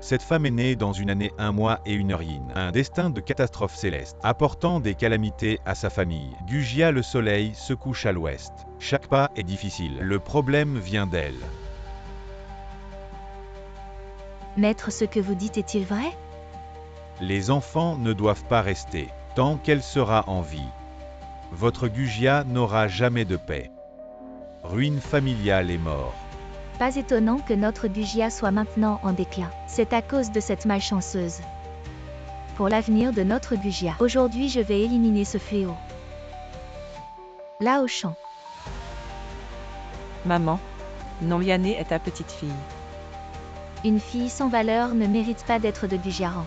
Cette femme est née dans une année, un mois et une heure yin. Un destin de catastrophe céleste, apportant des calamités à sa famille. Gujia, le soleil se couche à l'ouest. Chaque pas est difficile. Le problème vient d'elle. Maître, ce que vous dites est-il vrai? Les enfants ne doivent pas rester, tant qu'elle sera en vie. Votre Gujia n'aura jamais de paix. Ruine familiale et mort. Pas étonnant que notre Gujia soit maintenant en déclin. C'est à cause de cette malchanceuse. Pour l'avenir de notre Gujia, aujourd'hui je vais éliminer ce fléau. Là au champ. Maman, non, Yané est ta petite fille. Une fille sans valeur ne mérite pas d'être de Gujiaran.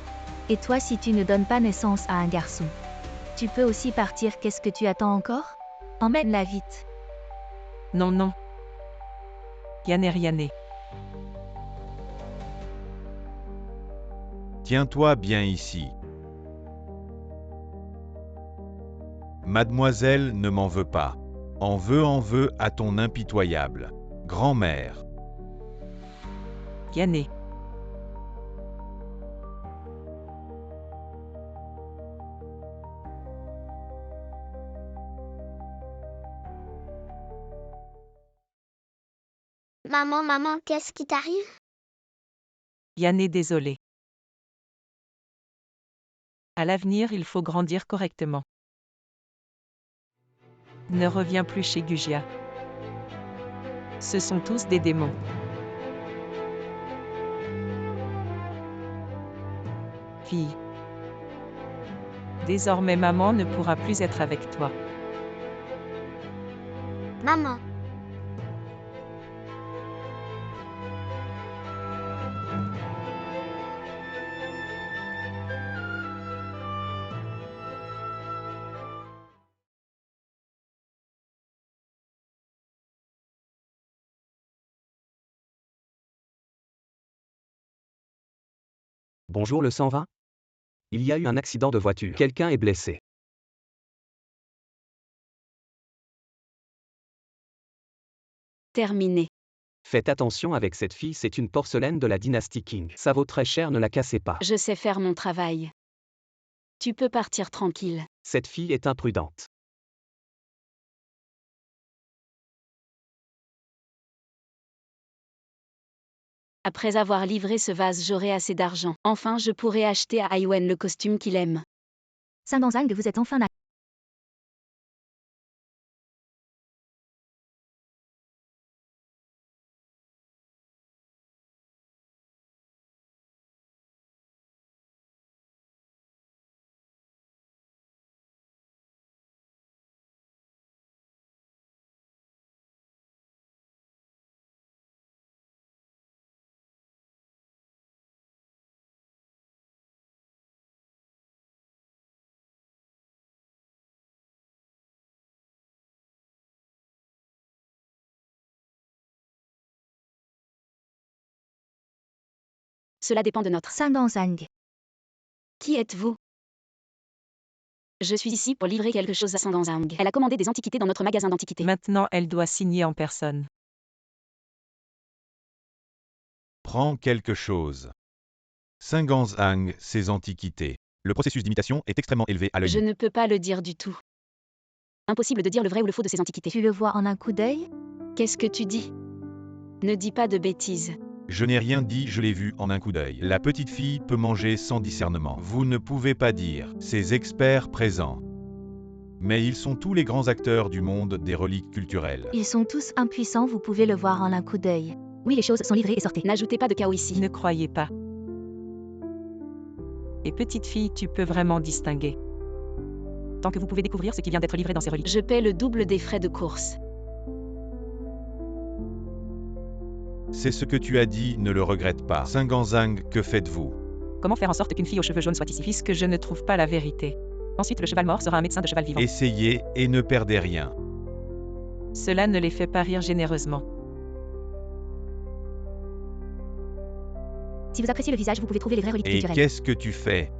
Et toi, si tu ne donnes pas naissance à un garçon, tu peux aussi partir. Qu'est-ce que tu attends encore? Emmène-la vite. Non, non. Yané. Tiens-toi bien ici. Mademoiselle ne m'en veut pas. En veux à ton impitoyable grand-mère. Yané. Maman, qu'est-ce qui t'arrive? Yané, désolé. À l'avenir, il faut grandir correctement. Ne reviens plus chez Gujia. Ce sont tous des démons. Fille. Désormais, maman ne pourra plus être avec toi. Maman. Bonjour le 120. Il y a eu un accident de voiture. Quelqu'un est blessé. Terminé. Faites attention avec cette fille, c'est une porcelaine de la dynastie Qing. Ça vaut très cher, ne la cassez pas. Je sais faire mon travail. Tu peux partir tranquille. Cette fille est imprudente. Après avoir livré ce vase, j'aurai assez d'argent. Enfin, je pourrai acheter à Aiwen le costume qu'il aime. Sandanzang, vous êtes enfin là. Cela dépend de notre... Sandanzang. Qui êtes-vous? Je suis ici pour livrer quelque chose à Sandanzang. Elle a commandé des antiquités dans notre magasin d'antiquités. Maintenant, elle doit signer en personne. Prends quelque chose. Singanzang, ses antiquités. Le processus d'imitation est extrêmement élevé à l'œil Je nu. ne peux pas le dire du tout. Impossible de dire le vrai ou le faux de ces antiquités. Tu le vois en un coup d'œil? Qu'est-ce que tu dis? Ne dis pas de bêtises. Je n'ai rien dit, je l'ai vu en un coup d'œil. La petite fille peut manger sans discernement. Vous ne pouvez pas dire, ces experts présents. Mais ils sont tous les grands acteurs du monde des reliques culturelles. Ils sont tous impuissants, vous pouvez le voir en un coup d'œil. Oui, les choses sont livrées et sortez. N'ajoutez pas de chaos ici. Ne croyez pas. Et petite fille, tu peux vraiment distinguer. Tant que vous pouvez découvrir ce qui vient d'être livré dans ces reliques. Je paie le double des frais de course. C'est ce que tu as dit, ne le regrette pas. Singanzang, que faites-vous? Comment faire en sorte qu'une fille aux cheveux jaunes soit ici? Puisque je ne trouve pas la vérité. Ensuite, le cheval mort sera un médecin de cheval vivant. Essayez et ne perdez rien. Cela ne les fait pas rire généreusement. Si vous appréciez le visage, vous pouvez trouver les vraies reliques Et culturelles. qu'est-ce que tu fais?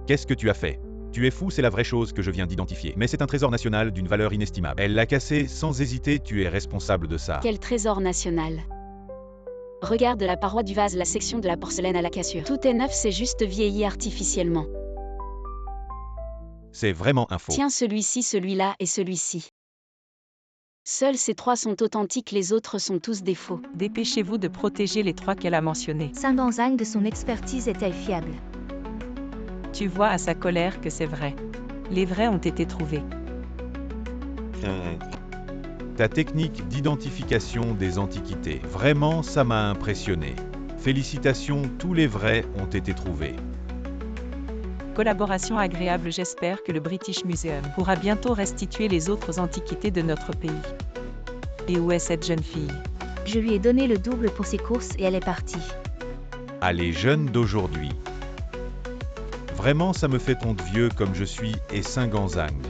Qu'est-ce que tu as fait? Tu es fou, c'est la vraie chose que je viens d'identifier. Mais c'est un trésor national d'une valeur inestimable. Elle l'a cassé sans hésiter, tu es responsable de ça. Quel trésor national? Regarde la paroi du vase, la section de la porcelaine à la cassure. Tout est neuf, c'est juste vieilli artificiellement. C'est vraiment un faux. Tiens, celui-ci, celui-là et celui-ci. Seuls ces 3 sont authentiques, les autres sont tous des faux. Dépêchez-vous de protéger les 3 qu'elle a mentionnés. Saint-Ganzang de son expertise est-elle fiable? Tu vois à sa colère que c'est vrai. Les vrais ont été trouvés. Ta technique d'identification des antiquités, vraiment ça m'a impressionné. Félicitations, tous les vrais ont été trouvés. Collaboration agréable, j'espère que le British Museum pourra bientôt restituer les autres antiquités de notre pays. Et où est cette jeune fille? Je lui ai donné le double pour ses courses et elle est partie. Ah, les jeunes d'aujourd'hui. Vraiment ça me fait honte vieux comme je suis et Saint-Ganzang.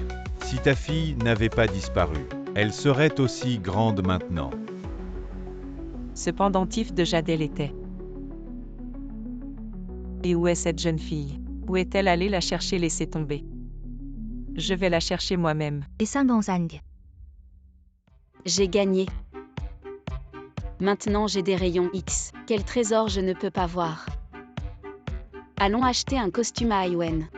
Si ta fille n'avait pas disparu, elle serait aussi grande maintenant. Ce pendentif de Jadel était. Et où est cette jeune fille? Où est-elle allée la chercher? Laissez tomber. Je vais la chercher moi-même. Et Saint-Ganzang? J'ai gagné. Maintenant j'ai des rayons X. Quel trésor je ne peux pas voir. Allons acheter un costume à Iwen.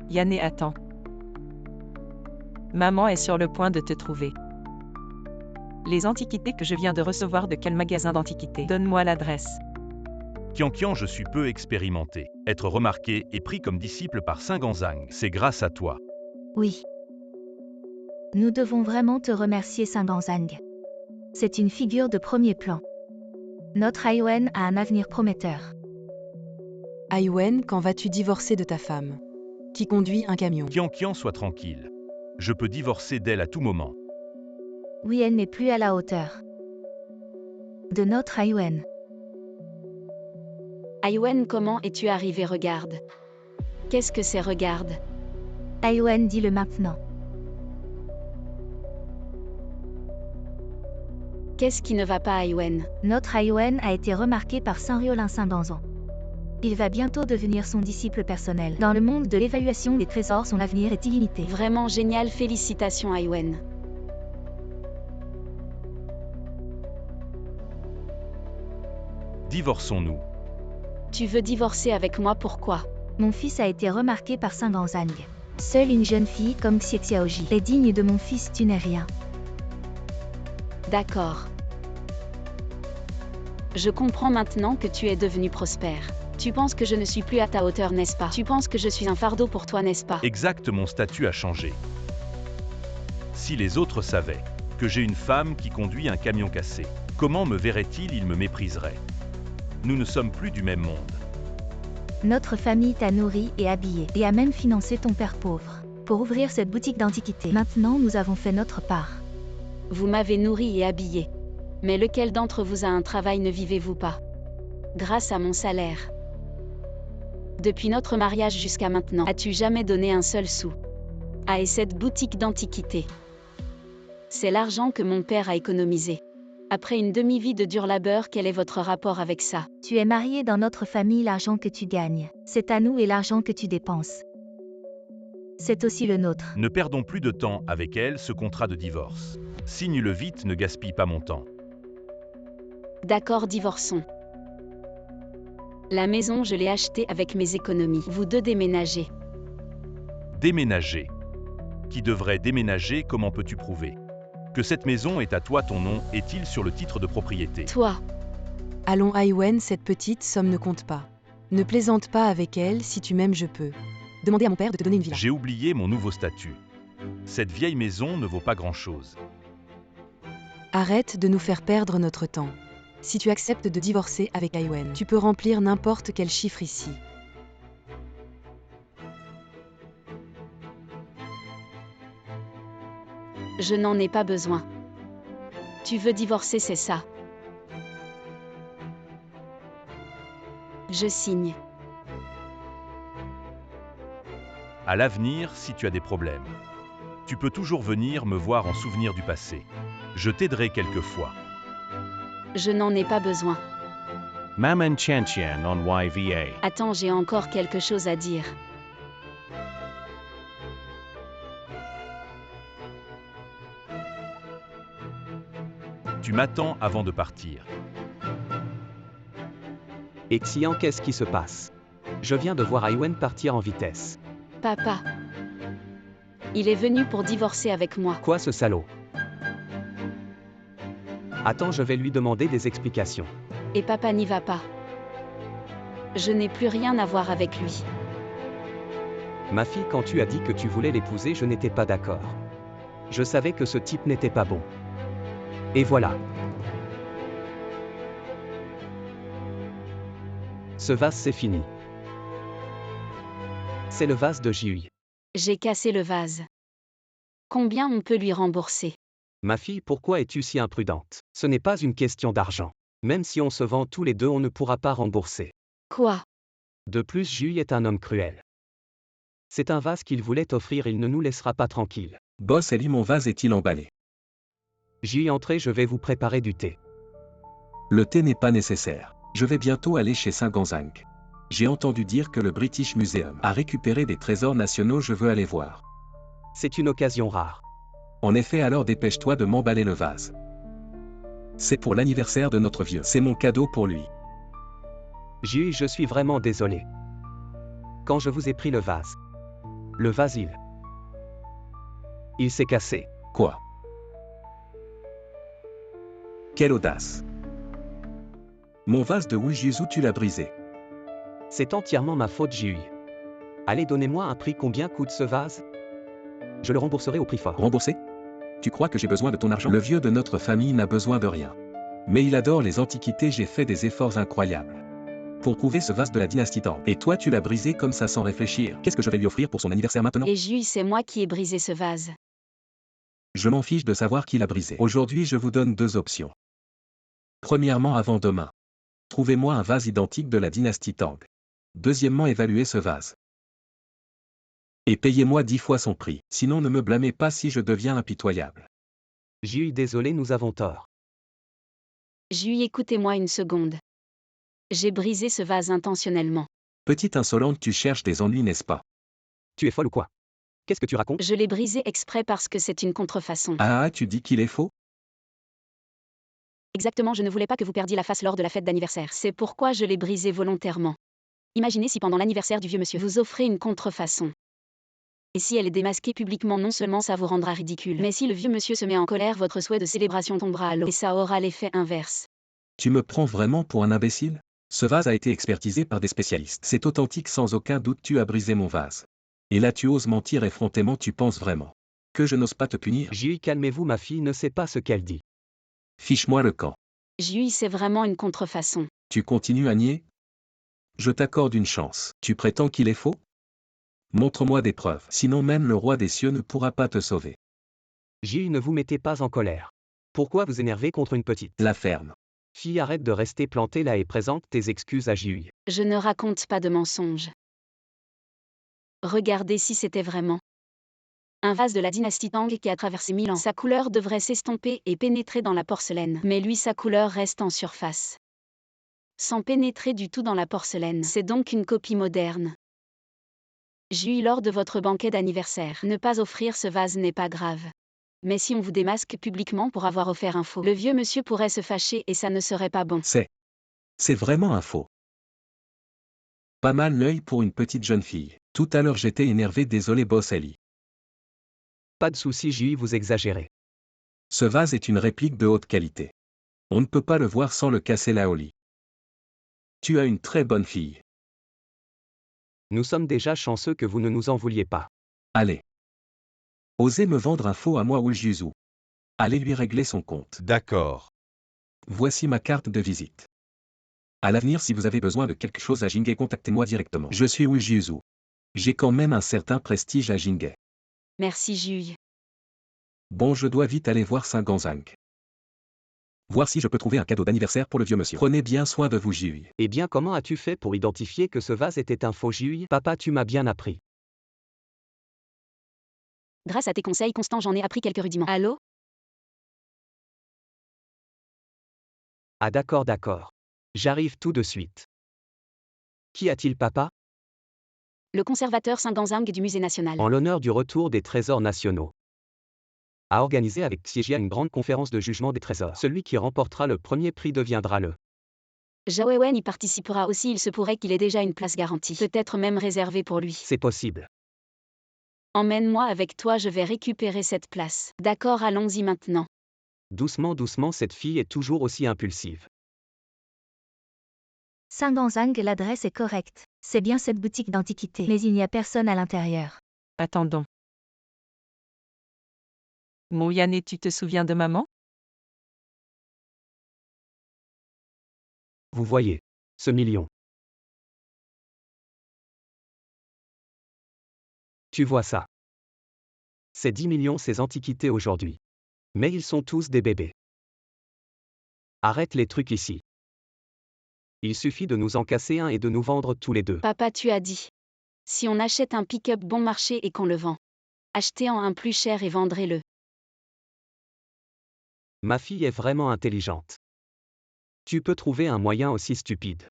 Yanné, attends. Maman est sur le point de te trouver. Les antiquités que je viens de recevoir de quel magasin d'antiquités? Donne-moi l'adresse. Kian, je suis peu expérimenté. Être remarqué et pris comme disciple par Saint-Ganzang, c'est grâce à toi. Oui. Nous devons vraiment te remercier, Saint-Ganzang. C'est une figure de premier plan. Notre Iwen a un avenir prometteur. Iwen, quand vas-tu divorcer de ta femme qui conduit un camion? Kian, sois tranquille. Je peux divorcer d'elle à tout moment. Oui, elle n'est plus à la hauteur de notre Iwen. Iwen, comment es-tu arrivé? Regarde. Qu'est-ce que c'est? Regarde. Iwen, dis-le maintenant. Qu'est-ce qui ne va pas, Iwen? Notre Iwen a été remarqué par Saint-Riolin Saint-Danzan. Il va bientôt devenir son disciple personnel. Dans le monde de l'évaluation des trésors, son avenir est illimité. Vraiment génial, félicitations, Iwen. Divorçons-nous. Tu veux divorcer avec moi, pourquoi? Mon fils a été remarqué par Saint-Ganzang. Seule une jeune fille comme Xiaoji est digne de mon fils, tu n'es rien. D'accord. Je comprends maintenant que tu es devenu prospère. Tu penses que je ne suis plus à ta hauteur, n'est-ce pas? Tu penses que je suis un fardeau pour toi, n'est-ce pas? Exact, mon statut a changé. Si les autres savaient que j'ai une femme qui conduit un camion cassé, comment me verraient-ils? Ils me mépriseraient. Nous ne sommes plus du même monde. Notre famille t'a nourri et habillé, et a même financé ton père pauvre pour ouvrir cette boutique d'antiquités. Maintenant, nous avons fait notre part. Vous m'avez nourri et habillé. Mais lequel d'entre vous a un travail? Ne vivez-vous pas grâce à mon salaire? Depuis notre mariage jusqu'à maintenant, as-tu jamais donné un seul sou à cette boutique d'antiquités? C'est l'argent que mon père a économisé. Après une demi-vie de dur labeur, quel est votre rapport avec ça? Tu es marié dans notre famille, l'argent que tu gagnes, c'est à nous, et l'argent que tu dépenses, c'est aussi le nôtre. Ne perdons plus de temps avec elle, ce contrat de divorce. Signe-le vite, ne gaspille pas mon temps. D'accord, divorçons. La maison, je l'ai achetée avec mes économies. Vous deux déménagez. Déménager. Qui devrait déménager? Comment peux-tu prouver que cette maison est à toi? Ton nom est-il sur le titre de propriété? Toi. Allons, Iwen, cette petite somme ne compte pas. Ne plaisante pas avec elle, si tu m'aimes, je peux demander à mon père de te donner une villa. J'ai oublié mon nouveau statut. Cette vieille maison ne vaut pas grand-chose. Arrête de nous faire perdre notre temps. Si tu acceptes de divorcer avec Iwen, tu peux remplir n'importe quel chiffre ici. Je n'en ai pas besoin. Tu veux divorcer, c'est ça? Je signe. À l'avenir, si tu as des problèmes, tu peux toujours venir me voir en souvenir du passé. Je t'aiderai quelquefois. Je n'en ai pas besoin. Maman Chantian on YVA. Attends, j'ai encore quelque chose à dire. Tu m'attends avant de partir. Et Xian, qu'est-ce qui se passe? Je viens de voir Aiwen partir en vitesse. Papa. Il est venu pour divorcer avec moi. Quoi ce salaud? Attends, je vais lui demander des explications. Et papa n'y va pas. Je n'ai plus rien à voir avec lui. Ma fille, quand tu as dit que tu voulais l'épouser, je n'étais pas d'accord. Je savais que ce type n'était pas bon. Et voilà. Ce vase, c'est fini. C'est le vase de Jiui. J'ai cassé le vase. Combien on peut lui rembourser? Ma fille, pourquoi es-tu si imprudente? Ce n'est pas une question d'argent. Même si on se vend tous les deux, on ne pourra pas rembourser. Quoi? De plus, Jiui est un homme cruel. C'est un vase qu'il voulait offrir, il ne nous laissera pas tranquilles. Boss Ellie, mon vase est-il emballé? J'y entrez, je vais vous préparer du thé. Le thé n'est pas nécessaire. Je vais bientôt aller chez Saint-Gonzang. J'ai entendu dire que le British Museum a récupéré des trésors nationaux, je veux aller voir. C'est une occasion rare. En effet, alors dépêche-toi de m'emballer le vase. C'est pour l'anniversaire de notre vieux, c'est mon cadeau pour lui. Jiui, je suis vraiment désolé. Quand je vous ai pris le vase, il s'est cassé. Quoi? Quelle audace! Mon vase de Wujizu, tu l'as brisé. C'est entièrement ma faute, Jiui. Allez, donnez-moi un prix, combien coûte ce vase? Je le rembourserai au prix fort. Remboursé? Tu crois que j'ai besoin de ton argent? Le vieux de notre famille n'a besoin de rien. Mais il adore les antiquités, j'ai fait des efforts incroyables pour trouver ce vase de la dynastie Tang. Et toi, tu l'as brisé comme ça sans réfléchir. Qu'est-ce que je vais lui offrir pour son anniversaire maintenant? Et Jiui, c'est moi qui ai brisé ce vase. Je m'en fiche de savoir qui l'a brisé. Aujourd'hui, je vous donne deux options. Premièrement, avant demain, trouvez-moi un vase identique de la dynastie Tang. Deuxièmement, évaluez ce vase. Et payez-moi 10 fois son prix, sinon ne me blâmez pas si je deviens impitoyable. Jiui, désolé, nous avons tort. Jiui, écoutez-moi une seconde. J'ai brisé ce vase intentionnellement. Petite insolente, tu cherches des ennuis, n'est-ce pas? Tu es folle ou quoi? Qu'est-ce que tu racontes? Je l'ai brisé exprès parce que c'est une contrefaçon. Ah, tu dis qu'il est faux? Exactement, je ne voulais pas que vous perdiez la face lors de la fête d'anniversaire. C'est pourquoi je l'ai brisé volontairement. Imaginez si pendant l'anniversaire du vieux monsieur, vous offrez une contrefaçon. Et si elle est démasquée publiquement, non seulement ça vous rendra ridicule, mais si le vieux monsieur se met en colère, votre souhait de célébration tombera à l'eau et ça aura l'effet inverse. Tu me prends vraiment pour un imbécile? Ce vase a été expertisé par des spécialistes. C'est authentique sans aucun doute, tu as brisé mon vase. Et là tu oses mentir effrontément, tu penses vraiment que je n'ose pas te punir? Jiui, calmez-vous, ma fille ne sait pas ce qu'elle dit. Fiche-moi le camp. Jiui, c'est vraiment une contrefaçon. Tu continues à nier? Je t'accorde une chance. Tu prétends qu'il est faux? Montre-moi des preuves, sinon même le roi des cieux ne pourra pas te sauver. Jiui, ne vous mettez pas en colère. Pourquoi vous énerver contre une petite? La ferme. Fille, arrête de rester plantée là et présente tes excuses à Jiui. Je ne raconte pas de mensonges. Regardez si c'était vraiment un vase de la dynastie Tang qui a traversé 1000 ans. Sa couleur devrait s'estomper et pénétrer dans la porcelaine. Mais lui, sa couleur reste en surface, sans pénétrer du tout dans la porcelaine. C'est donc une copie moderne. Jiui, lors de votre banquet d'anniversaire, ne pas offrir ce vase n'est pas grave. Mais si on vous démasque publiquement pour avoir offert un faux, le vieux monsieur pourrait se fâcher et ça ne serait pas bon. C'est vraiment un faux. Pas mal l'œil pour une petite jeune fille. Tout à l'heure j'étais énervé, désolé boss Ellie. Pas de souci, Jiui, vous exagérez. Ce vase est une réplique de haute qualité. On ne peut pas le voir sans le casser là au lit. Tu as une très bonne fille. Nous sommes déjà chanceux que vous ne nous en vouliez pas. Allez. Osez me vendre un faux à moi Wujizu. Allez lui régler son compte. D'accord. Voici ma carte de visite. À l'avenir, si vous avez besoin de quelque chose à Jinghe, contactez-moi directement. Je suis Wujizu. J'ai quand même un certain prestige à Jinghe. Merci Jiui. Bon, je dois vite aller voir Saint-Gonzang. Voir si je peux trouver un cadeau d'anniversaire pour le vieux monsieur. Prenez bien soin de vous, Jiui. Eh bien, comment as-tu fait pour identifier que ce vase était un faux, Jiui? Papa, tu m'as bien appris. Grâce à tes conseils constants, j'en ai appris quelques rudiments. Allô? Ah d'accord. J'arrive tout de suite. Qu'y a-t-il, papa? Le conservateur Saint-Gonzang du Musée national. En l'honneur du retour des trésors nationaux. a organisé avec Xiejia une grande conférence de jugement des trésors. Celui qui remportera le premier prix deviendra le. Zhao Wen y participera aussi, il se pourrait qu'il ait déjà une place garantie, peut-être même réservée pour lui. C'est possible. Emmène-moi avec toi, je vais récupérer cette place. D'accord, allons-y maintenant. Doucement, doucement, cette fille est toujours aussi impulsive. Singanzang, l'adresse est correcte. C'est bien cette boutique d'antiquité. Mais il n'y a personne à l'intérieur. Attendons. Mouyane, tu te souviens de maman? Vous voyez. Ce million. Tu vois ça? C'est 10 millions ces antiquités aujourd'hui. Mais ils sont tous des bébés. Arrête les trucs ici. Il suffit de nous en casser un et de nous vendre tous les deux. Papa, tu as dit. Si on achète un pick-up bon marché et qu'on le vend, achetez-en un plus cher et vendrez-le. Ma fille est vraiment intelligente. Tu peux trouver un moyen aussi stupide.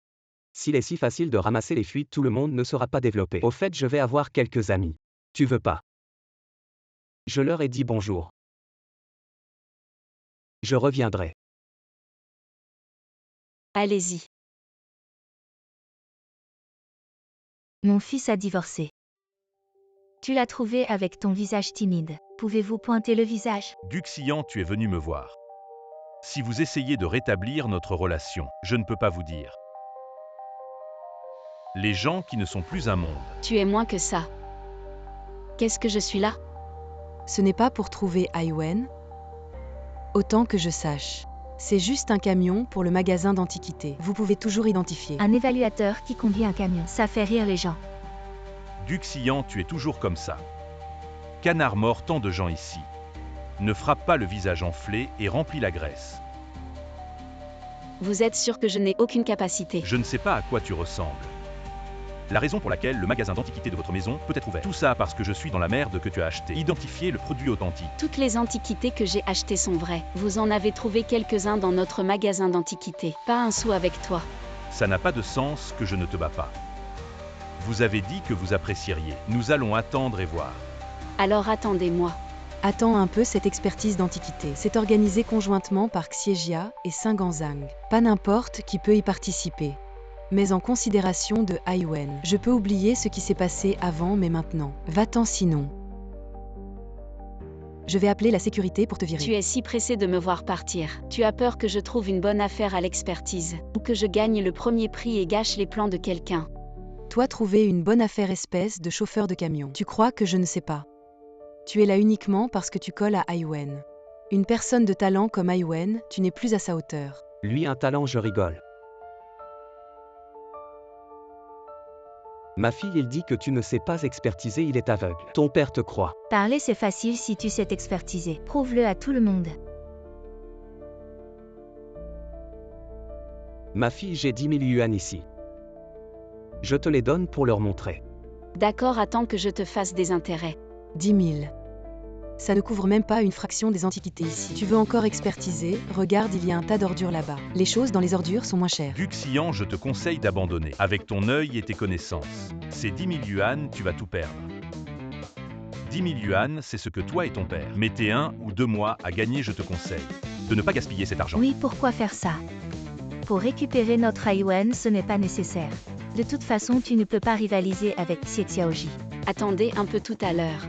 S'il est si facile de ramasser les fuites, tout le monde ne sera pas développé. Au fait, je vais avoir quelques amis. Tu veux pas? Je leur ai dit bonjour. Je reviendrai. Allez-y. Mon fils a divorcé. Tu l'as trouvé avec ton visage timide. Pouvez-vous pointer le visage? Duxian, tu es venu me voir. Si vous essayez de rétablir notre relation, je ne peux pas vous dire. Les gens qui ne sont plus un monde. Tu es moins que ça. Qu'est-ce que je suis là? Ce n'est pas pour trouver Aiwen. Autant que je sache. C'est juste un camion pour le magasin d'antiquités. Vous pouvez toujours identifier. Un évaluateur qui conduit un camion. Ça fait rire les gens. Duxian, tu es toujours comme ça. Canard mort, tant de gens ici. Ne frappe pas le visage enflé et remplis la graisse. Vous êtes sûr que je n'ai aucune capacité? Je ne sais pas à quoi tu ressembles. La raison pour laquelle le magasin d'antiquité de votre maison peut être ouvert. Tout ça parce que je suis dans la merde que tu as acheté. Identifiez le produit authentique. Toutes les antiquités que j'ai achetées sont vraies. Vous en avez trouvé quelques-uns dans notre magasin d'antiquités. Pas un sou avec toi. Ça n'a pas de sens que je ne te bats pas. Vous avez dit que vous apprécieriez. Nous allons attendre et voir. Alors attendez-moi. Attends un peu, cette expertise d'antiquité. C'est organisé conjointement par Xiejia et Singanzang. Pas n'importe qui peut y participer. Mais en considération de Aiwen. Je peux oublier ce qui s'est passé avant, mais maintenant. Va-t'en sinon. Je vais appeler la sécurité pour te virer. Tu es si pressé de me voir partir. Tu as peur que je trouve une bonne affaire à l'expertise. Ou que je gagne le premier prix et gâche les plans de quelqu'un. Toi, trouver une bonne affaire, espèce de chauffeur de camion. Tu crois que je ne sais pas? Tu es là uniquement parce que tu colles à Aiwen. Une personne de talent comme Aiwen, tu n'es plus à sa hauteur. Lui un talent, je rigole. Ma fille, il dit que tu ne sais pas expertiser, il est aveugle. Ton père te croit. Parler, c'est facile si tu sais expertiser. Prouve-le à tout le monde. Ma fille, j'ai 10 000 yuan ici. Je te les donne pour leur montrer. D'accord, attends que je te fasse des intérêts. 10 000. Ça ne couvre même pas une fraction des antiquités ici. Tu veux encore expertiser? Regarde, il y a un tas d'ordures là-bas. Les choses dans les ordures sont moins chères. Duxian, je te conseille d'abandonner. Avec ton œil et tes connaissances. Ces 10 000 yuan, tu vas tout perdre. 10 000 yuan, c'est ce que toi et ton père mettez 1 ou 2 mois à gagner, je te conseille. De ne pas gaspiller cet argent. Oui, pourquoi faire ça? Pour récupérer notre Aiwen, ce n'est pas nécessaire. De toute façon, tu ne peux pas rivaliser avec Xiaoji. Attendez un peu tout à l'heure.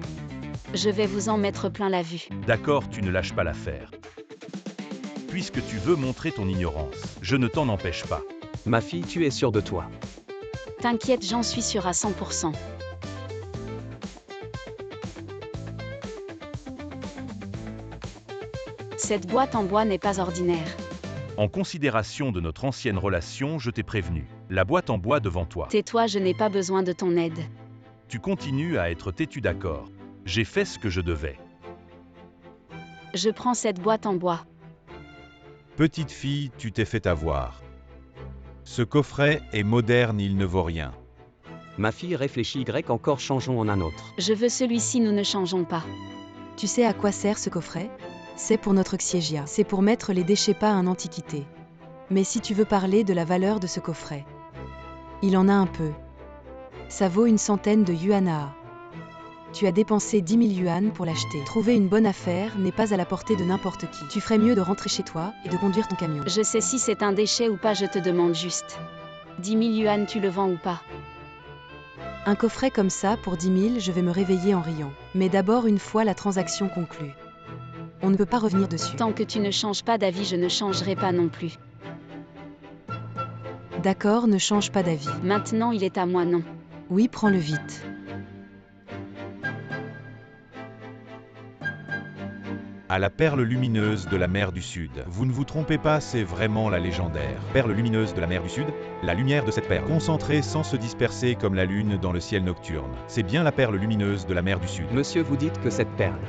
Je vais vous en mettre plein la vue. D'accord, tu ne lâches pas l'affaire. Puisque tu veux montrer ton ignorance, je ne t'en empêche pas. Ma fille, tu es sûre de toi. T'inquiète, j'en suis sûre à 100%. Cette boîte en bois n'est pas ordinaire. En considération de notre ancienne relation, je t'ai prévenu. La boîte en bois devant toi. Tais-toi, je n'ai pas besoin de ton aide. Tu continues à être têtu, d'accord. J'ai fait ce que je devais. Je prends cette boîte en bois. Petite fille, tu t'es fait avoir. Ce coffret est moderne, il ne vaut rien. Ma fille réfléchit, Y encore, changeons en un autre. Je veux celui-ci, nous ne changeons pas. Tu sais à quoi sert ce coffret? C'est pour notre Xiejia. C'est pour mettre les déchets pas en antiquité. Mais si tu veux parler de la valeur de ce coffret, il en a un peu. Ça vaut 100 de yuan. Tu as dépensé 10 000 yuan pour l'acheter. Trouver une bonne affaire n'est pas à la portée de n'importe qui. Tu ferais mieux de rentrer chez toi et de conduire ton camion. Je sais si c'est un déchet ou pas, je te demande juste. 10 000 yuan, tu le vends ou pas? Un coffret comme ça pour 10 000, je vais me réveiller en riant. Mais d'abord une fois la transaction conclue. On ne peut pas revenir dessus. Tant que tu ne changes pas d'avis, je ne changerai pas non plus. D'accord, ne change pas d'avis. Maintenant, il est à moi, non? Oui, prends-le vite. À la perle lumineuse de la mer du Sud. Vous ne vous trompez pas, c'est vraiment la légendaire. Perle lumineuse de la mer du Sud, la lumière de cette perle, concentrée sans se disperser comme la lune dans le ciel nocturne. C'est bien la perle lumineuse de la mer du Sud. Monsieur, vous dites que cette perle.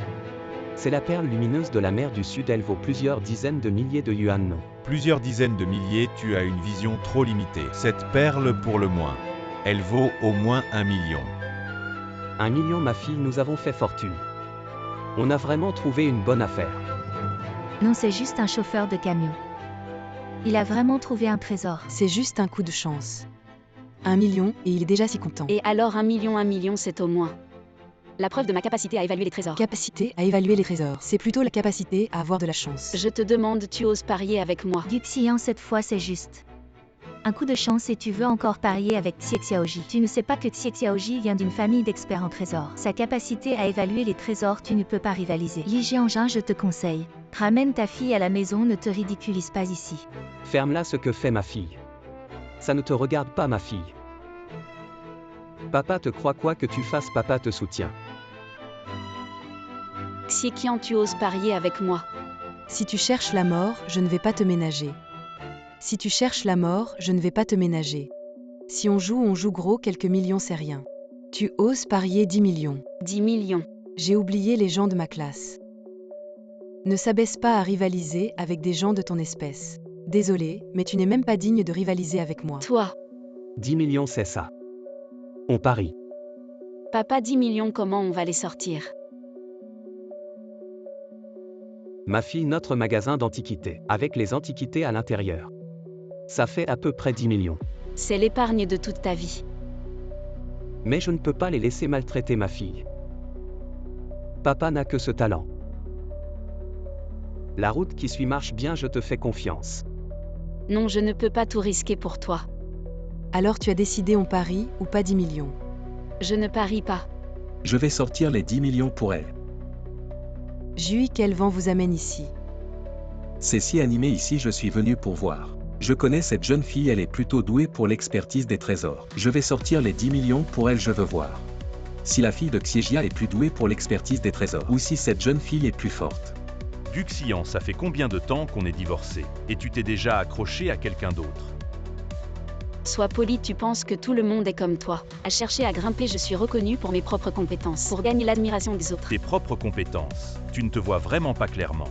C'est la perle lumineuse de la mer du Sud, elle vaut plusieurs dizaines de milliers de yuan, non? Plusieurs dizaines de milliers, tu as une vision trop limitée. Cette perle pour le moins, elle vaut au moins 1 million. 1 million, ma fille, nous avons fait fortune. On a vraiment trouvé une bonne affaire. Non, c'est juste un chauffeur de camion. Il a vraiment trouvé un trésor. C'est juste un coup de chance. 1 million, et il est déjà si content. Et alors 1 million, c'est au moins la preuve de ma capacité à évaluer les trésors. Capacité à évaluer les trésors. C'est plutôt la capacité à avoir de la chance. Je te demande, tu oses parier avec moi? Guxian, cette fois c'est juste. Un coup de chance et tu veux encore parier avec Xie Xiaoji. Tu ne sais pas que Xie Xiaoji vient d'une famille d'experts en trésors. Sa capacité à évaluer les trésors, tu ne peux pas rivaliser. Li Jianjin, je te conseille. Ramène ta fille à la maison, ne te ridiculise pas ici. Ferme-la ce que fait ma fille. Ça ne te regarde pas, ma fille. Papa te croit, quoi que tu fasses, papa te soutient. Xieqian, tu oses parier avec moi? Si tu cherches la mort, je ne vais pas te ménager. Si tu cherches la mort, je ne vais pas te ménager. Si on joue gros, quelques millions, c'est rien. Tu oses parier 10 millions. 10 millions. J'ai oublié les gens de ma classe. Ne s'abaisse pas à rivaliser avec des gens de ton espèce. Désolé, mais tu n'es même pas digne de rivaliser avec moi. Toi. 10 millions, c'est ça. On parie. Papa, 10 millions, comment on va les sortir? Ma fille, notre magasin d'antiquités, avec les antiquités à l'intérieur. Ça fait à peu près 10 millions. C'est l'épargne de toute ta vie. Mais je ne peux pas les laisser maltraiter ma fille. Papa n'a que ce talent. La route qui suit marche bien, je te fais confiance. Non, je ne peux pas tout risquer pour toi. Alors tu as décidé on parie ou pas 10 millions? Je ne parie pas. Je vais sortir les 10 millions pour elle. Jui, quel vent vous amène ici? C'est si animé ici, je suis venu pour voir. Je connais cette jeune fille, elle est plutôt douée pour l'expertise des trésors. Je vais sortir les 10 millions pour elle, je veux voir. Si la fille de Xiejia est plus douée pour l'expertise des trésors, ou si cette jeune fille est plus forte. Guxian, ça fait combien de temps qu'on est divorcé? Et tu t'es déjà accroché à quelqu'un d'autre? Sois poli, tu penses que tout le monde est comme toi. À chercher à grimper, je suis reconnue pour mes propres compétences, pour gagner l'admiration des autres. Tes propres compétences. Tu ne te vois vraiment pas clairement.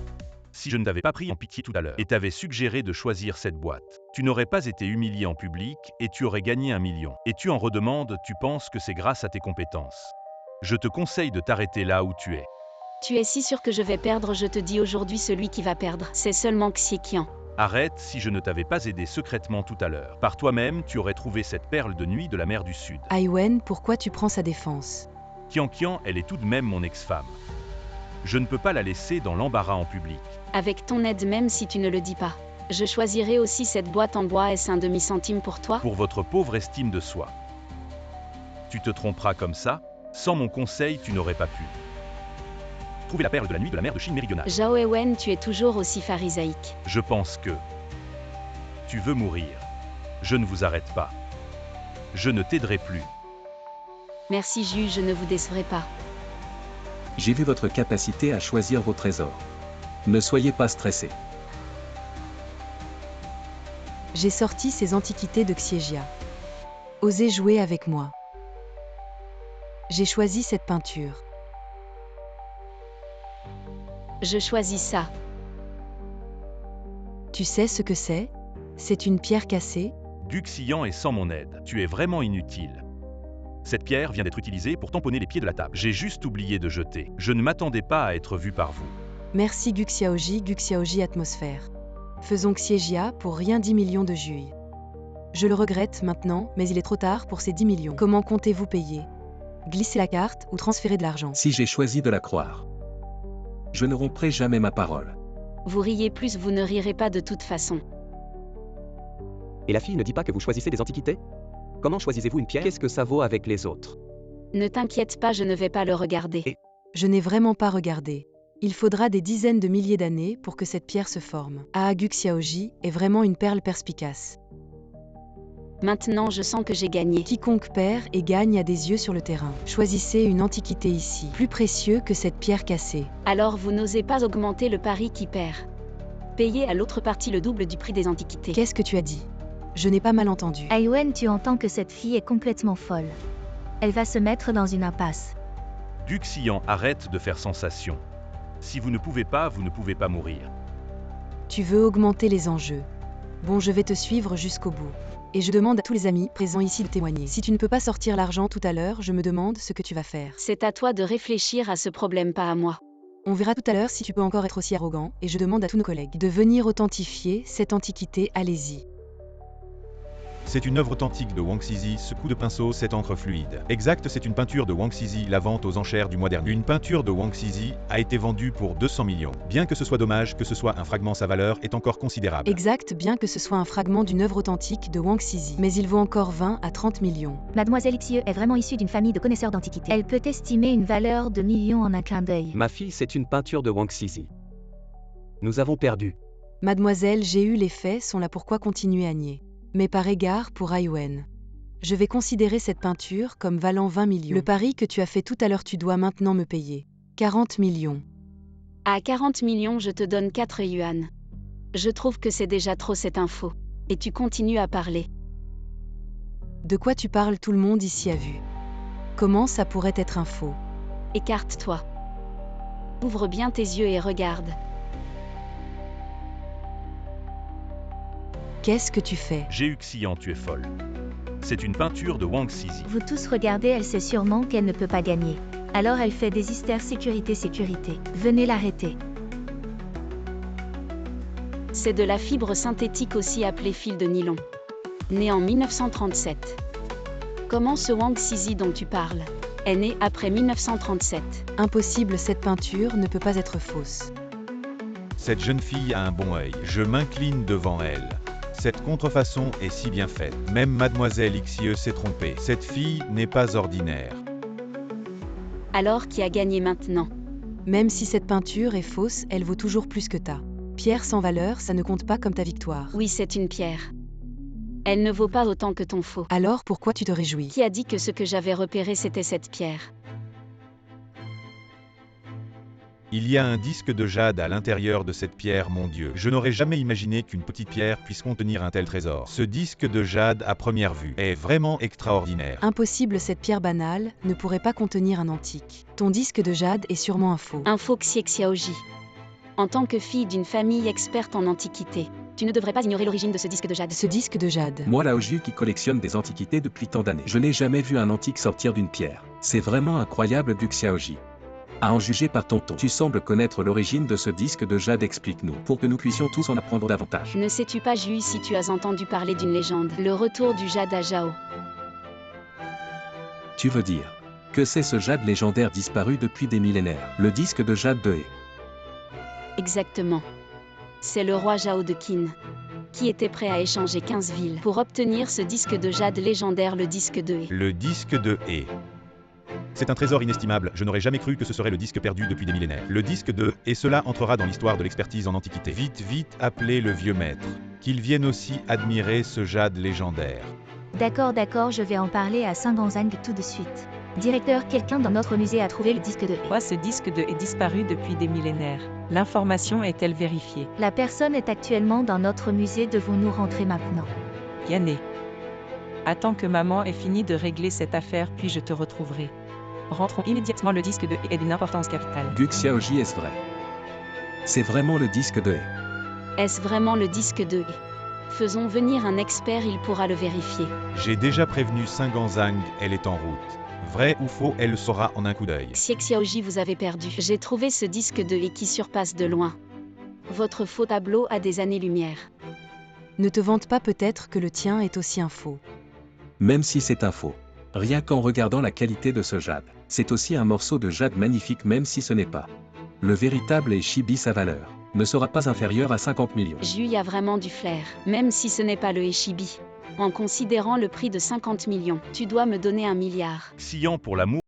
Si je ne t'avais pas pris en pitié tout à l'heure et t'avais suggéré de choisir cette boîte, tu n'aurais pas été humilié en public et tu aurais gagné 1 million. Et tu en redemandes, tu penses que c'est grâce à tes compétences. Je te conseille de t'arrêter là où tu es. Tu es si sûr que je vais perdre, je te dis aujourd'hui celui qui va perdre, c'est seulement Xieqian. Arrête, si je ne t'avais pas aidé secrètement tout à l'heure. Par toi-même, tu aurais trouvé cette perle de nuit de la mer du Sud. Aiwen, pourquoi tu prends sa défense? Qian, elle est tout de même mon ex-femme. Je ne peux pas la laisser dans l'embarras en public. Avec ton aide, même si tu ne le dis pas. Je choisirai aussi cette boîte en bois, est-ce un demi-centime pour toi? Pour votre pauvre estime de soi. Tu te tromperas comme ça? Sans mon conseil, tu n'aurais pas pu. Trouver la perle de la nuit de la mer de Chine méridionale. Zhao Ewen, tu es toujours aussi pharisaïque. Je pense que tu veux mourir. Je ne vous arrête pas. Je ne t'aiderai plus. Merci Ju, je ne vous décevrai pas. J'ai vu votre capacité à choisir vos trésors. Ne soyez pas stressé. J'ai sorti ces antiquités de Xiejia. Osez jouer avec moi. J'ai choisi cette peinture. Je choisis ça. Tu sais ce que c'est? C'est une pierre cassée? Guxian est sans mon aide. Tu es vraiment inutile. Cette pierre vient d'être utilisée pour tamponner les pieds de la table. J'ai juste oublié de jeter. Je ne m'attendais pas à être vu par vous. Merci Guxiaoji atmosphère. Faisons Xiejia pour rien 10 millions de juillet. Je le regrette maintenant, mais il est trop tard pour ces 10 millions. Comment comptez-vous payer? Glisser la carte ou transférer de l'argent. Si j'ai choisi de la croire, je ne romprai jamais ma parole. Vous riez plus, vous ne rirez pas de toute façon. Et la fille ne dit pas que vous choisissez des antiquités? Comment choisissez-vous une pierre? Qu'est-ce que ça vaut avec les autres? Ne t'inquiète pas, je ne vais pas le regarder. Je n'ai vraiment pas regardé. Il faudra des dizaines de milliers d'années pour que cette pierre se forme. Aaguk Xiaoji est vraiment une perle perspicace. Maintenant je sens que j'ai gagné. Quiconque perd et gagne a des yeux sur le terrain. Choisissez une antiquité ici, plus précieux que cette pierre cassée. Alors vous n'osez pas augmenter le pari qui perd. Payez à l'autre partie le double du prix des antiquités. Qu'est-ce que tu as dit? Je n'ai pas mal entendu. Aiwen, tu entends que cette fille est complètement folle. Elle va se mettre dans une impasse. Duxian, arrête de faire sensation. Si vous ne pouvez pas, vous ne pouvez pas mourir. Tu veux augmenter les enjeux. Bon, je vais te suivre jusqu'au bout. Et je demande à tous les amis présents ici de témoigner. Si tu ne peux pas sortir l'argent tout à l'heure, je me demande ce que tu vas faire. C'est à toi de réfléchir à ce problème, pas à moi. On verra tout à l'heure si tu peux encore être aussi arrogant, et je demande à tous nos collègues de venir authentifier cette antiquité, allez-y. C'est une œuvre authentique de Wang Xizi, ce coup de pinceau, cette encre fluide. Exact, c'est une peinture de Wang Xizi, la vente aux enchères du mois dernier. Une peinture de Wang Xizi a été vendue pour 200 millions. Bien que ce soit dommage que ce soit un fragment, sa valeur est encore considérable. Exact, bien que ce soit un fragment d'une œuvre authentique de Wang Xizi. Mais il vaut encore 20 à 30 millions. Mademoiselle Xieu est vraiment issue d'une famille de connaisseurs d'antiquités. Elle peut estimer une valeur de millions en un clin d'œil. Ma fille, c'est une peinture de Wang Xizi. Nous avons perdu. Mademoiselle, j'ai eu les faits, sont là pourquoi continuer à nier. Mais par égard pour Aiwen, je vais considérer cette peinture comme valant 20 millions. Le pari que tu as fait tout à l'heure, tu dois maintenant me payer 40 millions. À 40 millions, je te donne 4 yuan. Je trouve que c'est déjà trop cette info. Et tu continues à parler. De quoi tu parles? Tout le monde ici a vu. Comment ça pourrait être un faux? Écarte-toi. Ouvre bien tes yeux et regarde. Qu'est-ce que tu fais? Duxian, tu es folle. C'est une peinture de Wang Xizi. Vous tous regardez, elle sait sûrement qu'elle ne peut pas gagner. Alors elle fait des hystères sécurité. Venez l'arrêter. C'est de la fibre synthétique aussi appelée fil de nylon. Né en 1937. Comment ce Wang Xizi dont tu parles est né après 1937? Impossible, cette peinture ne peut pas être fausse. Cette jeune fille a un bon œil. Je m'incline devant elle. Cette contrefaçon est si bien faite. Même Mademoiselle Xieu s'est trompée. Cette fille n'est pas ordinaire. Alors qui a gagné maintenant? Même si cette peinture est fausse, elle vaut toujours plus que ta pierre sans valeur, ça ne compte pas comme ta victoire. Oui, c'est une pierre. Elle ne vaut pas autant que ton faux. Alors pourquoi tu te réjouis? Qui a dit que ce que j'avais repéré c'était cette pierre? Il y a un disque de jade à l'intérieur de cette pierre, mon Dieu. Je n'aurais jamais imaginé qu'une petite pierre puisse contenir un tel trésor. Ce disque de jade, à première vue, est vraiment extraordinaire. Impossible, cette pierre banale ne pourrait pas contenir un antique. Ton disque de jade est sûrement un faux. Un faux Xiaoji. En tant que fille d'une famille experte en antiquité, tu ne devrais pas ignorer l'origine de ce disque de jade. Ce disque de jade. Moi, Laoju qui collectionne des antiquités depuis tant d'années, je n'ai jamais vu un antique sortir d'une pierre. C'est vraiment incroyable, Duxiaoji. À en juger par ton ton, tu sembles connaître l'origine de ce disque de jade, explique-nous, pour que nous puissions tous en apprendre davantage. Ne sais-tu pas, Ju, si tu as entendu parler d'une légende, le retour du jade à Zhao? Tu veux dire que c'est ce jade légendaire disparu depuis des millénaires, le disque de jade de He? Exactement. C'est le roi Zhao de Qin, qui était prêt à échanger 15 villes pour obtenir ce disque de jade légendaire, le disque de He. Le disque de He. C'est un trésor inestimable, je n'aurais jamais cru que ce serait le disque perdu depuis des millénaires. Le disque de, et cela entrera dans l'histoire de l'expertise en antiquité. Vite, vite, appelez le vieux maître. Qu'il vienne aussi admirer ce jade légendaire. D'accord, je vais en parler à Saint-Ganzang tout de suite. Directeur, quelqu'un dans notre musée a trouvé le disque de He. Moi, ce disque de est disparu depuis des millénaires. L'information est-elle vérifiée? La personne est actuellement dans notre musée, devons-nous rentrer maintenant? Yanné. Attends que maman ait fini de régler cette affaire, puis je te retrouverai. Rentrons immédiatement, le disque de He est d'une importance capitale. Duxiaoji, est-ce vrai? C'est vraiment le disque de He? Est-ce vraiment le disque de He? Faisons venir un expert, il pourra le vérifier. J'ai déjà prévenu Saint-Ganzang, elle est en route. Vrai ou faux, elle le saura en un coup d'œil. Xiaoji, vous avez perdu. J'ai trouvé ce disque de He qui surpasse de loin votre faux tableau à des années-lumière. Ne te vante pas, peut-être que le tien est aussi un faux. Même si c'est un faux, Rien qu'en regardant la qualité de ce jade. C'est aussi un morceau de jade magnifique même si ce n'est pas le véritable et Shibi sa valeur ne sera pas inférieure à 50 millions. Ju a vraiment du flair, même si ce n'est pas le Eshibi. En considérant le prix de 50 millions, tu dois me donner 1 milliard. Xian pour l'amour.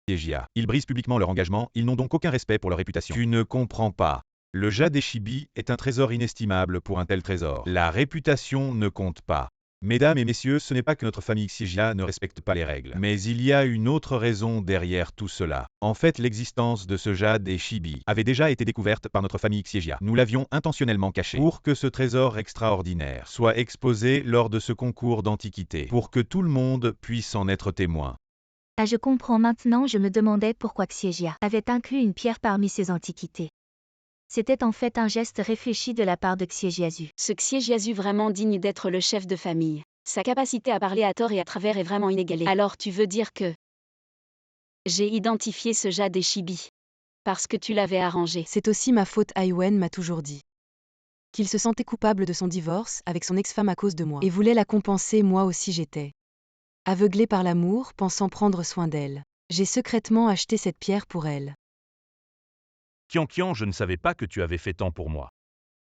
Xiegia. Ils brisent publiquement leur engagement, ils n'ont donc aucun respect pour leur réputation. Tu ne comprends pas. Le jade Eshibi est un trésor inestimable pour un tel trésor. La réputation ne compte pas. Mesdames et messieurs, ce n'est pas que notre famille Xiegia ne respecte pas les règles. Mais il y a une autre raison derrière tout cela. En fait, l'existence de ce jade Eshibi avait déjà été découverte par notre famille Xiegia. Nous l'avions intentionnellement caché pour que ce trésor extraordinaire soit exposé lors de ce concours d'antiquité, pour que tout le monde puisse en être témoin. Ah, je comprends maintenant, je me demandais pourquoi Xiegia avait inclus une pierre parmi ses antiquités. C'était en fait un geste réfléchi de la part de Xiejiazu. Ce Xiejiazu vraiment digne d'être le chef de famille. Sa capacité à parler à tort et à travers est vraiment inégalée. Alors tu veux dire que j'ai identifié ce jade Eshibi parce que tu l'avais arrangé. C'est aussi ma faute, Aiwen m'a toujours dit. Qu'il se sentait coupable de son divorce avec son ex-femme à cause de moi. Et voulait la compenser, moi aussi j'étais aveuglée par l'amour, pensant prendre soin d'elle. J'ai secrètement acheté cette pierre pour elle. Qian, je ne savais pas que tu avais fait tant pour moi.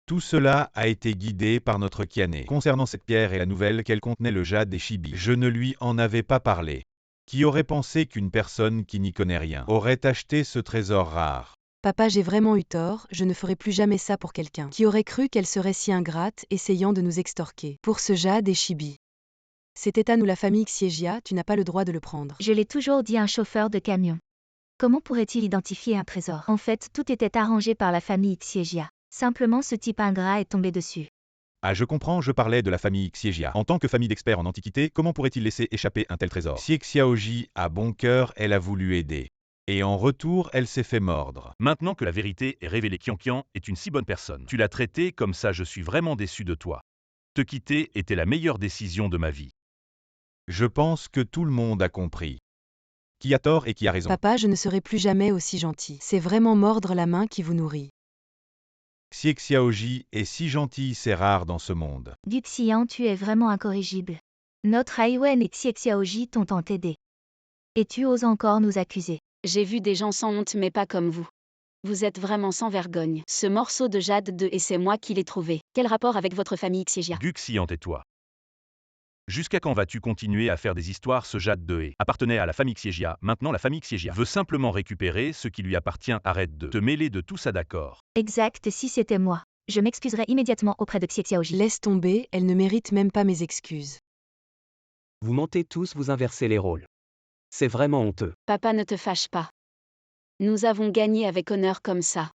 Tout cela a été guidé par notre Kiané. Concernant cette pierre et la nouvelle qu'elle contenait le jade Eshibi, je ne lui en avais pas parlé. Qui aurait pensé qu'une personne qui n'y connaît rien aurait acheté ce trésor rare? Papa, j'ai vraiment eu tort, je ne ferai plus jamais ça pour quelqu'un. Qui aurait cru qu'elle serait si ingrate, essayant de nous extorquer pour ce jade Eshibi? C'était à nous la famille Xiegia, tu n'as pas le droit de le prendre. Je l'ai toujours dit à un chauffeur de camion. Comment pourrait-il identifier un trésor? En fait, tout était arrangé par la famille Xiegia. Simplement ce type ingrat est tombé dessus. Ah, je comprends, je parlais de la famille Xiegia. En tant que famille d'experts en antiquité, comment pourrait-il laisser échapper un tel trésor? Si Xiaoji a bon cœur, elle a voulu aider. Et en retour, elle s'est fait mordre. Maintenant que la vérité est révélée, Qian est une si bonne personne. Tu l'as traitée comme ça, je suis vraiment déçu de toi. Te quitter était la meilleure décision de ma vie. Je pense que tout le monde a compris. Qui a tort et qui a raison? Papa, je ne serai plus jamais aussi gentil. C'est vraiment mordre la main qui vous nourrit. Xie Xiaoji est si gentil, c'est rare dans ce monde. Du Xian, tu es vraiment incorrigible. Notre Aiwen et Xie Xiaoji t'ont tant aidé. Et tu oses encore nous accuser. J'ai vu des gens sans honte mais pas comme vous. Vous êtes vraiment sans vergogne. Ce morceau de jade et c'est moi qui l'ai trouvé. Quel rapport avec votre famille Xiegia? Xian, tais-toi. Jusqu'à quand vas-tu continuer à faire des histoires? Ce jade de He appartenait à la famille Xiejia, maintenant la famille Xiejia veut simplement récupérer ce qui lui appartient. Arrête de te mêler de tout ça, d'accord? Exact, si c'était moi. Je m'excuserai immédiatement auprès de Xiaoji. Laisse tomber, elle ne mérite même pas mes excuses. Vous mentez tous, vous inversez les rôles. C'est vraiment honteux. Papa, ne te fâche pas. Nous avons gagné avec honneur comme ça.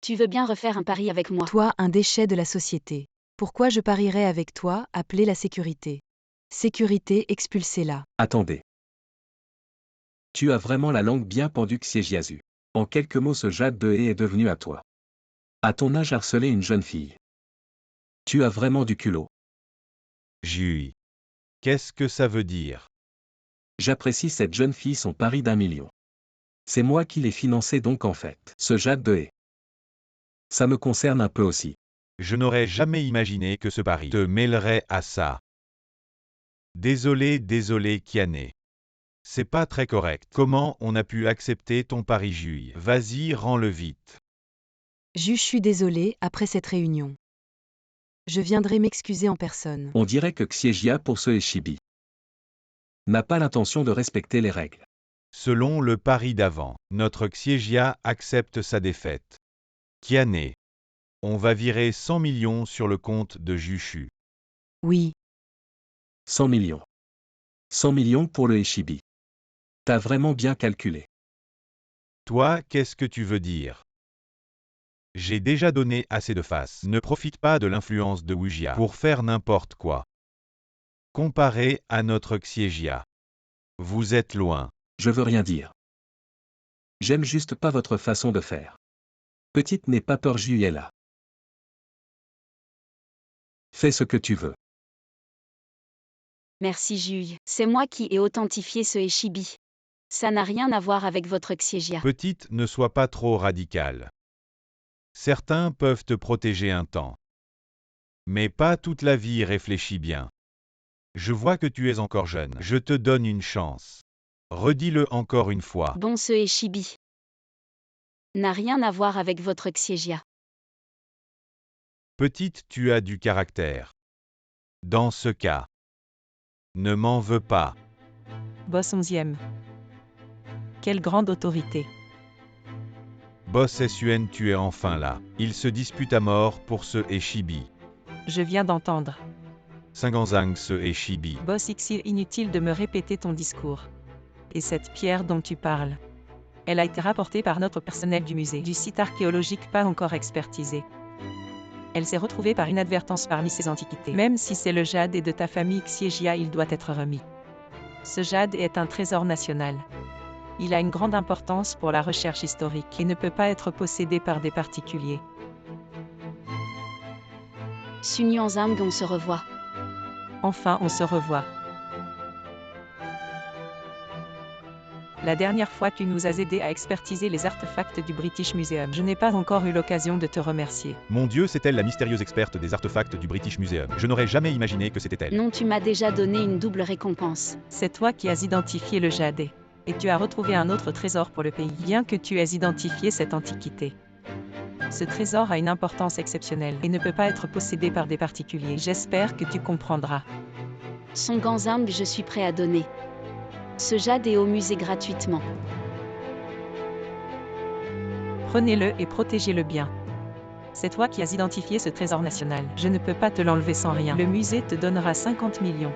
Tu veux bien refaire un pari avec moi? Toi, un déchet de la société. Pourquoi je parierais avec toi? Appelez la sécurité. Sécurité, expulsez-la. Attendez. Tu as vraiment la langue bien pendue, Xiejiazu. En quelques mots, ce jade de He est devenu à toi. À ton âge, harceler une jeune fille. Tu as vraiment du culot. Jui. Qu'est-ce que ça veut dire? J'apprécie cette jeune fille, son pari d'1 million. C'est moi qui l'ai financé donc en fait. Ce jade de He. Ça me concerne un peu aussi. Je n'aurais jamais imaginé que ce pari te mêlerait à ça. Désolé, Kiane. C'est pas très correct. Comment on a pu accepter ton pari, Jui? Vas-y, rends-le vite. Je suis désolé, après cette réunion. Je viendrai m'excuser en personne. On dirait que Xiejia pour ce Eshibi n'a pas l'intention de respecter les règles. Selon le pari d'avant, notre Xiejia accepte sa défaite. Kiane. On va virer 100 millions sur le compte de Jushu. Oui. 100 millions. 100 millions pour le Eshibi. T'as vraiment bien calculé. Toi, qu'est-ce que tu veux dire? J'ai déjà donné assez de face. Ne profite pas de l'influence de Wujia pour faire n'importe quoi. Comparé à notre Xiejia. Vous êtes loin. Je veux rien dire. J'aime juste pas votre façon de faire. Petite n'aie pas peur, Jui est là. Fais ce que tu veux. Merci Jui. C'est moi qui ai authentifié ce Eshibi. Ça n'a rien à voir avec votre Xiejia. Petite, ne sois pas trop radicale. Certains peuvent te protéger un temps. Mais pas toute la vie, réfléchis bien. Je vois que tu es encore jeune. Je te donne une chance. Redis-le encore une fois. Bon, ce Eshibi n'a rien à voir avec votre Xiejia. Petite, tu as du caractère. Dans ce cas, ne m'en veux pas. Boss 11e. Quelle grande autorité. Boss SUN, tu es enfin là. Ils se disputent à mort pour ce Eshibi. Je viens d'entendre. Singanzang, ce Eshibi. Boss Xir, inutile de me répéter ton discours. Et cette pierre dont tu parles. Elle a été rapportée par notre personnel du musée du site archéologique pas encore expertisé. Elle s'est retrouvée par inadvertance parmi ces antiquités. Même si c'est le jade et de ta famille Xiejia, il doit être remis. Ce jade est un trésor national. Il a une grande importance pour la recherche historique et ne peut pas être possédé par des particuliers. Sun Yuanzang, on se revoit. Enfin, on se revoit. La dernière fois, tu nous as aidés à expertiser les artefacts du British Museum. Je n'ai pas encore eu l'occasion de te remercier. Mon Dieu, c'est elle la mystérieuse experte des artefacts du British Museum. Je n'aurais jamais imaginé que c'était elle. Non, tu m'as déjà donné une double récompense. C'est toi qui as identifié le jade. Et tu as retrouvé un autre trésor pour le pays, bien que tu aies identifié cette antiquité. Ce trésor a une importance exceptionnelle et ne peut pas être possédé par des particuliers. J'espère que tu comprendras. Son Ganzang, je suis prêt à donner. Ce jade est au musée gratuitement. Prenez-le et protégez-le bien. C'est toi qui as identifié ce trésor national. Je ne peux pas te l'enlever sans rien. Le musée te donnera 50 millions.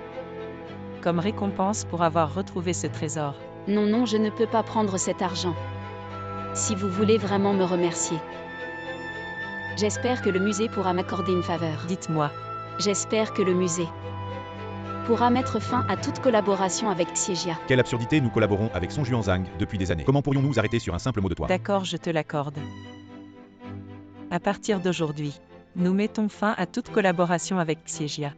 Comme récompense pour avoir retrouvé ce trésor. Non, non, je ne peux pas prendre cet argent. Si vous voulez vraiment me remercier. J'espère que le musée pourra m'accorder une faveur. Dites-moi. J'espère que le musée pourra mettre fin à toute collaboration avec Xiejia. Quelle absurdité, nous collaborons avec Song Juanzang depuis des années. Comment pourrions-nous nous arrêter sur un simple mot de toi? D'accord, je te l'accorde. À partir d'aujourd'hui, nous mettons fin à toute collaboration avec Xiejia.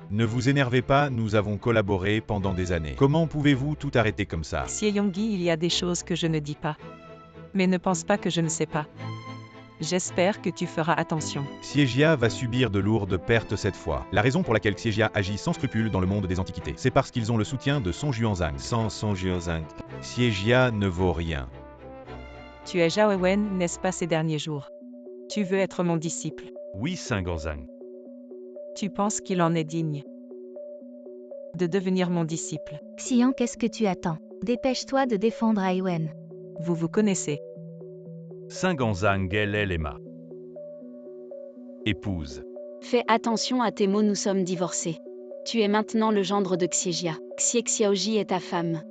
Ne vous énervez pas, nous avons collaboré pendant des années. Comment pouvez-vous tout arrêter comme ça? Xieyonggi, il y a des choses que je ne dis pas. Mais ne pense pas que je ne sais pas. J'espère que tu feras attention. Xiejia va subir de lourdes pertes cette fois. La raison pour laquelle Xiejia agit sans scrupule dans le monde des antiquités, c'est parce qu'ils ont le soutien de Song Juanzang. Sans Song Juanzang, Xiejia ne vaut rien. Tu es Zhao Wen, n'est-ce pas ces derniers jours? Tu veux être mon disciple? Oui, Singanzang. Tu penses qu'il en est digne? De devenir mon disciple. Xian, qu'est-ce que tu attends? Dépêche-toi de défendre Aiwen. Vous vous connaissez. Singanzang, elle est ma épouse. Fais attention à tes mots, nous sommes divorcés. Tu es maintenant le gendre de Xiejia. Xiaoji est ta femme.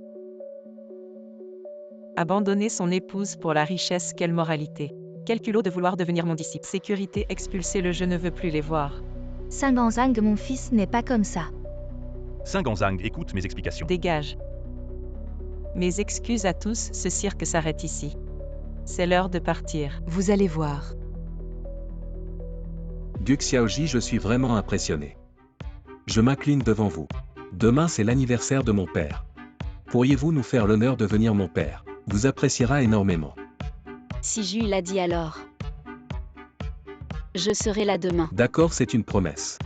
Abandonner son épouse pour la richesse, quelle moralité. Quel culot de vouloir devenir mon disciple. Sécurité, expulser le je ne veux plus les voir. Singanzang, mon fils n'est pas comme ça. Singanzang, écoute mes explications. Dégage. Mes excuses à tous, ce cirque s'arrête ici. C'est l'heure de partir. Vous allez voir. Gu Xiaoji, je suis vraiment impressionné. Je m'incline devant vous. Demain c'est l'anniversaire de mon père. Pourriez-vous nous faire l'honneur de venir mon père? Vous appréciera énormément. Si Ju l'a dit alors. Je serai là demain. D'accord, c'est une promesse.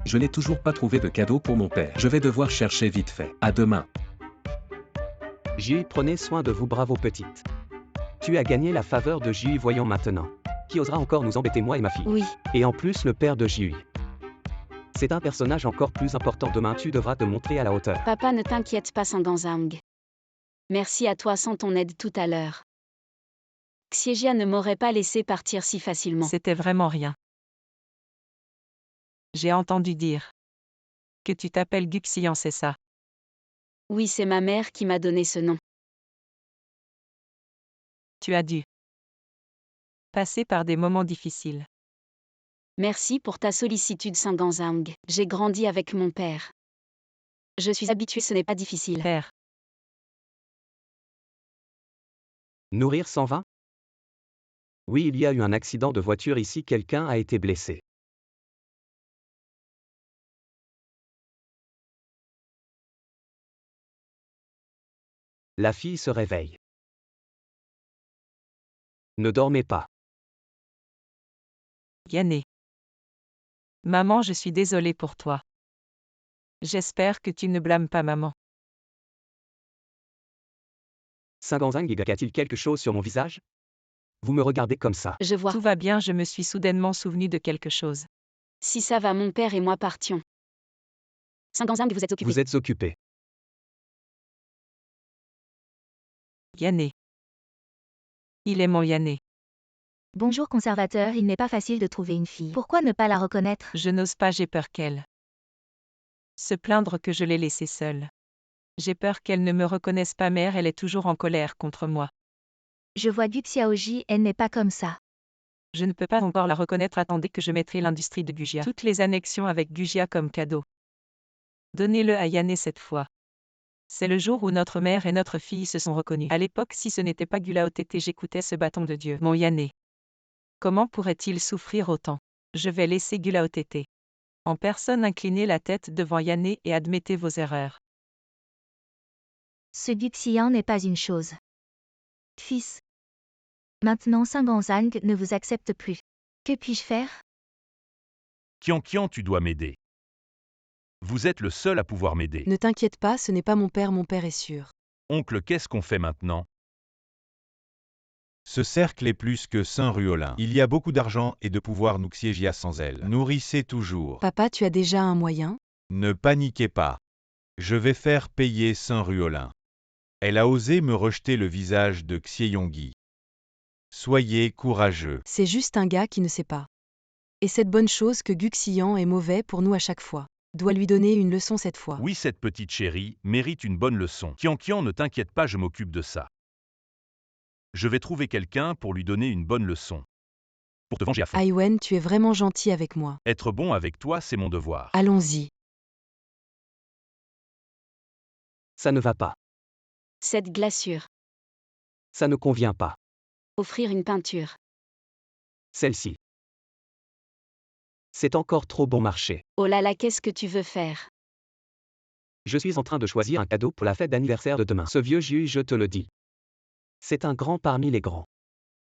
Je n'ai toujours pas trouvé de cadeau pour mon père. Je vais devoir chercher vite fait. À demain. Jui, prenez soin de vous, bravo petite. Tu as gagné la faveur de Jui, voyons maintenant. Qui osera encore nous embêter, moi et ma fille? Oui. Et en plus le père de Jui. C'est un personnage encore plus important, demain tu devras te montrer à la hauteur. Papa, ne t'inquiète pas, Singanzang. Merci à toi, sans ton aide tout à l'heure. Xiejia ne m'aurait pas laissé partir si facilement. C'était vraiment rien. J'ai entendu dire que tu t'appelles Gu Xian, c'est ça? Oui, c'est ma mère qui m'a donné ce nom. Tu as dû passer par des moments difficiles. Merci pour ta sollicitude, Singanzang. J'ai grandi avec mon père. Je suis habituée, ce n'est pas difficile. Père. Nourrir 120? Oui, il y a eu un accident de voiture ici, quelqu'un a été blessé. La fille se réveille. Ne dormez pas. Yanné. Maman, je suis désolée pour toi. J'espère que tu ne blâmes pas maman. Singanzang, y a-t-il quelque chose sur mon visage? Vous me regardez comme ça. Je vois. Tout va bien, je me suis soudainement souvenu de quelque chose. Si ça va, mon père et moi partions. Singanzang, vous êtes occupé. Vous êtes occupé. Yanné. Il est mon Yanné. Bonjour conservateur, il n'est pas facile de trouver une fille. Pourquoi ne pas la reconnaître? Je n'ose pas, j'ai peur qu'elle se plaindre que je l'ai laissée seule. J'ai peur qu'elle ne me reconnaisse pas, mère, elle est toujours en colère contre moi. Je vois Gu Xiaoji, elle n'est pas comme ça. Je ne peux pas encore la reconnaître, attendez que je mettrai l'industrie de Gujia. Toutes les annexions avec Gujia comme cadeau. Donnez-le à Yanné cette fois. C'est le jour où notre mère et notre fille se sont reconnues. À l'époque, si ce n'était pas Gula Otete, j'écoutais ce bâton de Dieu. Mon Yanné. Comment pourrait-il souffrir autant? Je vais laisser Gula Otete en personne incliner la tête devant Yanné et admettez vos erreurs. Ce Gu Xian n'est pas une chose. Fils. Maintenant Singanzang ne vous accepte plus. Que puis-je faire? Qian, tu dois m'aider. Vous êtes le seul à pouvoir m'aider. Ne t'inquiète pas, ce n'est pas mon père est sûr. Oncle, qu'est-ce qu'on fait maintenant? Ce cercle est plus que Saint-Ruolin. Il y a beaucoup d'argent et de pouvoir nous Xiejia sans elle. Nourrissez toujours. Papa, tu as déjà un moyen? Ne paniquez pas. Je vais faire payer Saint-Ruolin. Elle a osé me rejeter le visage de Xieyongyi. Soyez courageux. C'est juste un gars qui ne sait pas. Et cette bonne chose que Gu Xian est mauvais pour nous à chaque fois. Doit lui donner une leçon cette fois. Oui, cette petite chérie mérite une bonne leçon. Qian, ne t'inquiète pas, je m'occupe de ça. Je vais trouver quelqu'un pour lui donner une bonne leçon. Pour te venger à fond. Aiwen, tu es vraiment gentil avec moi. Être bon avec toi, c'est mon devoir. Allons-y. Ça ne va pas. Cette glaçure. Ça ne convient pas. Offrir une peinture. Celle-ci. C'est encore trop bon marché. Oh là là, qu'est-ce que tu veux faire? Je suis en train de choisir un cadeau pour la fête d'anniversaire de demain. Ce vieux Jui, je te le dis. C'est un grand parmi les grands.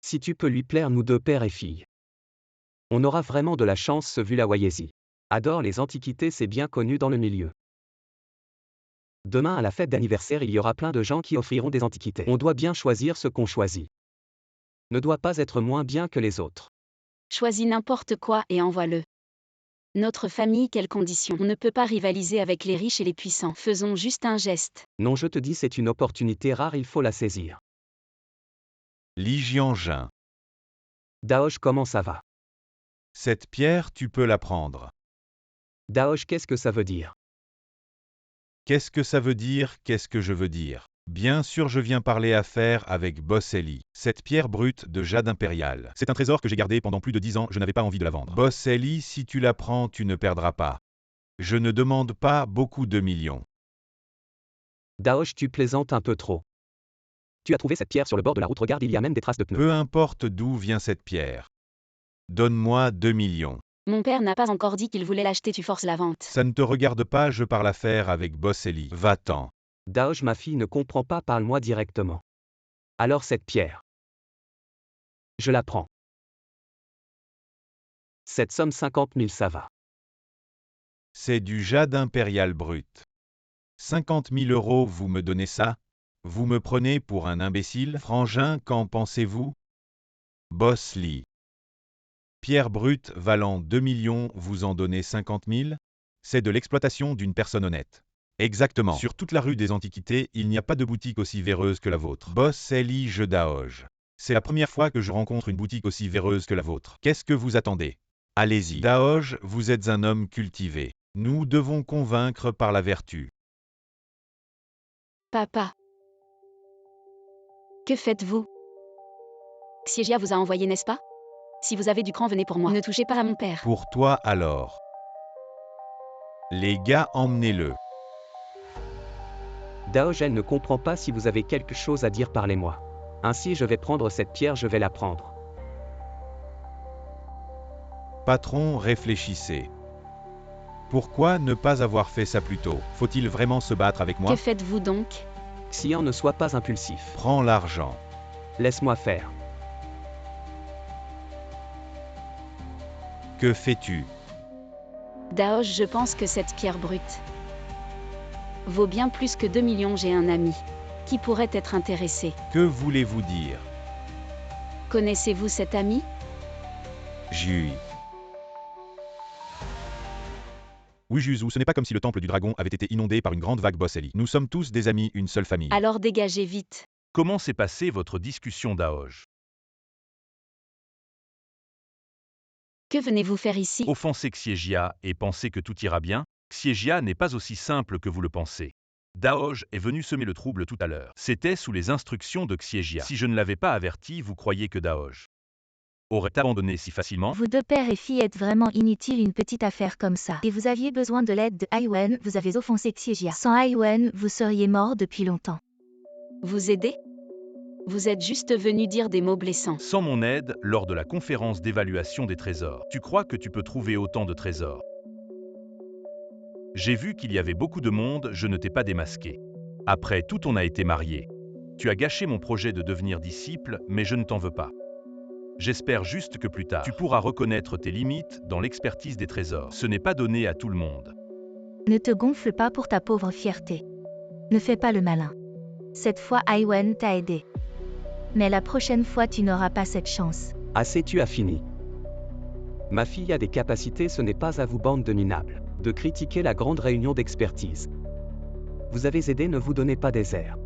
Si tu peux lui plaire, nous deux, père et fille. On aura vraiment de la chance, ce vu la Wayesi. Adore les antiquités, c'est bien connu dans le milieu. Demain à la fête d'anniversaire, il y aura plein de gens qui offriront des antiquités. On doit bien choisir ce qu'on choisit. Ne doit pas être moins bien que les autres. Choisis n'importe quoi et envoie-le. Notre famille, quelles conditions? On ne peut pas rivaliser avec les riches et les puissants. Faisons juste un geste. Non, je te dis, c'est une opportunité rare, il faut la saisir. Li Jianjin. Daosh, comment ça va? Cette pierre, tu peux la prendre. Daosh, qu'est-ce que ça veut dire? Qu'est-ce que ça veut dire? Qu'est-ce que je veux dire? Bien sûr, je viens parler affaires avec Boss Eli. Cette pierre brute de jade impérial. C'est un trésor que j'ai gardé pendant plus de 10 ans, je n'avais pas envie de la vendre. Boss Eli, si tu la prends, tu ne perdras pas. Je ne demande pas beaucoup de millions. Daosh, tu plaisantes un peu trop. Tu as trouvé cette pierre sur le bord de la route, regarde, il y a même des traces de pneus. Peu importe d'où vient cette pierre. Donne-moi 2 millions. Mon père n'a pas encore dit qu'il voulait l'acheter, tu forces la vente. Ça ne te regarde pas, je parle affaires avec Boss Eli. Va-t'en. Daosh, ma fille ne comprend pas, parle-moi directement. Alors cette pierre. Je la prends. Cette somme 50 000, ça va. C'est du jade impérial brut. 50 000 €, vous me donnez ça? Vous me prenez pour un imbécile? Frangin, qu'en pensez-vous? Boss Lee. Pierre brute valant 2 millions, vous en donnez 50 000? C'est de l'exploitation d'une personne honnête. Exactement. Sur toute la rue des Antiquités, il n'y a pas de boutique aussi véreuse que la vôtre. Boss Eli, je Daoge. C'est la première fois que je rencontre une boutique aussi véreuse que la vôtre. Qu'est-ce que vous attendez? Allez-y. Daoge, vous êtes un homme cultivé. Nous devons convaincre par la vertu. Papa. Que faites-vous? Xiejia vous a envoyé, n'est-ce pas? Si vous avez du cran, venez pour moi. Ne touchez pas à mon père. Pour toi alors. Les gars, emmenez-le. Daoge, elle ne comprend pas, si vous avez quelque chose à dire, parlez-moi. Ainsi, je vais prendre cette pierre, je vais la prendre. Patron, réfléchissez. Pourquoi ne pas avoir fait ça plus tôt? Faut-il vraiment se battre avec moi? Que faites-vous donc? Xian, ne sois pas impulsif. Prends l'argent. Laisse-moi faire. Que fais-tu? Daoge, je pense que cette pierre brute vaut bien plus que 2 millions. J'ai un ami qui pourrait être intéressé. Que voulez-vous dire? Connaissez-vous cet ami? Jui. Oui, Juzu, ce n'est pas comme si le temple du dragon avait été inondé par une grande vague, Boss Eli. Nous sommes tous des amis, une seule famille. Alors dégagez vite. Comment s'est passée votre discussion Daoge? Que venez-vous faire ici? Offenser Xiejia et penser que tout ira bien? Xiejia n'est pas aussi simple que vous le pensez. Daoge est venu semer le trouble tout à l'heure. C'était sous les instructions de Xiejia. Si je ne l'avais pas averti, vous croyez que Daoge aurait abandonné si facilement? Vous deux père et fille êtes vraiment inutile, une petite affaire comme ça. Et vous aviez besoin de l'aide de Aiwen, vous avez offensé Xiejia. Sans Aiwen, vous seriez mort depuis longtemps. Vous aider? Vous êtes juste venu dire des mots blessants. Sans mon aide, lors de la conférence d'évaluation des trésors, tu crois que tu peux trouver autant de trésors? J'ai vu qu'il y avait beaucoup de monde, je ne t'ai pas démasqué. Après tout, on a été mariés. Tu as gâché mon projet de devenir disciple, mais je ne t'en veux pas. J'espère juste que plus tard, tu pourras reconnaître tes limites dans l'expertise des trésors. Ce n'est pas donné à tout le monde. Ne te gonfle pas pour ta pauvre fierté. Ne fais pas le malin. Cette fois, Aiwen t'a aidé. Mais la prochaine fois, tu n'auras pas cette chance. Assez, tu as fini. Ma fille a des capacités, ce n'est pas à vous, bande de minables, de critiquer la grande réunion d'expertise. Vous avez aidé, ne vous donnez pas des airs.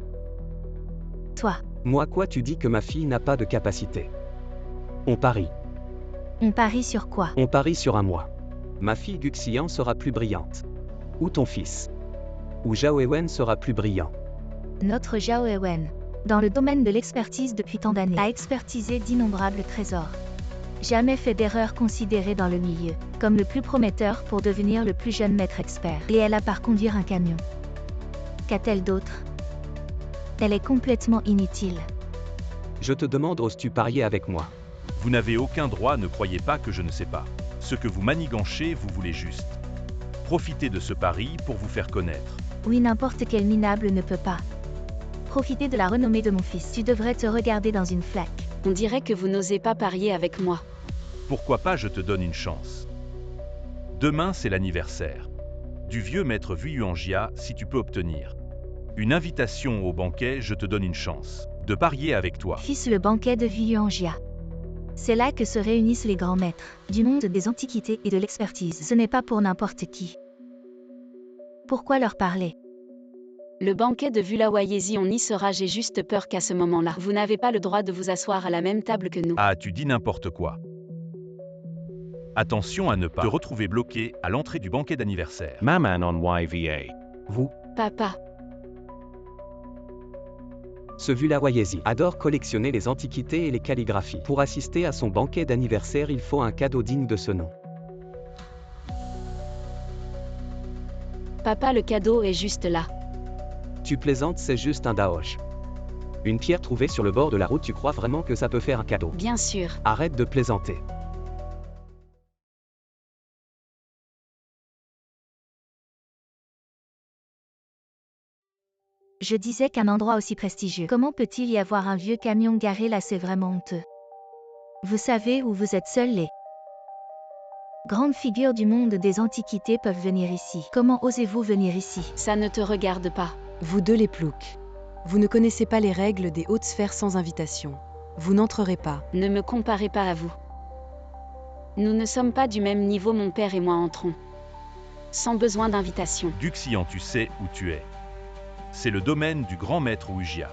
Toi. Moi quoi, tu dis que ma fille n'a pas de capacité? On parie. On parie sur quoi? On parie sur un mois. Ma fille Guxian sera plus brillante. Ou ton fils. Ou Zhao Ewen sera plus brillant. Notre Zhao Ewen, dans le domaine de l'expertise depuis tant d'années, a expertisé d'innombrables trésors. Jamais fait d'erreur considérée dans le milieu, comme le plus prometteur pour devenir le plus jeune maître expert. Et elle a par conduire un camion. Qu'a-t-elle d'autre? Elle est complètement inutile. Je te demande, oses-tu parier avec moi? Vous n'avez aucun droit, ne croyez pas que je ne sais pas. Ce que vous maniganchez, vous voulez juste profiter de ce pari pour vous faire connaître. Oui, n'importe quel minable ne peut pas profiter de la renommée de mon fils. Tu devrais te regarder dans une flaque. On dirait que vous n'osez pas parier avec moi. Pourquoi pas, je te donne une chance. Demain, c'est l'anniversaire du vieux maître Vuyuanjia. Si tu peux obtenir une invitation au banquet, je te donne une chance de parier avec toi. Fils, le banquet de Vuyuanjia. C'est là que se réunissent les grands maîtres du monde des antiquités et de l'expertise. Ce n'est pas pour n'importe qui. Pourquoi leur parler? Le banquet de Vulawayesi, on y sera. J'ai juste peur qu'à ce moment-là, vous n'avez pas le droit de vous asseoir à la même table que nous. Ah, tu dis n'importe quoi. Attention à ne pas te retrouver bloqué à l'entrée du banquet d'anniversaire. Maman on YVA. Vous, Papa, ce Vulawayesi adore collectionner les antiquités et les calligraphies. Pour assister à son banquet d'anniversaire, il faut un cadeau digne de ce nom. papa, le cadeau est juste là. Tu plaisantes, c'est juste un daosh. Une pierre trouvée sur le bord de la route, tu crois vraiment que ça peut faire un cadeau? Bien sûr. Arrête de plaisanter. Je disais qu'un endroit aussi prestigieux, comment peut-il y avoir un vieux camion garé là? C'est vraiment honteux. Vous savez où vous êtes seuls, les grandes figures du monde des antiquités peuvent venir ici. Comment osez-vous venir ici? Ça ne te regarde pas. Vous deux les ploucs. Vous ne connaissez pas les règles des hautes sphères sans invitation. Vous n'entrerez pas. Ne me comparez pas à vous. Nous ne sommes pas du même niveau, mon père et moi entrons. Sans besoin d'invitation. Duxian, tu sais où tu es. C'est le domaine du grand maître Ujia.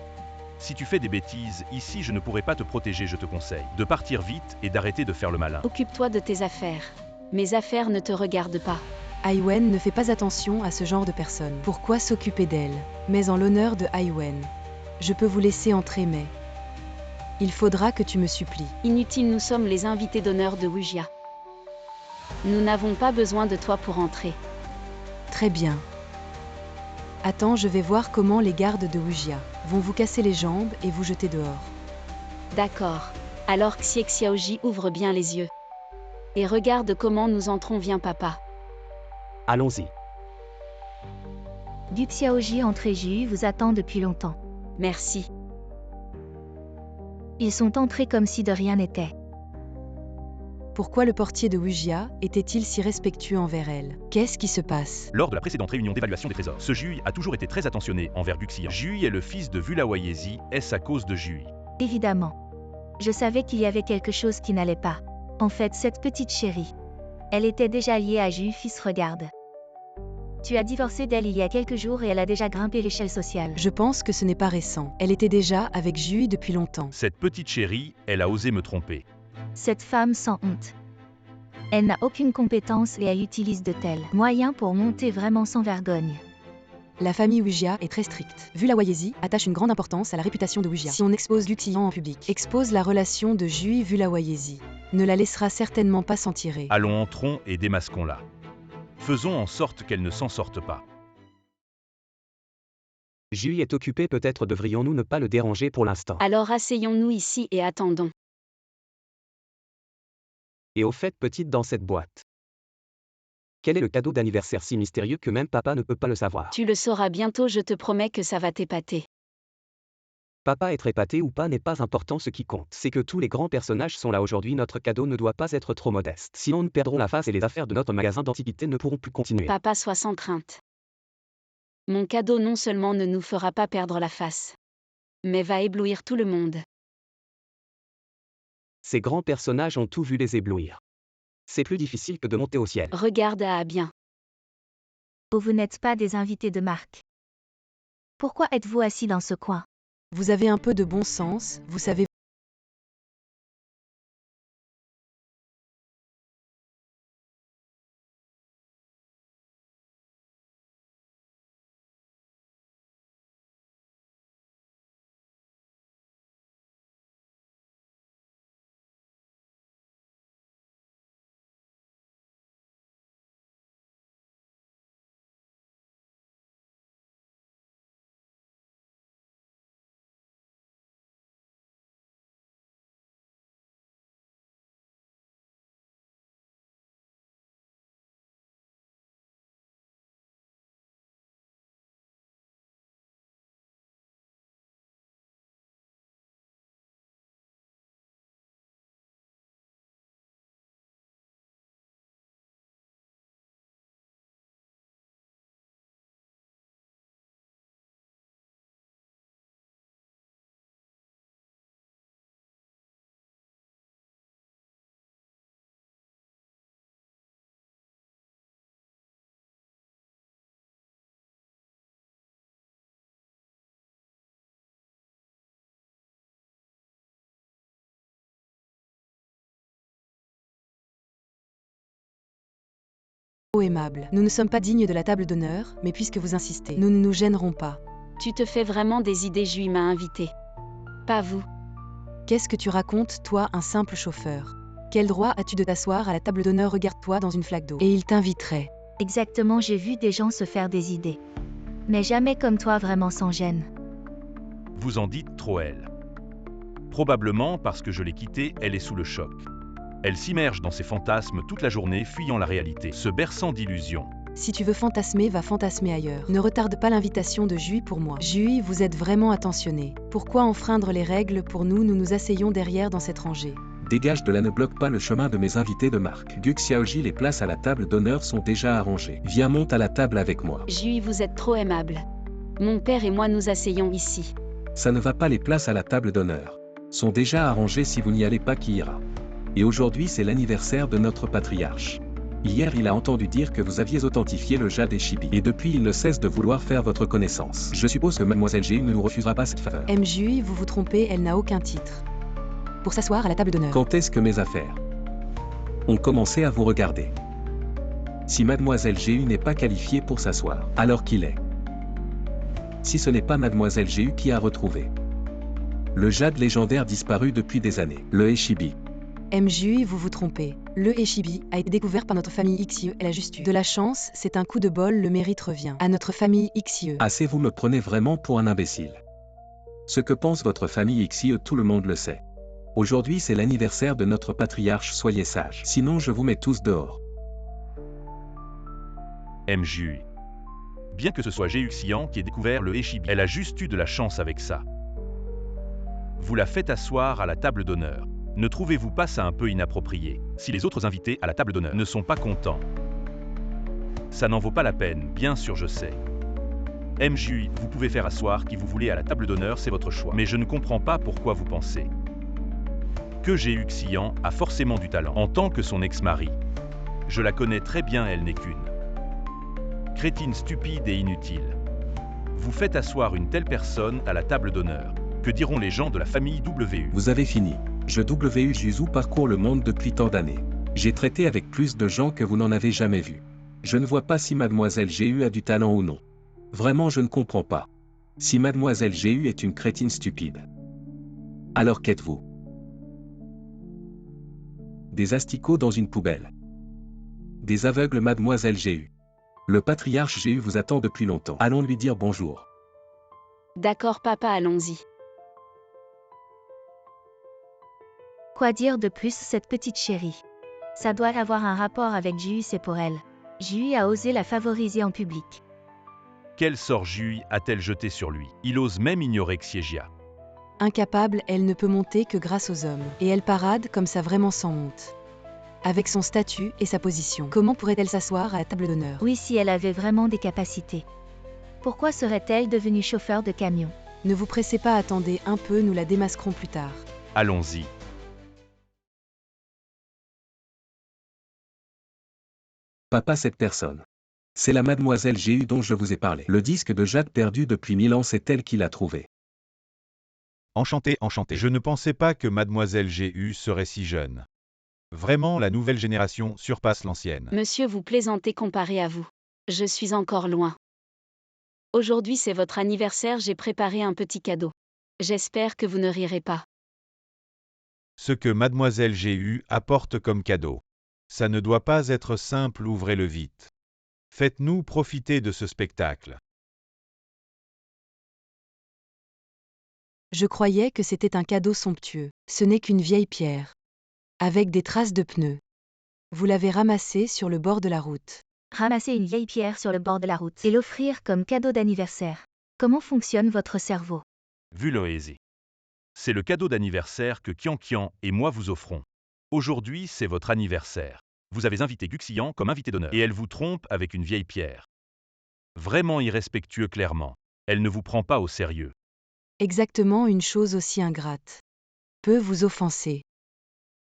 Si tu fais des bêtises, ici je ne pourrai pas te protéger, je te conseille de partir vite et d'arrêter de faire le malin. Occupe-toi de tes affaires. Mes affaires ne te regardent pas. Aiwen ne fait pas attention à ce genre de personnes. Pourquoi s'occuper d'elle? Mais en l'honneur de Aiwen, je peux vous laisser entrer, mais il faudra que tu me supplies. Inutile, nous sommes les invités d'honneur de Wujia. Nous n'avons pas besoin de toi pour entrer. Très bien. Attends, je vais voir comment les gardes de Wujia vont vous casser les jambes et vous jeter dehors. D'accord. Alors Xie Xiaoji ouvre bien les yeux. Et regarde comment nous entrons, viens papa. Allons-y. Du Xiaoji Ju vous attend depuis longtemps. Merci. Ils sont entrés comme si de rien n'était. Pourquoi le portier de Wujia était-il si respectueux envers elle? Qu'est-ce qui se passe? Lors de la précédente réunion d'évaluation des trésors, ce Jui a toujours été très attentionné envers Duxian. Jui est le fils de Vulawayesi, est-ce à cause de Jui? Évidemment. Je savais qu'il y avait quelque chose qui n'allait pas. En fait, cette petite chérie, elle était déjà liée à Ju, fils, regarde. Tu as divorcé d'elle il y a quelques jours et elle a déjà grimpé l'échelle sociale. Je pense que ce n'est pas récent. Elle était déjà avec Jui depuis longtemps. Cette petite chérie, elle a osé me tromper. Cette femme sans honte. Elle n'a aucune compétence et elle utilise de tels moyens pour monter vraiment sans vergogne. La famille Wujia est très stricte. Vulawayesi attache une grande importance à la réputation de Wujia. Si on expose Duxian en public, expose la relation de Jui Vulawayesi, ne la laissera certainement pas s'en tirer. Allons, entrons et démasquons-la. Faisons en sorte qu'elle ne s'en sorte pas. Jui est occupé, peut-être devrions-nous ne pas le déranger pour l'instant. Alors asseyons-nous ici et attendons. Et au fait, petite, dans cette boîte, quel est le cadeau d'anniversaire si mystérieux que même papa ne peut pas le savoir? Tu le sauras bientôt, je te promets que ça va t'épater. Papa être épaté ou pas n'est pas important, ce qui compte, c'est que tous les grands personnages sont là aujourd'hui. Notre cadeau ne doit pas être trop modeste. Sinon nous perdrons la face et les affaires de notre magasin d'antiquités ne pourront plus continuer. Papa, sois sans crainte. Mon cadeau non seulement ne nous fera pas perdre la face, mais va éblouir tout le monde. Ces grands personnages ont tout vu les éblouir. C'est plus difficile que de monter au ciel. Regarde à bien. Oh, vous n'êtes pas des invités de marque. Pourquoi êtes-vous assis dans ce coin? Vous avez un peu de bon sens, vous savez. aimable. Nous ne sommes pas dignes de la table d'honneur, mais puisque vous insistez, nous ne nous gênerons pas. Tu te fais vraiment des idées, Jui m'a invité. Pas vous. Qu'est-ce que tu racontes, toi, un simple chauffeur? Quel droit as-tu de t'asseoir à la table d'honneur? Regarde-toi dans une flaque d'eau. Et il t'inviterait. Exactement, j'ai vu des gens se faire des idées. Mais jamais comme toi, vraiment sans gêne. Vous en dites trop, elle. Probablement parce que je l'ai quittée, elle est sous le choc. Elle s'immerge dans ses fantasmes toute la journée, fuyant la réalité, se berçant d'illusions. Si tu veux fantasmer, va fantasmer ailleurs. Ne retarde pas l'invitation de Jui pour moi. Jui, vous êtes vraiment attentionné. Pourquoi enfreindre les règles pour nous? Nous nous asseyons derrière dans cette rangée. Dégage de là, ne bloque pas le chemin de mes invités de marque. Gu Xiaoji, les places à la table d'honneur sont déjà arrangées. Viens, monte à la table avec moi. Jui, vous êtes trop aimable. Mon père et moi nous asseyons ici. Ça ne va pas, les places à la table d'honneur sont déjà arrangées, si vous n'y allez pas, qui ira? Et aujourd'hui c'est l'anniversaire de notre patriarche. Hier il a entendu dire que vous aviez authentifié le jade Eshibi. Et depuis il ne cesse de vouloir faire votre connaissance. Je suppose que mademoiselle Gu ne nous refusera pas cette faveur. Jui, vous vous trompez, elle n'a aucun titre pour s'asseoir à la table d'honneur. Quand est-ce que mes affaires ont commencé à vous regarder? Si mademoiselle Gu n'est pas qualifiée pour s'asseoir, alors qu'il est? Si ce n'est pas mademoiselle Gu qui a retrouvé le jade légendaire disparu depuis des années, le Eshibi. Jui, vous vous trompez. Le Eshibi a été découvert par notre famille Xie, elle a juste eu de la chance, c'est un coup de bol, le mérite revient à notre famille Xie. Assez, vous me prenez vraiment pour un imbécile. Ce que pense votre famille Xie, tout le monde le sait. Aujourd'hui c'est l'anniversaire de notre patriarche, soyez sages. Sinon je vous mets tous dehors. MJU. Bien que ce soit Gu Xian qui ait découvert le Eshibi, elle a juste eu de la chance avec ça. Vous la faites asseoir à la table d'honneur. Ne trouvez-vous pas ça un peu inapproprié? Si les autres invités à la table d'honneur ne sont pas contents, ça n'en vaut pas la peine, bien sûr je sais. MJU, vous pouvez faire asseoir qui vous voulez à la table d'honneur, c'est votre choix. Mais je ne comprends pas pourquoi vous pensez que Gu Xian a forcément du talent en tant que son ex-mari. Je la connais très bien, elle n'est qu'une crétine stupide et inutile. Vous faites asseoir une telle personne à la table d'honneur. Que diront les gens de la famille WU? Vous avez fini. Je WU Jizu parcours le monde depuis tant d'années. J'ai traité avec plus de gens que vous n'en avez jamais vu. Je ne vois pas si mademoiselle Gu a du talent ou non. Vraiment je ne comprends pas. Si mademoiselle Gu est une crétine stupide, alors qu'êtes-vous? Des asticots dans une poubelle. Des aveugles, mademoiselle Gu. Le patriarche Gu vous attend depuis longtemps. Allons lui dire bonjour. D'accord papa, allons-y. Quoi dire de plus, cette petite chérie? Ça doit avoir un rapport avec Jui, c'est pour elle. Jui a osé la favoriser en public. Quel sort Jui a-t-elle jeté sur lui? Il ose même ignorer Xiejia. Incapable, elle ne peut monter que grâce aux hommes. Et elle parade comme ça, vraiment sans honte. Avec son statut et sa position, comment pourrait-elle s'asseoir à la table d'honneur? Oui, si elle avait vraiment des capacités. Pourquoi serait-elle devenue chauffeur de camion? Ne vous pressez pas, attendez un peu, nous la démasquerons plus tard. Allons-y. Papa, cette personne. C'est la mademoiselle Gu dont je vous ai parlé. Le disque de jade perdu depuis 1000 ans, c'est elle qui l'a trouvé. Enchanté, enchanté. Je ne pensais pas que mademoiselle Gu serait si jeune. Vraiment, la nouvelle génération surpasse l'ancienne. Monsieur, vous plaisantez comparé à vous. Je suis encore loin. Aujourd'hui c'est votre anniversaire, j'ai préparé un petit cadeau. J'espère que vous ne rirez pas. Ce que mademoiselle Gu apporte comme cadeau. Ça ne doit pas être simple, ouvrez-le vite. Faites-nous profiter de ce spectacle. Je croyais que c'était un cadeau somptueux. Ce n'est qu'une vieille pierre. Avec des traces de pneus. Vous l'avez ramassée sur le bord de la route. Ramasser une vieille pierre sur le bord de la route et l'offrir comme cadeau d'anniversaire. Comment fonctionne votre cerveau? Vu le aisé. C'est le cadeau d'anniversaire que Qian Qian et moi vous offrons. Aujourd'hui, c'est votre anniversaire. Vous avez invité Gu Xian comme invité d'honneur. Et elle vous trompe avec une vieille pierre. Vraiment irrespectueux, clairement. Elle ne vous prend pas au sérieux. Exactement, une chose aussi ingrate. Peut vous offenser.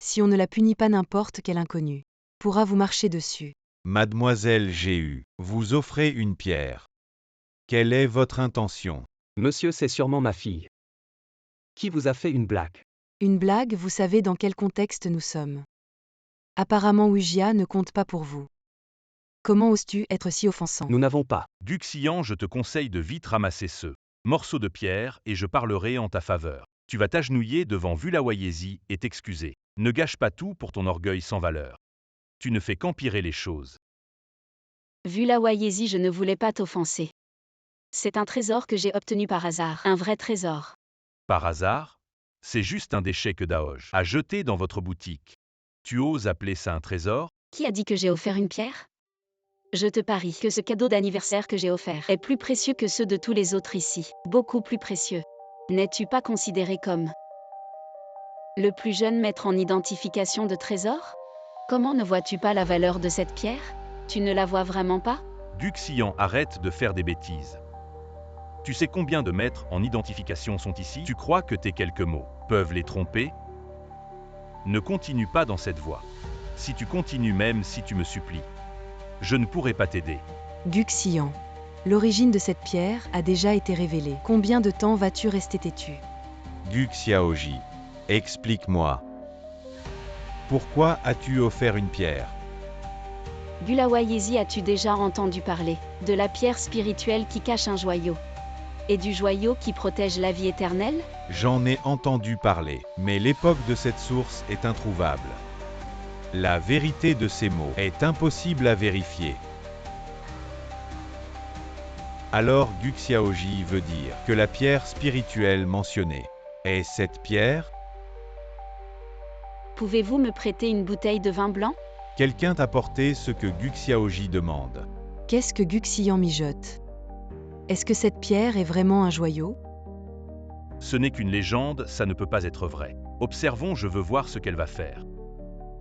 Si on ne la punit pas, n'importe quel inconnu pourra vous marcher dessus. Mademoiselle Gu, vous offrez une pierre. Quelle est votre intention? Monsieur, c'est sûrement ma fille. Qui vous a fait une blague? Une blague, vous savez dans quel contexte nous sommes. Apparemment Wuxia ne compte pas pour vous. Comment oses-tu être si offensant? Nous n'avons pas. Guxian, je te conseille de vite ramasser ce morceau de pierre et je parlerai en ta faveur. Tu vas t'agenouiller devant Vulawayezi et t'excuser. Ne gâche pas tout pour ton orgueil sans valeur. Tu ne fais qu'empirer les choses. Vulawayezi, je ne voulais pas t'offenser. C'est un trésor que j'ai obtenu par hasard. Un vrai trésor. Par hasard? C'est juste un déchet que Daoj a jeté dans votre boutique. Tu oses appeler ça un trésor? Qui a dit que j'ai offert une pierre? Je te parie que ce cadeau d'anniversaire que j'ai offert est plus précieux que ceux de tous les autres ici. Beaucoup plus précieux. N'es-tu pas considéré comme le plus jeune maître en identification de trésors? Comment ne vois-tu pas la valeur de cette pierre? Tu ne la vois vraiment pas? Guxian, arrête de faire des bêtises. Tu sais combien de maîtres en identification sont ici? Tu crois que tes quelques mots peuvent les tromper? Ne continue pas dans cette voie. Si tu continues, même si tu me supplies, je ne pourrai pas t'aider. Guxian. L'origine de cette pierre a déjà été révélée. Combien de temps vas-tu rester têtu? Guxiaoji, explique-moi. Pourquoi as-tu offert une pierre? Vulawayezi, as-tu déjà entendu parler de la pierre spirituelle qui cache un joyau? Et du joyau qui protège la vie éternelle? J'en ai entendu parler, mais l'époque de cette source est introuvable. La vérité de ces mots est impossible à vérifier. Alors Guxiaoji veut dire que la pierre spirituelle mentionnée est cette pierre? Pouvez-vous me prêter une bouteille de vin blanc? Quelqu'un t'a porté ce que Guxiaoji demande. Qu'est-ce que Guxian mijote? Est-ce que cette pierre est vraiment un joyau? Ce n'est qu'une légende, ça ne peut pas être vrai. Observons, je veux voir ce qu'elle va faire.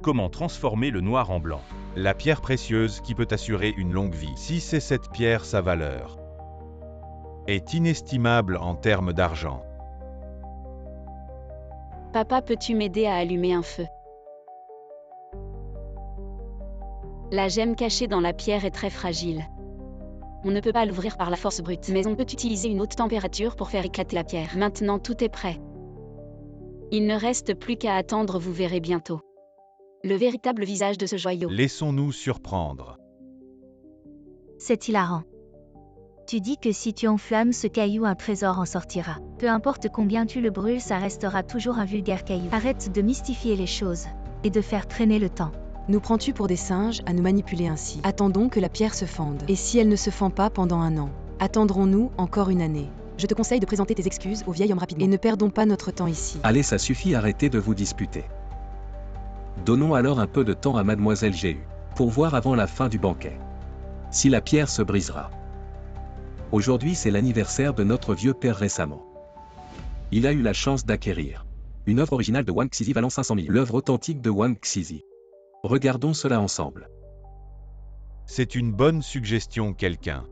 Comment transformer le noir en blanc? La pierre précieuse qui peut assurer une longue vie. Si c'est cette pierre, sa valeur est inestimable en termes d'argent. Papa, peux-tu m'aider à allumer un feu? La gemme cachée dans la pierre est très fragile. On ne peut pas l'ouvrir par la force brute, mais on peut utiliser une haute température pour faire éclater la pierre. Maintenant, tout est prêt. Il ne reste plus qu'à attendre, vous verrez bientôt le véritable visage de ce joyau. Laissons-nous surprendre. C'est hilarant. Tu dis que si tu enflammes ce caillou, un trésor en sortira. Peu importe combien tu le brûles, ça restera toujours un vulgaire caillou. Arrête de mystifier les choses et de faire traîner le temps. Nous prends-tu pour des singes à nous manipuler ainsi? Attendons que la pierre se fende. Et si elle ne se fend pas pendant 1 an? Attendrons-nous encore 1 année? Je te conseille de présenter tes excuses au vieil homme rapidement. Et ne perdons pas notre temps ici. Allez, ça suffit, arrêtez de vous disputer. Donnons alors un peu de temps à Mademoiselle Géhu, pour voir avant la fin du banquet si la pierre se brisera. Aujourd'hui, c'est l'anniversaire de notre vieux père récemment. Il a eu la chance d'acquérir une œuvre originale de Wang Xizi valant 500 000, l'œuvre authentique de Wang Xizi. Regardons cela ensemble. C'est une bonne suggestion, quelqu'un.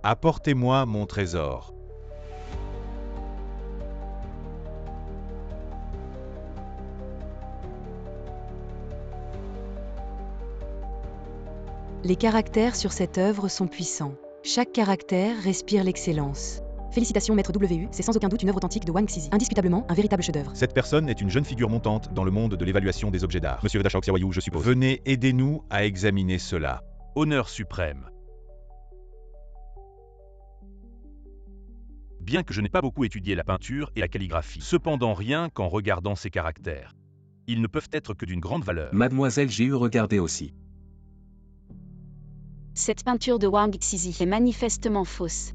Apportez-moi mon trésor. Les caractères sur cette œuvre sont puissants. Chaque caractère respire l'excellence. Félicitations Maître WU, c'est sans aucun doute une œuvre authentique de Wang Xizi. Indiscutablement, un véritable chef-d'œuvre. Cette personne est une jeune figure montante dans le monde de l'évaluation des objets d'art. Monsieur Dashok Xiaoyu, je suppose. Venez, aidez-nous à examiner cela. Honneur suprême. Bien que je n'ai pas beaucoup étudié la peinture et la calligraphie, cependant rien qu'en regardant ces caractères, ils ne peuvent être que d'une grande valeur. Mademoiselle Géhu, regardez aussi. Cette peinture de Wang Xizi est manifestement fausse.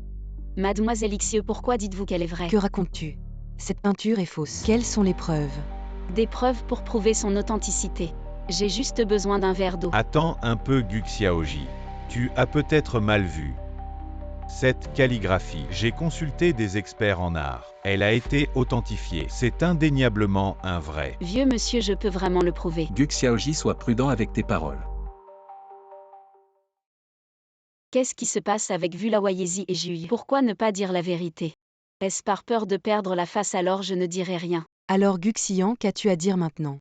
Mademoiselle Xiu, pourquoi dites-vous qu'elle est vraie? Que racontes-tu? Cette peinture est fausse. Quelles sont les preuves? Des preuves pour prouver son authenticité. J'ai juste besoin d'un verre d'eau. Attends un peu, Guxiaoji. Tu as peut-être mal vu cette calligraphie. J'ai consulté des experts en art. Elle a été authentifiée. C'est indéniablement un vrai. Vieux monsieur, je peux vraiment le prouver. Guxiaoji, sois prudent avec tes paroles. Qu'est-ce qui se passe avec Vulawayezi et Jui? Pourquoi ne pas dire la vérité? Est-ce par peur de perdre la face? Alors je ne dirai rien. Alors Guxian, qu'as-tu à dire maintenant?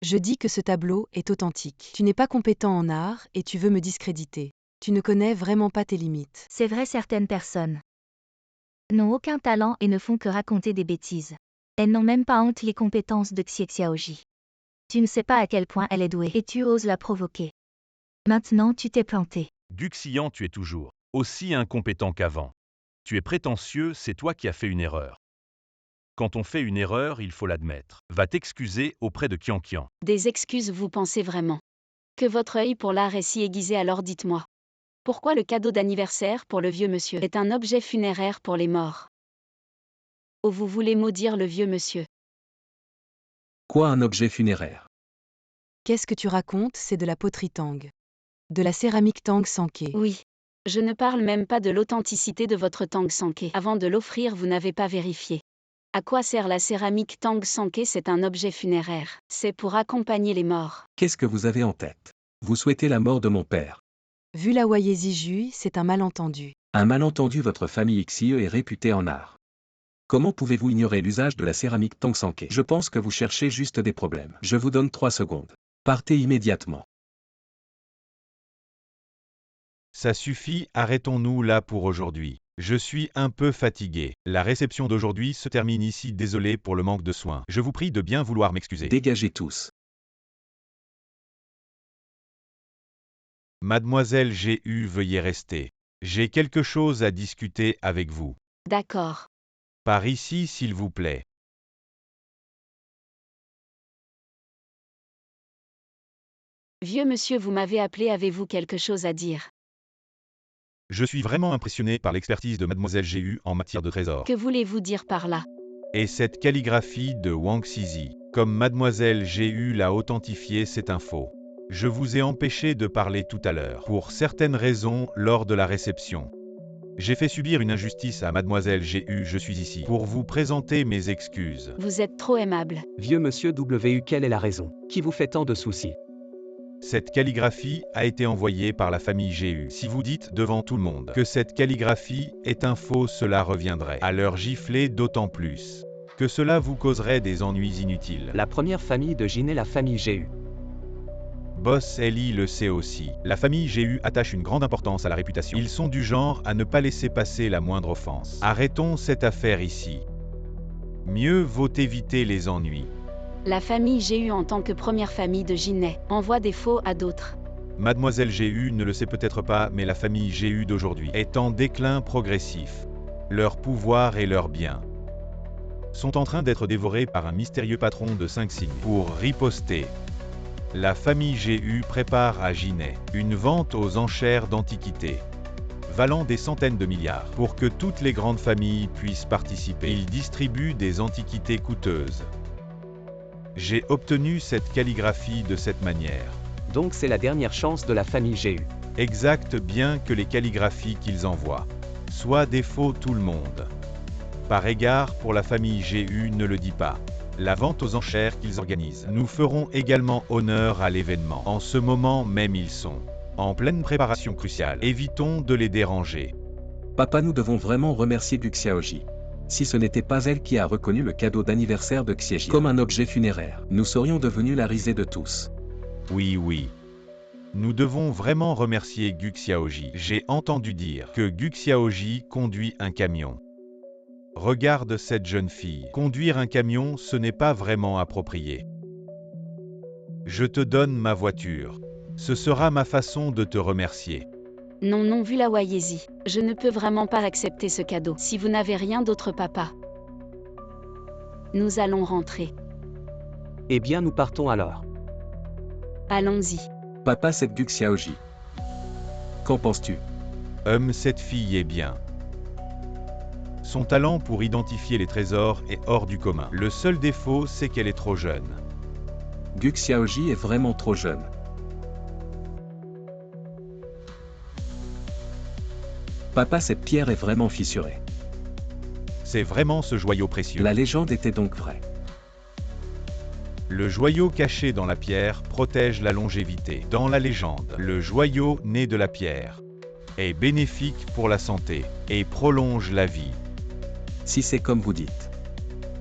Je dis que ce tableau est authentique. Tu n'es pas compétent en art et tu veux me discréditer. Tu ne connais vraiment pas tes limites. C'est vrai, certaines personnes n'ont aucun talent et ne font que raconter des bêtises. Elles n'ont même pas honte les compétences de Xiaoji. Tu ne sais pas à quel point elle est douée et tu oses la provoquer. Maintenant tu t'es planté. Guxian, tu es toujours aussi incompétent qu'avant. Tu es prétentieux, c'est toi qui as fait une erreur. Quand on fait une erreur, il faut l'admettre. Va t'excuser auprès de Qianqian. Des excuses, vous pensez vraiment? Que votre œil pour l'art est si aiguisé, alors dites-moi. Pourquoi le cadeau d'anniversaire pour le vieux monsieur est un objet funéraire pour les morts? Oh, vous voulez maudire le vieux monsieur? Quoi, un objet funéraire? Qu'est-ce que tu racontes? C'est de la poterie Tang. De la céramique Tang Sanke. Oui. Je ne parle même pas de l'authenticité de votre Tang Sanke. Avant de l'offrir, vous n'avez pas vérifié. À quoi sert la céramique Tang Sanke? C'est un objet funéraire. C'est pour accompagner les morts. Qu'est-ce que vous avez en tête? Vous souhaitez la mort de mon père. Vu la Wayezi Ju, c'est un malentendu. Un malentendu, votre famille Xie est réputée en art. Comment pouvez-vous ignorer l'usage de la céramique Tang Sanke? Je pense que vous cherchez juste des problèmes. Je vous donne 3 secondes. Partez immédiatement. Ça suffit, arrêtons-nous là pour aujourd'hui. Je suis un peu fatigué. La réception d'aujourd'hui se termine ici, désolé pour le manque de soins. Je vous prie de bien vouloir m'excuser. Dégagez tous. Mademoiselle G.U. veuillez rester. J'ai quelque chose à discuter avec vous. D'accord. Par ici, s'il vous plaît. Vieux monsieur, vous m'avez appelé, avez-vous quelque chose à dire? Je suis vraiment impressionné par l'expertise de Mademoiselle G.U. en matière de trésors. Que voulez-vous dire par là? Et cette calligraphie de Wang Xizi, comme Mademoiselle G.U. l'a authentifiée, c'est un faux. Je vous ai empêché de parler tout à l'heure, pour certaines raisons, lors de la réception. J'ai fait subir une injustice à Mademoiselle G.U. Je suis ici pour vous présenter mes excuses. Vous êtes trop aimable. Vieux monsieur W, quelle est la raison qui vous fait tant de soucis? Cette calligraphie a été envoyée par la famille G.U. Si vous dites devant tout le monde que cette calligraphie est un faux, cela reviendrait à leur gifler d'autant plus que cela vous causerait des ennuis inutiles. La première famille de Jin est la famille G.U. Boss Ellie le sait aussi. La famille G.U. attache une grande importance à la réputation. Ils sont du genre à ne pas laisser passer la moindre offense. Arrêtons cette affaire ici. Mieux vaut éviter les ennuis. La famille G.U. en tant que première famille de Jinet envoie des faux à d'autres. Mademoiselle G.U. ne le sait peut-être pas, mais la famille G.U. d'aujourd'hui est en déclin progressif. Leur pouvoir et leurs biens sont en train d'être dévorés par un mystérieux patron de 5 signes. Pour riposter, la famille G.U. prépare à Jinet une vente aux enchères d'antiquités, valant des centaines de milliards, pour que toutes les grandes familles puissent participer. Ils distribuent des antiquités coûteuses. J'ai obtenu cette calligraphie de cette manière. Donc c'est la dernière chance de la famille G.U. Exact, bien que les calligraphies qu'ils envoient soient des faux, tout le monde, par égard pour la famille G.U. ne le dit pas. La vente aux enchères qu'ils organisent. Nous ferons également honneur à l'événement. En ce moment même, ils sont en pleine préparation cruciale. Évitons de les déranger. Papa, nous devons vraiment remercier Guxiaoji. Si ce n'était pas elle qui a reconnu le cadeau d'anniversaire de Xieji comme un objet funéraire, nous serions devenus la risée de tous. Oui. Nous devons vraiment remercier Guxiaoji. J'ai entendu dire que Guxiaoji conduit un camion. Regarde cette jeune fille. Conduire un camion, ce n'est pas vraiment approprié. Je te donne ma voiture. Ce sera ma façon de te remercier. Non, vu la Wayezi, je ne peux vraiment pas accepter ce cadeau. Si vous n'avez rien d'autre, papa, nous allons rentrer. Eh bien, nous partons alors. Allons-y. Papa, c'est Guxiaoji. Qu'en penses-tu? Cette fille est bien. Son talent pour identifier les trésors est hors du commun. Le seul défaut, c'est qu'elle est trop jeune. Guxiaoji est vraiment trop jeune. Papa, cette pierre est vraiment fissurée. C'est vraiment ce joyau précieux. La légende était donc vraie. Le joyau caché dans la pierre protège la longévité. Dans la légende, le joyau né de la pierre est bénéfique pour la santé et prolonge la vie. Si c'est comme vous dites.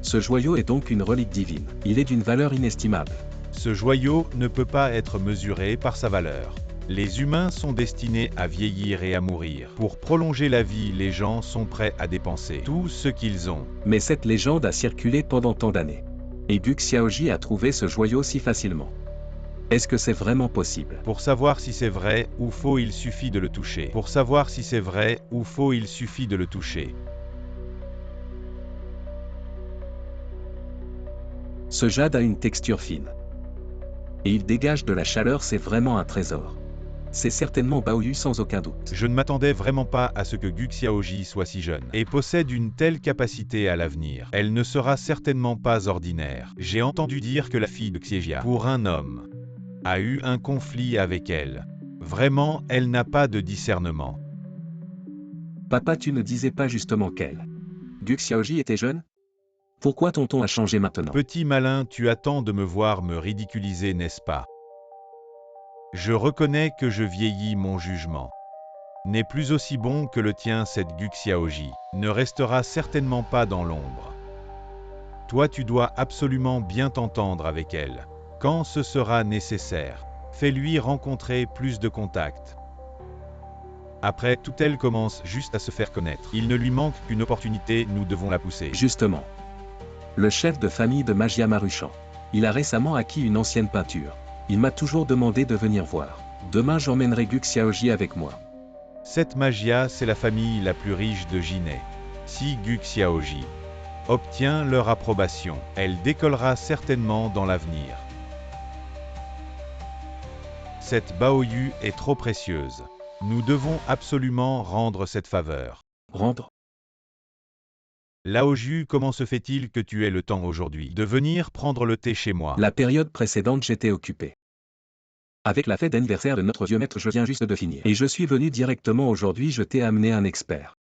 Ce joyau est donc une relique divine. Il est d'une valeur inestimable. Ce joyau ne peut pas être mesuré par sa valeur. Les humains sont destinés à vieillir et à mourir. Pour prolonger la vie, les gens sont prêts à dépenser tout ce qu'ils ont. Mais cette légende a circulé pendant tant d'années. Et Guxiaoji a trouvé ce joyau si facilement. Est-ce que c'est vraiment possible? Pour savoir si c'est vrai ou faux, il suffit de le toucher. Pour savoir si c'est vrai ou faux, il suffit de le toucher. Ce jade a une texture fine. Et il dégage de la chaleur, c'est vraiment un trésor. C'est certainement Baoyu sans aucun doute. Je ne m'attendais vraiment pas à ce que Gu Xiaoji soit si jeune et possède une telle capacité à l'avenir. Elle ne sera certainement pas ordinaire. J'ai entendu dire que la fille de Xiejia, pour un homme, a eu un conflit avec elle. Vraiment, elle n'a pas de discernement. Papa, tu ne disais pas justement qu'elle, Gu Xiaoji, était jeune? Pourquoi tonton a changé maintenant? Petit malin, tu attends de me voir me ridiculiser, n'est-ce pas? Je reconnais que je vieillis, mon jugement n'est plus aussi bon que le tien. Cette Gu Xiaoji ne restera certainement pas dans l'ombre. Toi, tu dois absolument bien t'entendre avec elle. Quand ce sera nécessaire, fais-lui rencontrer plus de contacts. Après tout, elle commence juste à se faire connaître. Il ne lui manque qu'une opportunité, nous devons la pousser. Justement. Le chef de famille de Magia Maruchan. Il a récemment acquis une ancienne peinture. Il m'a toujours demandé de venir voir. Demain, j'emmènerai Gu Xiaoji avec moi. Cette Magia, c'est la famille la plus riche de Jinai. Si Gu Xiaoji obtient leur approbation, elle décollera certainement dans l'avenir. Cette Baoyu est trop précieuse. Nous devons absolument rendre cette faveur. Rendre? Laoju, comment se fait-il que tu aies le temps aujourd'hui de venir prendre le thé chez moi? La période précédente, j'étais occupé. Avec la fête d'anniversaire de notre vieux maître, je viens juste de finir. Et je suis venu directement aujourd'hui, je t'ai amené un expert.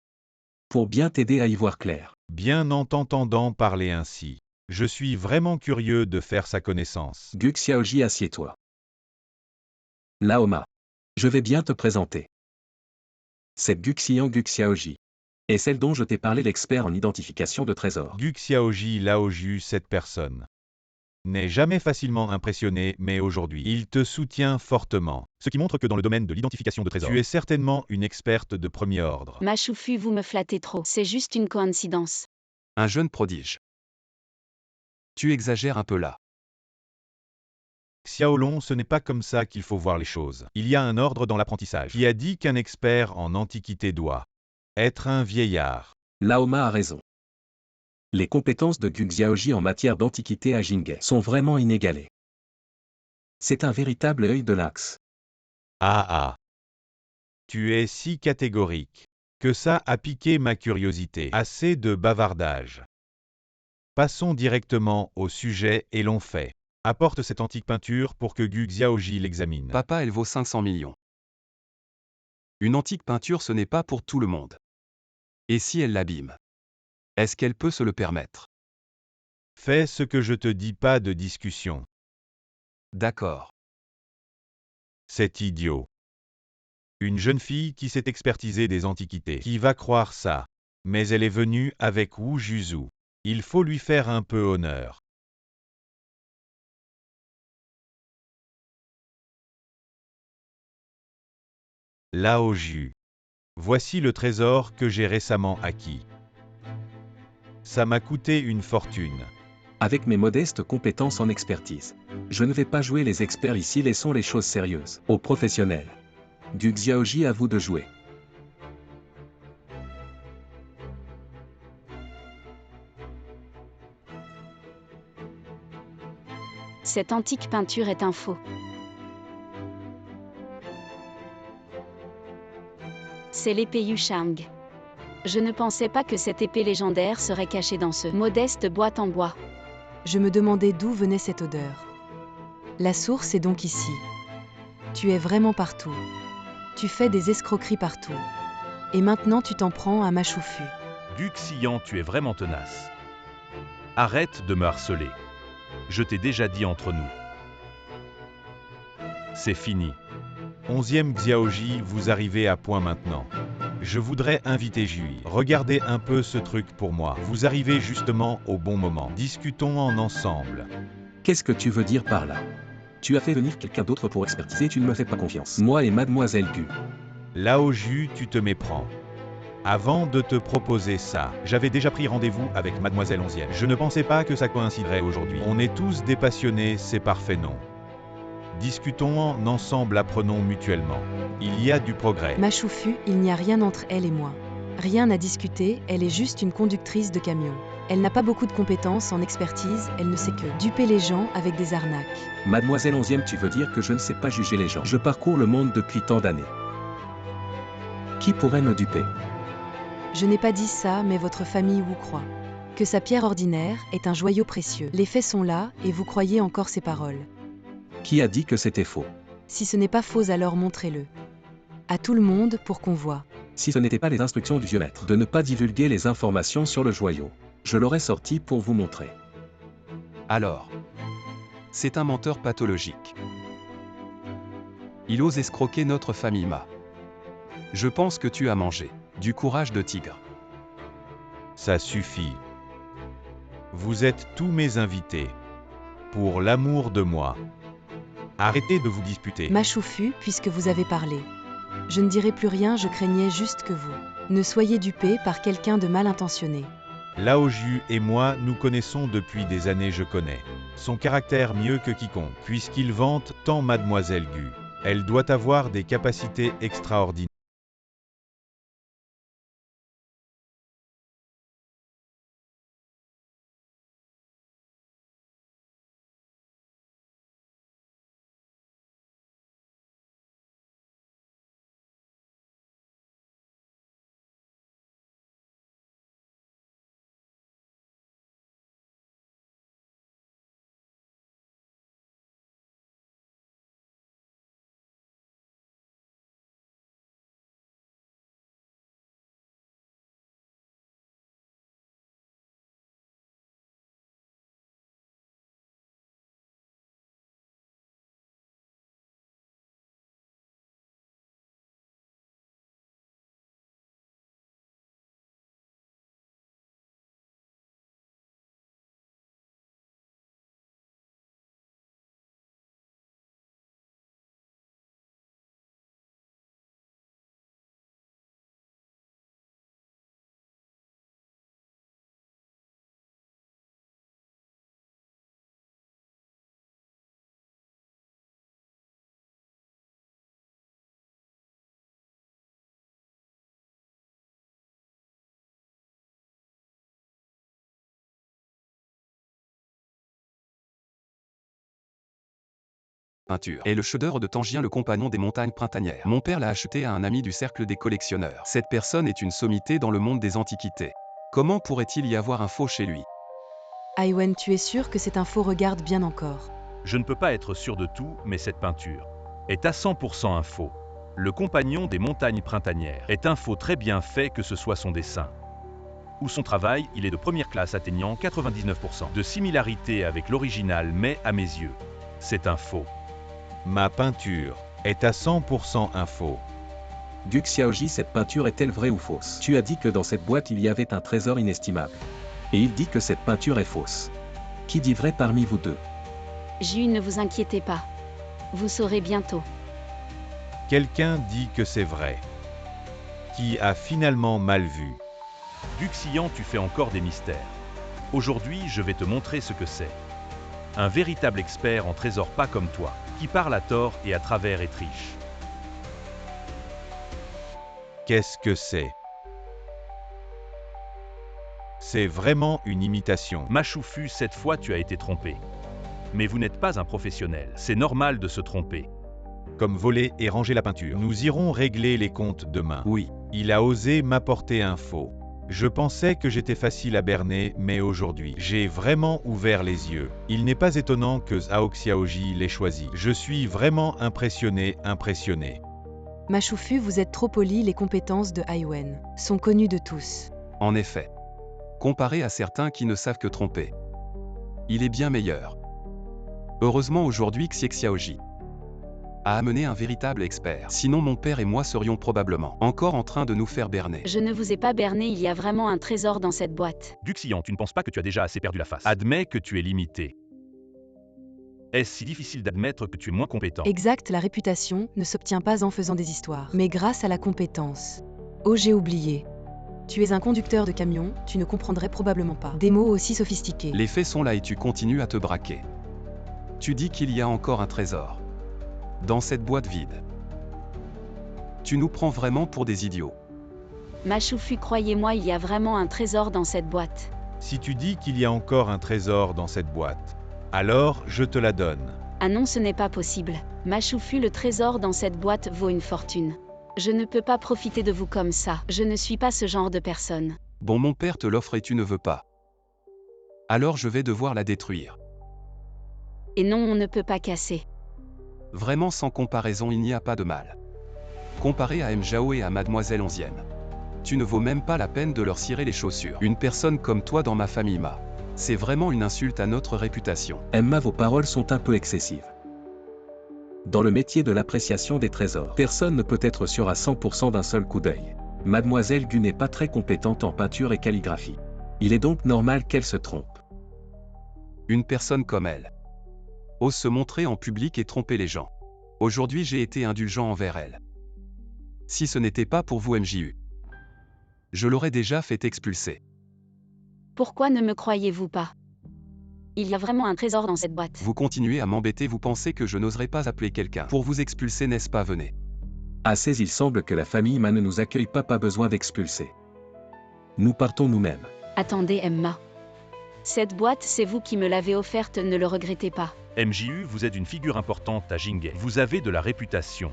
Pour bien t'aider à y voir clair. Bien, en t'entendant parler ainsi, je suis vraiment curieux de faire sa connaissance. Gu Xiaoji, assieds-toi. Laoma. Je vais bien te présenter. Cette Gu Xiaoji est celle dont je t'ai parlé, l'expert en identification de trésors. Gu Xiaoji Laoju, cette personne n'est jamais facilement impressionné, mais aujourd'hui, il te soutient fortement. Ce qui montre que dans le domaine de l'identification de trésors, tu es certainement une experte de premier ordre. Machoufu, vous me flattez trop. C'est juste une coïncidence. Un jeune prodige. Tu exagères un peu là. Xiaolong, ce n'est pas comme ça qu'il faut voir les choses. Il y a un ordre dans l'apprentissage qui a dit qu'un expert en antiquité doit être un vieillard. Laoma a raison. Les compétences de Gu Xiaoji en matière d'antiquité à Jinghe sont vraiment inégalées. C'est un véritable œil de lynx. Ah. Tu es si catégorique que ça a piqué ma curiosité. Assez de bavardage. Passons directement au sujet et l'on fait. Apporte cette antique peinture pour que Gu Xiaoji l'examine. Papa, elle vaut 500 millions. Une antique peinture, ce n'est pas pour tout le monde. Et si elle l'abîme? Est-ce qu'elle peut se le permettre? Fais ce que je te dis, pas de discussion. D'accord. C'est idiot. Une jeune fille qui s'est expertisée des antiquités. Qui va croire ça? Mais elle est venue avec Wu Juzu. Il faut lui faire un peu honneur. Laoju. Voici le trésor que j'ai récemment acquis. Ça m'a coûté une fortune. Avec mes modestes compétences en expertise, je ne vais pas jouer les experts ici, laissons les choses sérieuses aux professionnels. Gu Xiaoji, à vous de jouer. Cette antique peinture est un faux. C'est l'épée Yu Shang. Je ne pensais pas que cette épée légendaire serait cachée dans ce modeste boîte en bois. Je me demandais d'où venait cette odeur. La source est donc ici. Tu es vraiment partout. Tu fais des escroqueries partout. Et maintenant tu t'en prends à Machoufu. Gu Xian, tu es vraiment tenace. Arrête de me harceler. Je t'ai déjà dit entre nous. C'est fini. 11e Xiaoji, vous arrivez à point maintenant. Je voudrais inviter Jui. Regardez un peu ce truc pour moi. Vous arrivez justement au bon moment. Discutons en ensemble. Qu'est-ce que tu veux dire par là? Tu as fait venir quelqu'un d'autre pour expertiser, tu ne me fais pas confiance. Moi et Mademoiselle Gu. Laoju, tu te méprends. Avant de te proposer ça, j'avais déjà pris rendez-vous avec Mademoiselle 11e. Je ne pensais pas que ça coïnciderait aujourd'hui. On est tous des passionnés, c'est parfait, non? Discutons ensemble, apprenons mutuellement. Il y a du progrès. Machoufu, il n'y a rien entre elle et moi. Rien à discuter, elle est juste une conductrice de camion. Elle n'a pas beaucoup de compétences en expertise, elle ne sait que duper les gens avec des arnaques. Mademoiselle 11e, tu veux dire que je ne sais pas juger les gens. Je parcours le monde depuis tant d'années. Qui pourrait me duper? Je n'ai pas dit ça, mais votre famille vous croit. Que sa pierre ordinaire est un joyau précieux. Les faits sont là, et vous croyez encore ces paroles. Qui a dit que c'était faux? Si ce n'est pas faux, alors montrez-le. À tout le monde pour qu'on voit. Si ce n'était pas les instructions du vieux maître de ne pas divulguer les informations sur le joyau, je l'aurais sorti pour vous montrer. Alors, c'est un menteur pathologique. Il ose escroquer notre famille Ma. Je pense que tu as mangé du courage de tigre. Ça suffit. Vous êtes tous mes invités. Pour l'amour de moi. Arrêtez de vous disputer. Machoufu, puisque vous avez parlé. Je ne dirai plus rien, je craignais juste que vous ne soyez dupé par quelqu'un de mal intentionné. Lao Ju et moi nous connaissons depuis des années, je connais son caractère mieux que quiconque, puisqu'il vante tant Mademoiselle Gu. Elle doit avoir des capacités extraordinaires. Peinture est le chef-d'œuvre de Tangien, le compagnon des montagnes printanières. Mon père l'a acheté à un ami du cercle des collectionneurs. Cette personne est une sommité dans le monde des antiquités. Comment pourrait-il y avoir un faux chez lui? Aiwen, tu es sûr que c'est un faux? Regarde bien encore. Je ne peux pas être sûr de tout, mais cette peinture est à 100% un faux. Le compagnon des montagnes printanières est un faux très bien fait, que ce soit son dessin ou son travail, il est de première classe, atteignant 99% de similarité avec l'original, mais à mes yeux, c'est un faux. Ma peinture est à 100% un faux. Gu Xiaoji, cette peinture est-elle vraie ou fausse? Tu as dit que dans cette boîte il y avait un trésor inestimable. Et il dit que cette peinture est fausse. Qui dit vrai parmi vous deux? Ju, ne vous inquiétez pas. Vous saurez bientôt. Quelqu'un dit que c'est vrai. Qui a finalement mal vu. Duxian, tu fais encore des mystères. Aujourd'hui, je vais te montrer ce que c'est. Un véritable expert en trésors, pas comme toi, qui parle à tort et à travers et triche. Qu'est-ce que c'est? C'est vraiment une imitation. Machoufu, cette fois tu as été trompé. Mais vous n'êtes pas un professionnel, c'est normal de se tromper. Comme voler et ranger la peinture. Nous irons régler les comptes demain. Oui. Il a osé m'apporter un faux. Je pensais que j'étais facile à berner, mais aujourd'hui, j'ai vraiment ouvert les yeux. Il n'est pas étonnant que Zhao Xiaoji l'ait choisi. Je suis vraiment impressionné. Machoufu, vous êtes trop poli, les compétences de Aiwen sont connues de tous. En effet. Comparé à certains qui ne savent que tromper, il est bien meilleur. Heureusement aujourd'hui Xie Xiaoji a amené un véritable expert. Sinon mon père et moi serions probablement encore en train de nous faire berner. Je ne vous ai pas berné, il y a vraiment un trésor dans cette boîte. Duxian, tu ne penses pas que tu as déjà assez perdu la face? Admets que tu es limité. Est-ce si difficile d'admettre que tu es moins compétent? Exact, la réputation ne s'obtient pas en faisant des histoires, mais grâce à la compétence. Oh, j'ai oublié. Tu es un conducteur de camion, tu ne comprendrais probablement pas des mots aussi sophistiqués. Les faits sont là et tu continues à te braquer. Tu dis qu'il y a encore un trésor. Dans cette boîte vide. Tu nous prends vraiment pour des idiots. Machoufu, croyez-moi, il y a vraiment un trésor dans cette boîte. Si tu dis qu'il y a encore un trésor dans cette boîte, alors je te la donne. Ah non, ce n'est pas possible. Machoufu, le trésor dans cette boîte vaut une fortune. Je ne peux pas profiter de vous comme ça. Je ne suis pas ce genre de personne. Bon, mon père te l'offre et tu ne veux pas. Alors je vais devoir la détruire. Et non, on ne peut pas casser. Vraiment, sans comparaison, il n'y a pas de mal. Comparé à Mjao et à Mademoiselle 11e. Tu ne vaux même pas la peine de leur cirer les chaussures. Une personne comme toi dans ma famille m'a. C'est vraiment une insulte à notre réputation. Emma, vos paroles sont un peu excessives. Dans le métier de l'appréciation des trésors, personne ne peut être sûr à 100% d'un seul coup d'œil. Mademoiselle Gu n'est pas très compétente en peinture et calligraphie. Il est donc normal qu'elle se trompe. Une personne comme elle ose se montrer en public et tromper les gens. Aujourd'hui, j'ai été indulgent envers elle. Si ce n'était pas pour vous, MJU, je l'aurais déjà fait expulser. Pourquoi ne me croyez-vous pas? Il y a vraiment un trésor dans cette boîte. Vous continuez à m'embêter, vous pensez que je n'oserais pas appeler quelqu'un pour vous expulser, n'est-ce pas? Venez. Assez, il semble que la famille Ma ne nous accueille pas besoin d'expulser. Nous partons nous-mêmes. Attendez, Emma. Cette boîte, c'est vous qui me l'avez offerte, ne le regrettez pas. MJU, vous êtes une figure importante à Jingay. Vous avez de la réputation.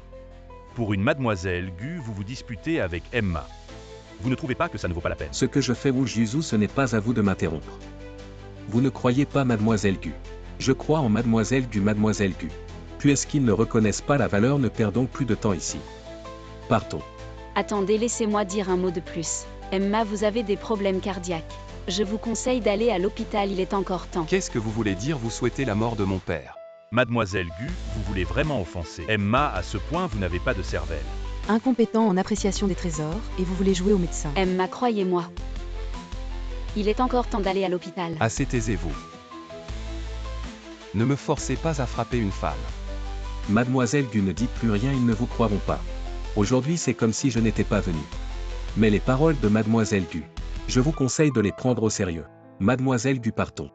Pour une mademoiselle Gu, vous vous disputez avec Emma. Vous ne trouvez pas que ça ne vaut pas la peine? Ce que je fais, Wu Jiuzu, ce n'est pas à vous de m'interrompre. Vous ne croyez pas Mademoiselle Gu. Je crois en Mademoiselle Gu, Mademoiselle Gu. Puisqu'ils ne reconnaissent pas la valeur, ne perdons plus de temps ici. Partons. Attendez, laissez-moi dire un mot de plus. Emma, vous avez des problèmes cardiaques. Je vous conseille d'aller à l'hôpital, il est encore temps. Qu'est-ce que vous voulez dire? Vous souhaitez la mort de mon père? Mademoiselle Gu, vous voulez vraiment offenser Emma à ce point, vous n'avez pas de cervelle. Incompétent en appréciation des trésors, et vous voulez jouer au médecin. Emma, croyez-moi. Il est encore temps d'aller à l'hôpital. Assez, taisez-vous. Ne me forcez pas à frapper une femme. Mademoiselle Gu, ne dites plus rien, ils ne vous croiront pas. Aujourd'hui, c'est comme si je n'étais pas venu. Mais les paroles de Mademoiselle Gu, je vous conseille de les prendre au sérieux. Mademoiselle Gu, partons.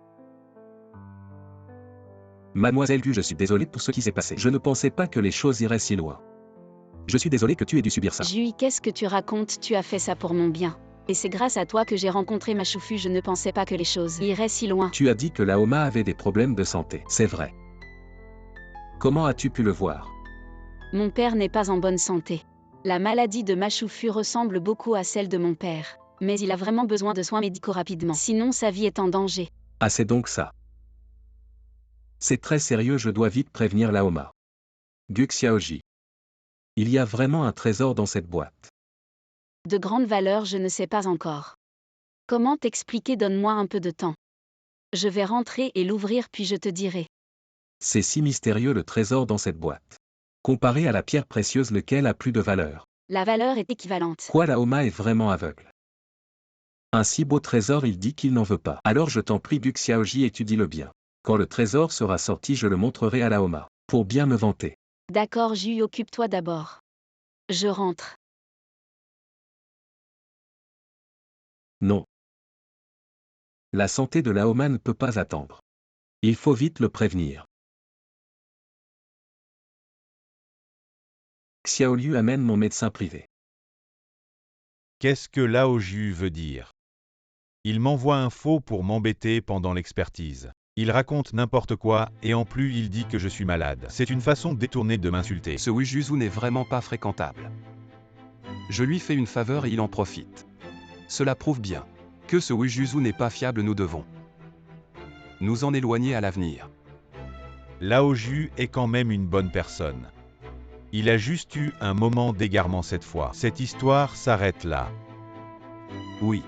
Mademoiselle Gu, je suis désolé pour ce qui s'est passé. Je ne pensais pas que les choses iraient si loin. Je suis désolé que tu aies dû subir ça. Jui, qu'est-ce que tu racontes? Tu as fait ça pour mon bien. Et c'est grâce à toi que j'ai rencontré Machoufu, je ne pensais pas que les choses iraient si loin. Tu as dit que Laoma avait des problèmes de santé. C'est vrai. Comment as-tu pu le voir? Mon père n'est pas en bonne santé. La maladie de Machoufu ressemble beaucoup à celle de mon père. Mais il a vraiment besoin de soins médicaux rapidement. Sinon sa vie est en danger. Ah, c'est donc ça. C'est très sérieux, je dois vite prévenir Laoma. Gu Xiaoji. Il y a vraiment un trésor dans cette boîte. De grande valeur, je ne sais pas encore. Comment t'expliquer? Donne-moi un peu de temps. Je vais rentrer et l'ouvrir puis je te dirai. C'est si mystérieux le trésor dans cette boîte. Comparé à la pierre précieuse, lequel a plus de valeur? La valeur est équivalente. Quoi, Laoma est vraiment aveugle? Un si beau trésor, il dit qu'il n'en veut pas. Alors je t'en prie, Gu Xiaoji, étudie-le bien. Quand le trésor sera sorti, je le montrerai à Laoma, pour bien me vanter. D'accord, Jui, occupe-toi d'abord. Je rentre. Non. La santé de Laoma ne peut pas attendre. Il faut vite le prévenir. Xiaoliu, amène mon médecin privé. Qu'est-ce que Laoju veut dire? Il m'envoie un faux pour m'embêter pendant l'expertise. Il raconte n'importe quoi, et en plus il dit que je suis malade. C'est une façon détournée de m'insulter. Ce Wujuzu n'est vraiment pas fréquentable. Je lui fais une faveur et il en profite. Cela prouve bien que ce Wujuzu n'est pas fiable, nous devons nous en éloigner à l'avenir. Laoju est quand même une bonne personne. Il a juste eu un moment d'égarement cette fois. Cette histoire s'arrête là. Oui.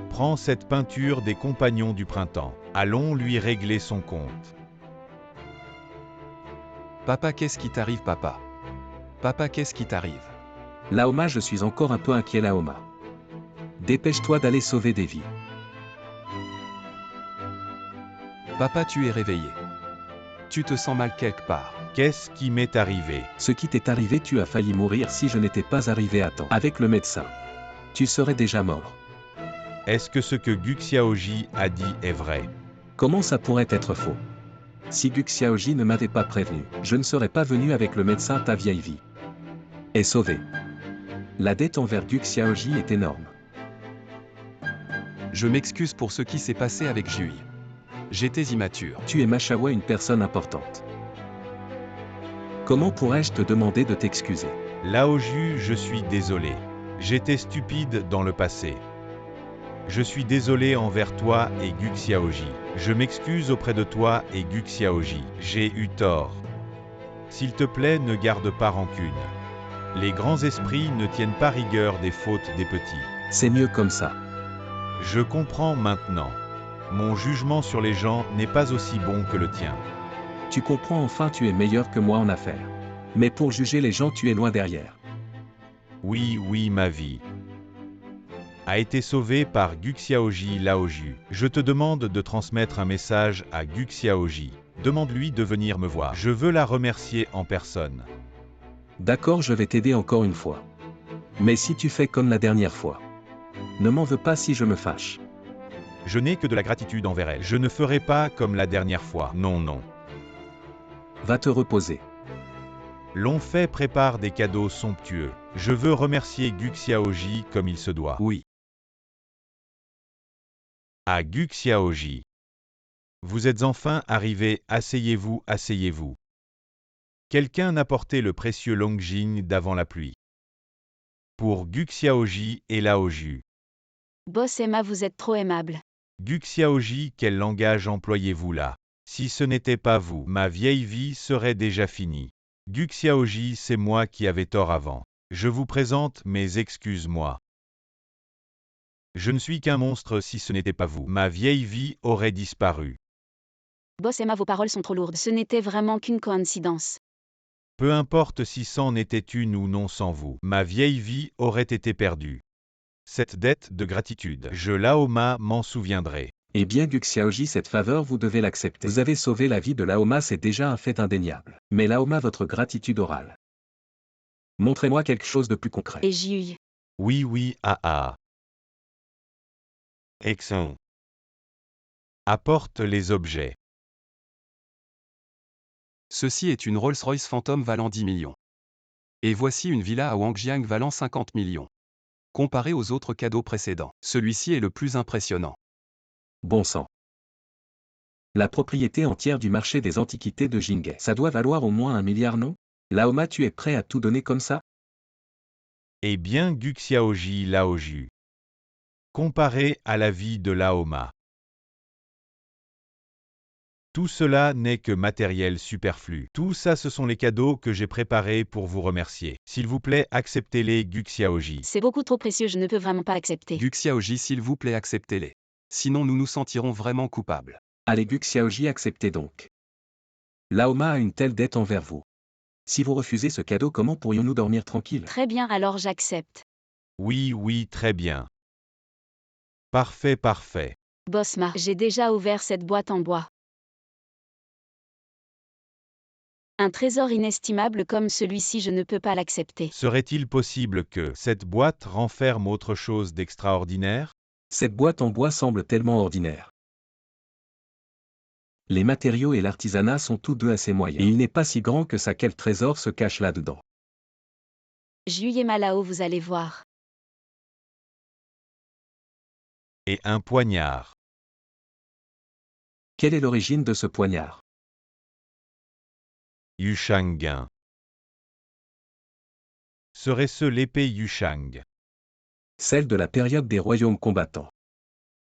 Prends cette peinture des compagnons du printemps. Allons lui régler son compte. Papa, qu'est-ce qui t'arrive, papa? Papa, qu'est-ce qui t'arrive? Laoma, je suis encore un peu inquiet, Laoma. Dépêche-toi d'aller sauver des vies. Papa, tu es réveillé. Tu te sens mal quelque part. Qu'est-ce qui m'est arrivé? Ce qui t'est arrivé, tu as failli mourir si je n'étais pas arrivé à temps. Avec le médecin. Tu serais déjà mort. Est-ce que ce que Gu Xiaoji a dit est vrai? Comment ça pourrait être faux? Si Gu Xiaoji ne m'avait pas prévenu, je ne serais pas venu avec le médecin ta vieille vie. Est sauvé. La dette envers Gu Xiaoji est énorme. Je m'excuse pour ce qui s'est passé avec Jui. J'étais immature. Tu es Mashawa, une personne importante. Comment pourrais-je te demander de t'excuser? Lao Ju, je suis désolé. J'étais stupide dans le passé. Je suis désolé envers toi et Gu Xiaoji. Je m'excuse auprès de toi et Gu Xiaoji. J'ai eu tort. S'il te plaît, ne garde pas rancune. Les grands esprits ne tiennent pas rigueur des fautes des petits. C'est mieux comme ça. Je comprends maintenant. Mon jugement sur les gens n'est pas aussi bon que le tien. Tu comprends enfin, tu es meilleur que moi en affaires. Mais pour juger les gens, tu es loin derrière. Oui, ma vie a été sauvée par Gu Xiaoji Lao Ju. Je te demande de transmettre un message à Gu Xiaoji. Demande-lui de venir me voir. Je veux la remercier en personne. D'accord, je vais t'aider encore une fois. Mais si tu fais comme la dernière fois, ne m'en veux pas si je me fâche. Je n'ai que de la gratitude envers elle. Je ne ferai pas comme la dernière fois. Non. Va te reposer. L'on fait prépare des cadeaux somptueux. Je veux remercier Gu Xiaoji comme il se doit. Oui. À Gu Xiaoji. Vous êtes enfin arrivé, asseyez-vous, asseyez-vous. Quelqu'un apportait le précieux Longjing d'avant la pluie. Pour Gu Xiaoji et Lao Ju. Boss Emma, vous êtes trop aimable. Gu Xiaoji, quel langage employez-vous là? Si ce n'était pas vous, ma vieille vie serait déjà finie. Gu Xiaoji, c'est moi qui avais tort avant. Je vous présente mes excuses-moi. Je ne suis qu'un monstre si ce n'était pas vous. Ma vieille vie aurait disparu. Boss Emma, vos paroles sont trop lourdes. Ce n'était vraiment qu'une coïncidence. Peu importe si c'en était une ou non sans vous. Ma vieille vie aurait été perdue. Cette dette de gratitude, je Laoma m'en souviendrai. Eh bien Gu Xiaoji, cette faveur vous devez l'accepter. Vous avez sauvé la vie de Laoma, c'est déjà un fait indéniable. Mais Laoma, votre gratitude orale. Montrez-moi quelque chose de plus concret. Et Jui. Oui, Excellent. Apporte les objets. Ceci est une Rolls-Royce Phantom valant 10 millions. Et voici une villa à Wangjiang valant 50 millions. Comparé aux autres cadeaux précédents, celui-ci est le plus impressionnant. Bon sang. La propriété entière du marché des antiquités de Jinghe, ça doit valoir au moins 1 milliard, non? Laoma, tu es prêt à tout donner comme ça? Eh bien Gu Xiaoji Lao Ju. Comparé à la vie de Laoma. Tout cela n'est que matériel superflu. Tout ça, ce sont les cadeaux que j'ai préparés pour vous remercier. S'il vous plaît, acceptez-les, Gu Xiaoji. C'est beaucoup trop précieux, je ne peux vraiment pas accepter. Gu Xiaoji, s'il vous plaît, acceptez-les. Sinon nous nous sentirons vraiment coupables. Allez Gu Xiaoji, acceptez donc. Laoma a une telle dette envers vous. Si vous refusez ce cadeau, comment pourrions-nous dormir tranquille? Très bien, alors j'accepte. Oui, très bien. Parfait. Boss Ma, j'ai déjà ouvert cette boîte en bois. Un trésor inestimable comme celui-ci, je ne peux pas l'accepter. Serait-il possible que cette boîte renferme autre chose d'extraordinaire? Cette boîte en bois semble tellement ordinaire. Les matériaux et l'artisanat sont tous deux assez moyens. Et il n'est pas si grand que ça, quel trésor se cache là-dedans. Jui et Malao, vous allez voir. Et un poignard. Quelle est l'origine de ce poignard? Yushang. Serait-ce l'épée Yushang? Celle de la période des royaumes combattants.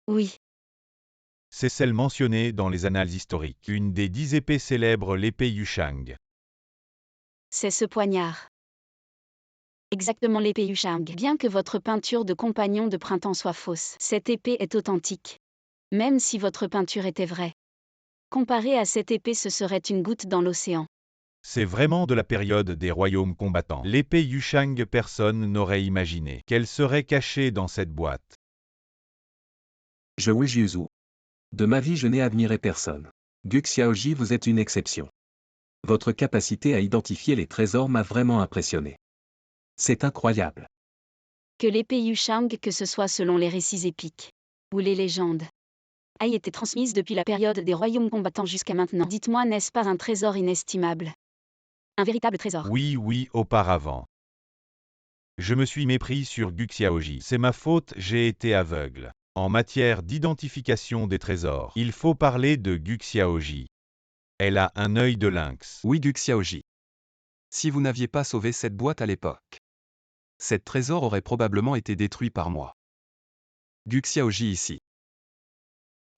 Oui. C'est celle mentionnée dans les annales historiques. Une des 10 épées célèbres, l'épée Yushang. C'est ce poignard. Exactement l'épée Yushang. Bien que votre peinture de compagnon de printemps soit fausse, cette épée est authentique. Même si votre peinture était vraie. Comparé à cette épée, ce serait une goutte dans l'océan. C'est vraiment de la période des royaumes combattants. L'épée Yushang, personne n'aurait imaginé qu'elle serait cachée dans cette boîte. Je Wujiuzu. De ma vie, je n'ai admiré personne. Gu Xiaoji, vous êtes une exception. Votre capacité à identifier les trésors m'a vraiment impressionné. C'est incroyable. Que l'épée Yushang, que ce soit selon les récits épiques ou les légendes, a été transmise depuis la période des royaumes combattants jusqu'à maintenant. Dites-moi, n'est-ce pas un trésor inestimable? Un véritable trésor. Oui, oui, auparavant. Je me suis mépris sur Gu Xiaoji. C'est ma faute, j'ai été aveugle. En matière d'identification des trésors, il faut parler de Gu Xiaoji. Elle a un œil de lynx. Oui, Gu Xiaoji. Si vous n'aviez pas sauvé cette boîte à l'époque, cet trésor aurait probablement été détruit par moi. Gu Xiaoji ici.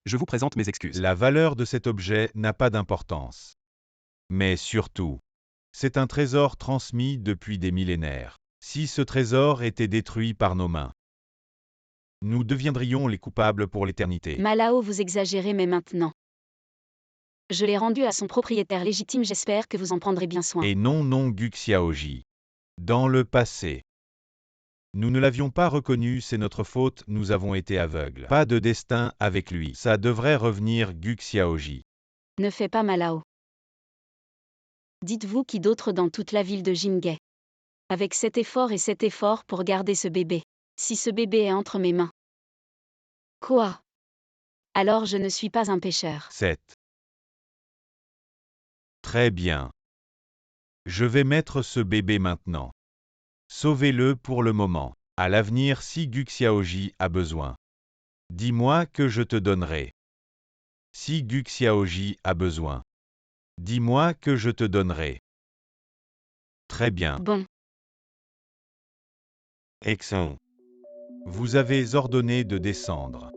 Je vous présente mes excuses. La valeur de cet objet n'a pas d'importance. Mais surtout, c'est un trésor transmis depuis des millénaires. Si ce trésor était détruit par nos mains, nous deviendrions les coupables pour l'éternité. Malao, vous exagérez, mais maintenant. Je l'ai rendu à son propriétaire légitime, j'espère que vous en prendrez bien soin. Et non, non, Gu Xiaoji. Dans le passé, nous ne l'avions pas reconnu, c'est notre faute, nous avons été aveugles. Pas de destin avec lui. Ça devrait revenir, Gu Xiaoji. Ne fais pas Malao. Dites-vous qui d'autre dans toute la ville de Jinghe? Avec cet effort pour garder ce bébé. Si ce bébé est entre mes mains. Quoi? Alors je ne suis pas un pécheur. 7. Très bien. Je vais mettre ce bébé maintenant. Sauvez-le pour le moment. À l'avenir, si Gu Xiaoji a besoin, dis-moi que je te donnerai. Si Gu Xiaoji a besoin, dis-moi que je te donnerai. Très bien. Bon. Excellent. Vous avez ordonné de descendre.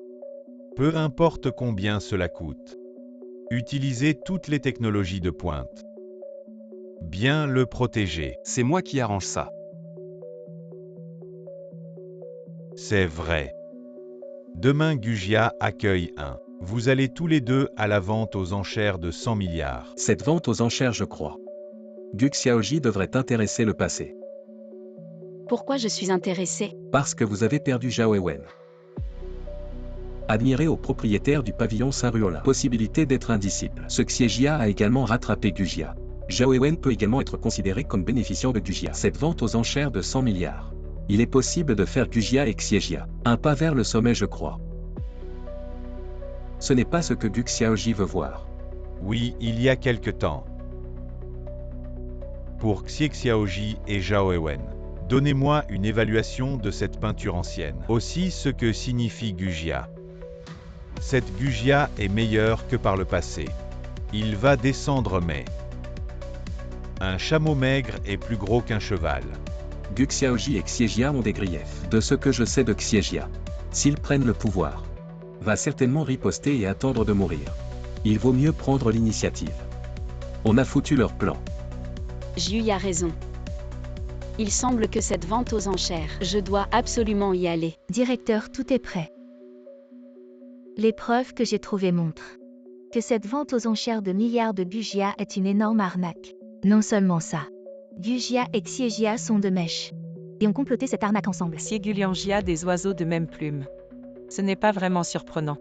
Peu importe combien cela coûte. Utilisez toutes les technologies de pointe. Bien le protéger. C'est moi qui arrange ça. C'est vrai. Demain Gujia accueille un. Vous allez tous les deux à la vente aux enchères de 100 milliards. Cette vente aux enchères, je crois. Gu Xiaoji devrait intéresser le passé. Pourquoi je suis intéressé? Parce que vous avez perdu Zhao Wen. Admiré au propriétaire du pavillon Saint-Ruolin. Possibilité d'être un disciple. Ce Xiejia a également rattrapé Gujia. Zhao Wen peut également être considéré comme bénéficiant de Gujia. Cette vente aux enchères de 100 milliards. Il est possible de faire Gujia et Xiejia. Un pas vers le sommet, je crois. Ce n'est pas ce que Gu Xiaoji veut voir. Oui, il y a quelque temps. Pour Xie Xiaoji et Zhao Wen. Donnez-moi une évaluation de cette peinture ancienne. Aussi ce que signifie Gujia. Cette Gujia est meilleure que par le passé. Il va descendre mais... Un chameau maigre est plus gros qu'un cheval. Gu Xiaoji et Xiejia ont des griefs. De ce que je sais de Xiejia, s'ils prennent le pouvoir, va certainement riposter et attendre de mourir. Il vaut mieux prendre l'initiative. On a foutu leur plan. Jiu a raison. Il semble que cette vente aux enchères, je dois absolument y aller. Directeur, tout est prêt. Les preuves que j'ai trouvées montrent que cette vente aux enchères de milliards de Gujia est une énorme arnaque. Non seulement ça, Gujia et Xiejia sont de mèche et ont comploté cette arnaque ensemble. Xieguliangia des oiseaux de même plume. Ce n'est pas vraiment surprenant.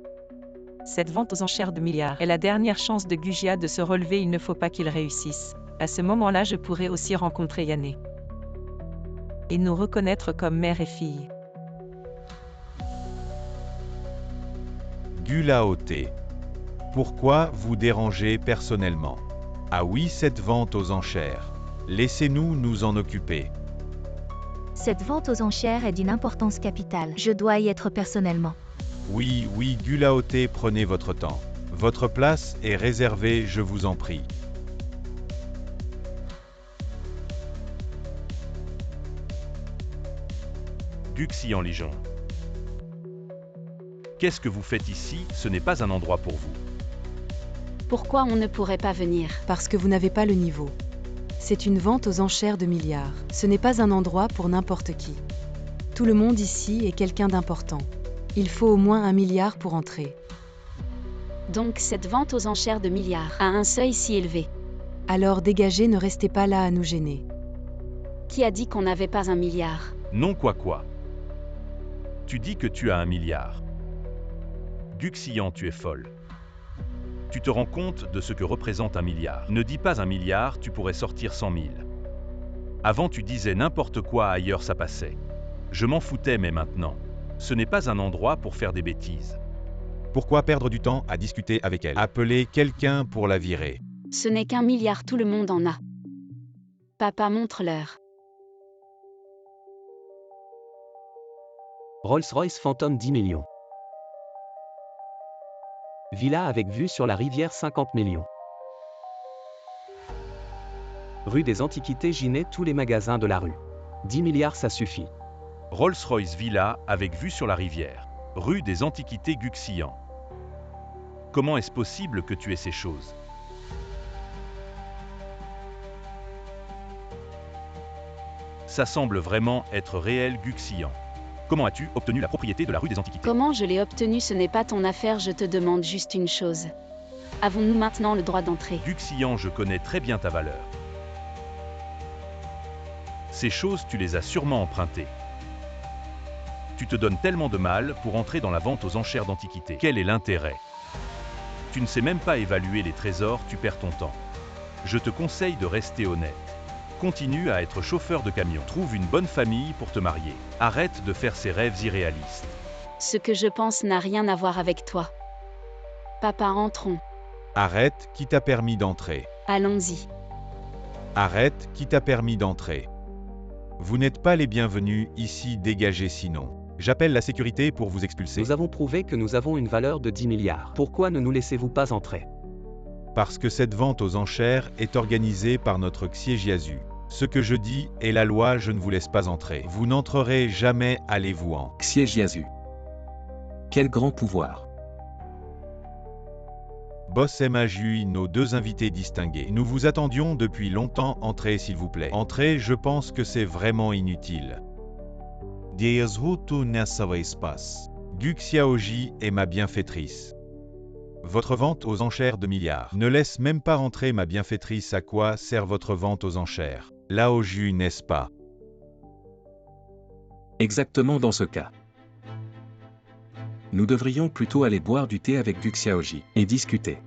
Cette vente aux enchères de milliards est la dernière chance de Gujia de se relever, il ne faut pas qu'il réussisse. À ce moment-là, je pourrais aussi rencontrer Yanné et nous reconnaître comme mère et fille. Gu Laoté. Pourquoi vous dérangez personnellement? Ah oui, cette vente aux enchères. Laissez-nous nous en occuper. Cette vente aux enchères est d'une importance capitale. Je dois y être personnellement. Oui, oui, Gu Laoté, prenez votre temps. Votre place est réservée, je vous en prie. Gu Xianlijon. Qu'est-ce que vous faites ici? Ce n'est pas un endroit pour vous. Pourquoi on ne pourrait pas venir? Parce que vous n'avez pas le niveau. C'est une vente aux enchères de milliards. Ce n'est pas un endroit pour n'importe qui. Tout le monde ici est quelqu'un d'important. Il faut au moins 1 milliard pour entrer. Donc cette vente aux enchères de milliards a un seuil si élevé. Alors dégagez, ne restez pas là à nous gêner. Qui a dit qu'on n'avait pas 1 milliard? Non quoi. Tu dis que tu as 1 milliard. Gu Xian, tu es folle. Tu te rends compte de ce que représente 1 milliard. Ne dis pas 1 milliard, tu pourrais sortir 100 000. Avant tu disais n'importe quoi, ailleurs ça passait. Je m'en foutais, mais maintenant, ce n'est pas un endroit pour faire des bêtises. Pourquoi perdre du temps à discuter avec elle? Appelez quelqu'un pour la virer. Ce n'est qu'1 milliard, tout le monde en a. Papa, montre-leur. Rolls-Royce Phantom 10 millions. Villa avec vue sur la rivière 50 millions. Rue des Antiquités Ginet, tous les magasins de la rue. 10 milliards, ça suffit. Rolls-Royce Villa avec vue sur la rivière. Rue des Antiquités Guxian. Comment est-ce possible que tu aies ces choses? Ça semble vraiment être réel, Guxian. Comment as-tu obtenu la propriété de la rue des Antiquités? Comment je l'ai obtenu, ce n'est pas ton affaire, je te demande juste une chose. Avons-nous maintenant le droit d'entrer? Guxian, je connais très bien ta valeur. Ces choses, tu les as sûrement empruntées. Tu te donnes tellement de mal pour entrer dans la vente aux enchères d'antiquités. Quel est l'intérêt? Tu ne sais même pas évaluer les trésors, tu perds ton temps. Je te conseille de rester honnête. Continue à être chauffeur de camion. Trouve une bonne famille pour te marier. Arrête de faire ces rêves irréalistes. Ce que je pense n'a rien à voir avec toi. Papa, entrons. Arrête, qui t'a permis d'entrer? Allons-y. Arrête, qui t'a permis d'entrer? Vous n'êtes pas les bienvenus ici, dégagez sinon. J'appelle la sécurité pour vous expulser. Nous avons prouvé que nous avons une valeur de 10 milliards. Pourquoi ne nous laissez-vous pas entrer? Parce que cette vente aux enchères est organisée par notre Xiéjiazu. Ce que je dis est la loi, je ne vous laisse pas entrer. Vous n'entrerez jamais, allez-vous-en. Xiéjiazu. Quel grand pouvoir. Boss Emma-Jui, nos deux invités distingués. Nous vous attendions depuis longtemps, entrez s'il vous plaît. Entrez, je pense que c'est vraiment inutile. Gu Xiaoji est ma bienfaitrice. Votre vente aux enchères de milliards ne laisse même pas entrer ma bienfaitrice. À quoi sert votre vente aux enchères? Lao Ju, n'est-ce pas? Exactement dans ce cas. Nous devrions plutôt aller boire du thé avec Gu Xiaoji et discuter.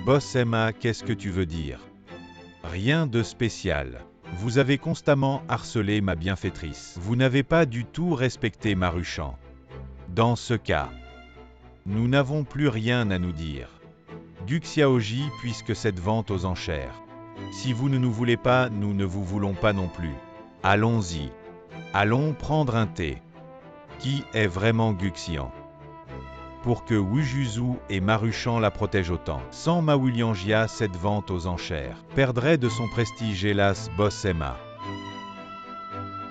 Boss Emma, qu'est-ce que tu veux dire? Rien de spécial. Vous avez constamment harcelé ma bienfaitrice. Vous n'avez pas du tout respecté Maruchan. Dans ce cas, nous n'avons plus rien à nous dire. Gu Xiaoji, puisque cette vente aux enchères. Si vous ne nous voulez pas, nous ne vous voulons pas non plus. Allons-y. Allons prendre un thé. Qui est vraiment Gu Xian? Pour que Wujuzu et Maruchan la protègent autant. Sans Mawuliangia, cette vente aux enchères perdrait de son prestige, hélas, Boss Emma.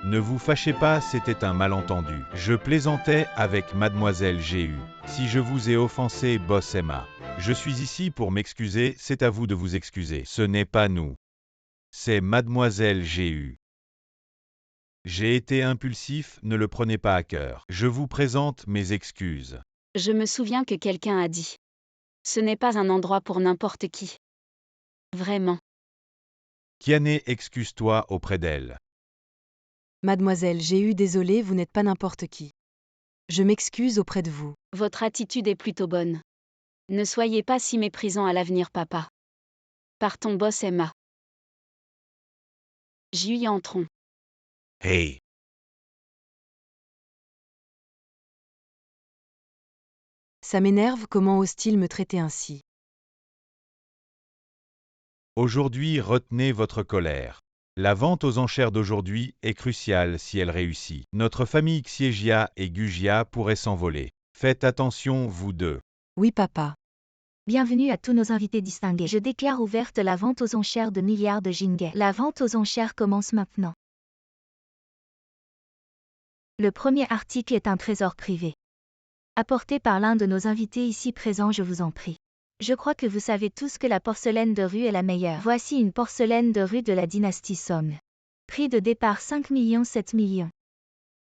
Ne vous fâchez pas, c'était un malentendu. Je plaisantais avec Mademoiselle Gu. Si je vous ai offensé, Boss Emma, je suis ici pour m'excuser, c'est à vous de vous excuser. Ce n'est pas nous. C'est Mademoiselle Gu. J'ai été impulsif, ne le prenez pas à cœur. Je vous présente mes excuses. Je me souviens que quelqu'un a dit. Ce n'est pas un endroit pour n'importe qui. Vraiment. Kiane, excuse-toi auprès d'elle. Mademoiselle, j'ai eu désolé, vous n'êtes pas n'importe qui. Je m'excuse auprès de vous. Votre attitude est plutôt bonne. Ne soyez pas si méprisant à l'avenir, papa. Partons, Boss Emma. J'y entrons. Hey! Ça m'énerve, comment ose-t-il me traiter ainsi? Aujourd'hui, retenez votre colère. La vente aux enchères d'aujourd'hui est cruciale si elle réussit. Notre famille Xiejia et Gujia pourraient s'envoler. Faites attention, vous deux. Oui, papa. Bienvenue à tous nos invités distingués. Je déclare ouverte la vente aux enchères de milliards de Jingay. La vente aux enchères commence maintenant. Le premier article est un trésor privé. Apporté par l'un de nos invités ici présents, je vous en prie. Je crois que vous savez tous que la porcelaine de rue est la meilleure. Voici une porcelaine de rue de la dynastie Song. Prix de départ 5 millions, 7 millions.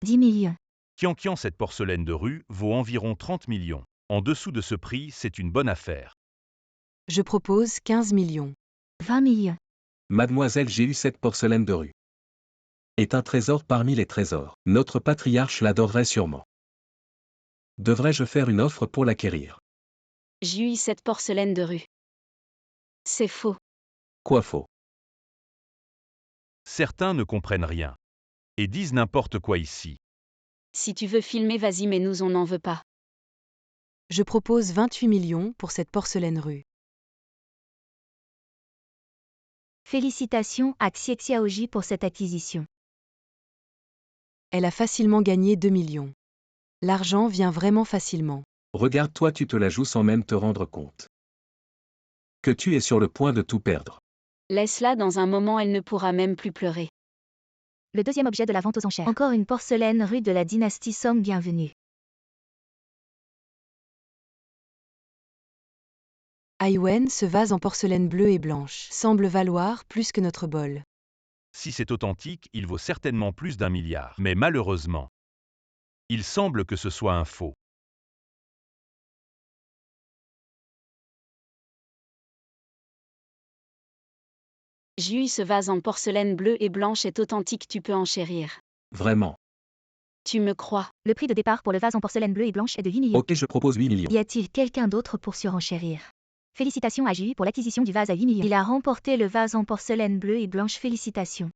10 millions. Kian, cette porcelaine de rue vaut environ 30 millions. En dessous de ce prix, c'est une bonne affaire. Je propose 15 millions. 20 millions. Mademoiselle, j'ai eu cette porcelaine de rue. Est un trésor parmi les trésors. Notre patriarche l'adorerait sûrement. Devrais-je faire une offre pour l'acquérir? J'ai eu cette porcelaine de rue. C'est faux. Quoi faux? Certains ne comprennent rien. Et disent n'importe quoi ici. Si tu veux filmer, vas-y, mais nous on n'en veut pas. Je propose 28 millions pour cette porcelaine rue. Félicitations à Xie Xiaoji pour cette acquisition. Elle a facilement gagné 2 millions. L'argent vient vraiment facilement. Regarde-toi, tu te la joues sans même te rendre compte que tu es sur le point de tout perdre. Laisse-la dans un moment, elle ne pourra même plus pleurer. Le deuxième objet de la vente aux enchères. Encore une porcelaine rue de la dynastie Song, bienvenue. Aiwen, ce vase en porcelaine bleue et blanche, semble valoir plus que notre bol. Si c'est authentique, il vaut certainement plus d'1 milliard. Mais malheureusement, il semble que ce soit un faux. Jui, ce vase en porcelaine bleue et blanche est authentique, tu peux enchérir. Vraiment. Tu me crois? Le prix de départ pour le vase en porcelaine bleue et blanche est de 8 millions. Ok, je propose 8 millions. Y a-t-il quelqu'un d'autre pour surenchérir? Félicitations à Jui pour l'acquisition du vase à 8 millions. Il a remporté le vase en porcelaine bleue et blanche. Félicitations.